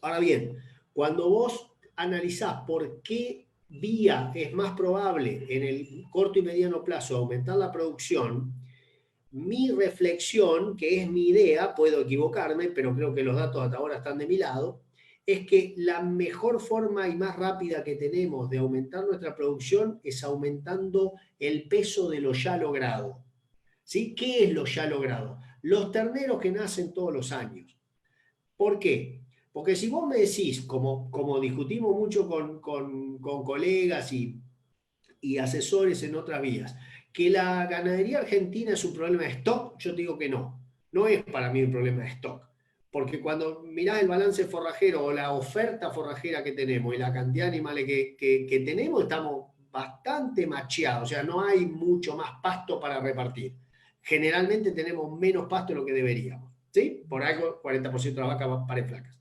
Ahora bien, cuando vos analizás por qué vía es más probable en el corto y mediano plazo aumentar la producción, mi reflexión, que es mi idea, puedo equivocarme, pero creo que los datos hasta ahora están de mi lado, es que la mejor forma y más rápida que tenemos de aumentar nuestra producción es aumentando el peso de lo ya logrado. ¿Sí? ¿Qué es lo ya logrado? Los terneros que nacen todos los años. ¿Por qué? Porque si vos me decís, como discutimos mucho con colegas y asesores en otras vías, que la ganadería argentina es un problema de stock, yo te digo que no. No es para mí un problema de stock. Porque cuando mirás el balance forrajero o la oferta forrajera que tenemos y la cantidad de animales que tenemos, estamos bastante macheados. O sea, no hay mucho más pasto para repartir. Generalmente tenemos menos pasto de lo que deberíamos. ¿Sí? Por algo, 40% de las vacas paren flacas.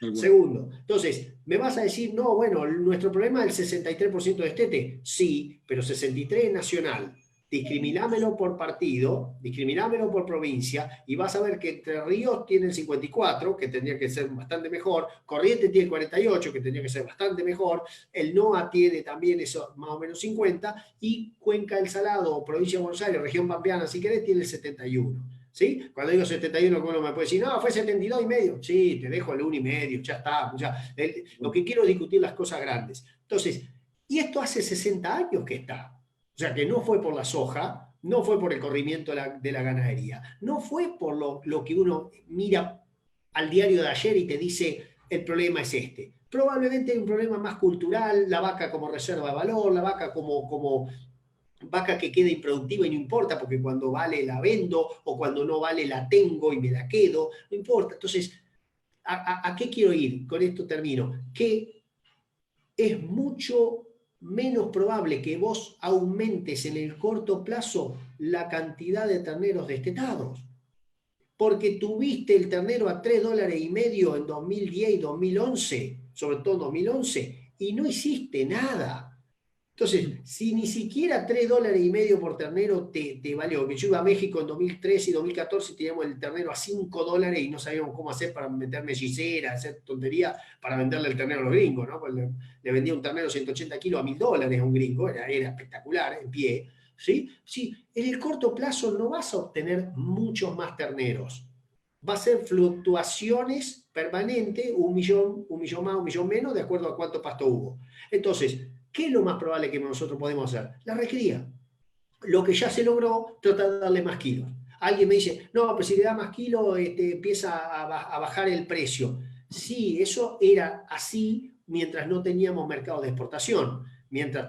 tal cual. Segundo, entonces, me vas a decir, no, bueno, nuestro problema es el 63% de destete. Sí, pero 63 es nacional. Discriminámelo por partido, discriminámelo por provincia, y vas a ver que Entre Ríos tiene el 54, que tendría que ser bastante mejor, Corrientes tiene el 48, que tendría que ser bastante mejor, el NOA tiene también eso, más o menos 50, y Cuenca del Salado, provincia de Buenos Aires, región pampeana, si querés, tiene el 71. ¿Sí? Cuando digo 71, uno me puede decir, no, fue 72,5. Sí, te dejo el 1,5, ya está. Lo que quiero es discutir las cosas grandes. Entonces, y esto hace 60 años que está. O sea, que no fue por la soja, no fue por el corrimiento de la ganadería, no fue por lo que uno mira al diario de ayer y te dice, el problema es este. Probablemente hay un problema más cultural, la vaca como reserva de valor, la vaca como vaca que queda improductiva y no importa, porque cuando vale la vendo o cuando no vale la tengo y me la quedo, no importa. Entonces, ¿a qué quiero ir? Con esto termino. Que es mucho menos probable que vos aumentes en el corto plazo la cantidad de terneros destetados. Porque tuviste el ternero a $3.50 en 2010 y 2011, sobre todo en 2011, y no hiciste nada. Entonces, si ni siquiera $3.50 por ternero te valió, que yo iba a México en 2013 y 2014 y teníamos el ternero a $5 y no sabíamos cómo hacer para meter mellizera, hacer tontería para venderle el ternero a los gringos, ¿no? Pues le vendía un ternero 180 kilos a $1.000 a un gringo, era espectacular, en pie, ¿sí? Sí, en el corto plazo no vas a obtener muchos más terneros. Va a ser fluctuaciones permanentes, 1.000.000, 1.000.000 más, 1.000.000 menos, de acuerdo a cuánto pasto hubo. Entonces, ¿qué es lo más probable que nosotros podemos hacer? La recría. Lo que ya se logró, tratar de darle más kilos. Alguien me dice, no, pero si le da más kilos, empieza a bajar el precio. Sí, eso era así mientras no teníamos mercados de exportación. Mientras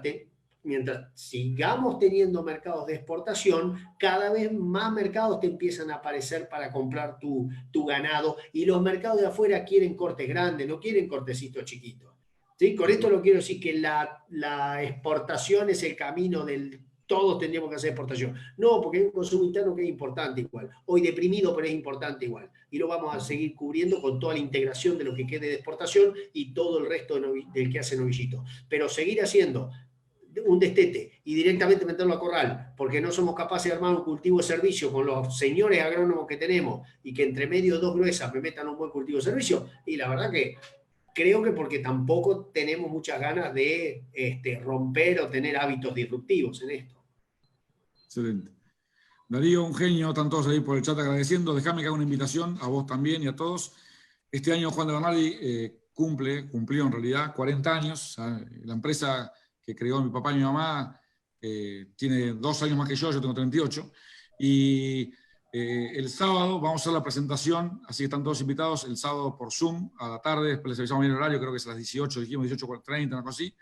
sigamos teniendo mercados de exportación, cada vez más mercados te empiezan a aparecer para comprar tu ganado, y los mercados de afuera quieren cortes grandes, no quieren cortecitos chiquitos. ¿Sí? Con esto lo quiero decir que la exportación es el camino del... Todos tendríamos que hacer exportación. No, porque hay un consumo interno que es importante igual. Hoy deprimido, pero es importante igual. Y lo vamos a seguir cubriendo con toda la integración de lo que quede de exportación y todo el resto del que hace novillito. Pero seguir haciendo un destete y directamente meterlo a corral, porque no somos capaces de armar un cultivo de servicio con los señores agrónomos que tenemos y que entre medio de dos gruesas me metan un buen cultivo de servicio, y la verdad que creo que porque tampoco tenemos muchas ganas de romper o tener hábitos disruptivos en esto. Excelente. Darío, un genio, están todos ahí por el chat agradeciendo. Déjame que haga una invitación a vos también y a todos. Este año Juan de Bernardi cumplió en realidad 40 años. La empresa que creó mi papá y mi mamá tiene 2 años más que yo tengo 38. Y el sábado vamos a hacer la presentación, así que están todos invitados, el sábado por Zoom a la tarde, después les avisamos bien el horario, creo que es a las 18, dijimos 18:30, una cosa así,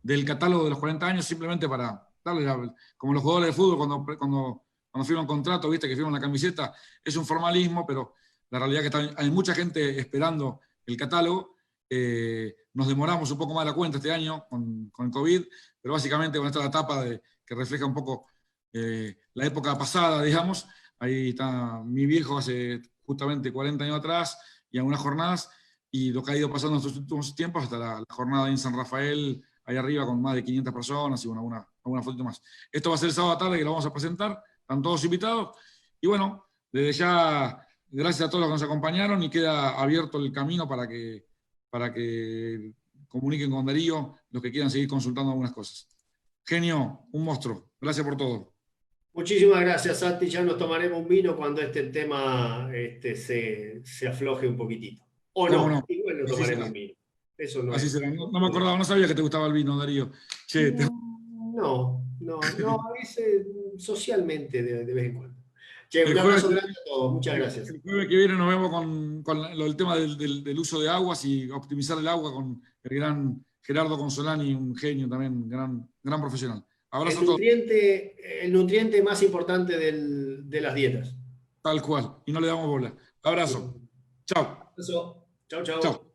del catálogo de los 40 años, simplemente para darle, como los jugadores de fútbol cuando firman contrato, viste que firman la camiseta, es un formalismo, pero la realidad es que hay mucha gente esperando el catálogo. Nos demoramos un poco más de la cuenta este año con el COVID, pero básicamente con esta la etapa que refleja un poco la época pasada, digamos. Ahí está mi viejo hace justamente 40 años atrás y algunas jornadas, y lo que ha ido pasando en estos últimos tiempos hasta la jornada en San Rafael, ahí arriba con más de 500 personas y alguna fotito más. Esto va a ser el sábado tarde que lo vamos a presentar, están todos invitados, y bueno, desde ya gracias a todos los que nos acompañaron, y queda abierto el camino para que comuniquen con Darío los que quieran seguir consultando algunas cosas. Genio, un monstruo, gracias por todo. Muchísimas gracias, Santi. Ya nos tomaremos un vino cuando este tema se afloje un poquitito. O no, igual nos tomaremos un vino. Eso no así es. será. No me acordaba, no sabía que te gustaba el vino, Darío. Che, no, a veces socialmente de vez en cuando. Che, un abrazo grande a todos, muchas gracias. El jueves que viene nos vemos con el tema del uso de aguas y optimizar el agua con el gran Gerardo Consolani, un genio también, gran profesional. Abrazo a todos. El nutriente más importante de las dietas. Tal cual, y no le damos bola. Abrazo. Chao. Chao, chao. Chao.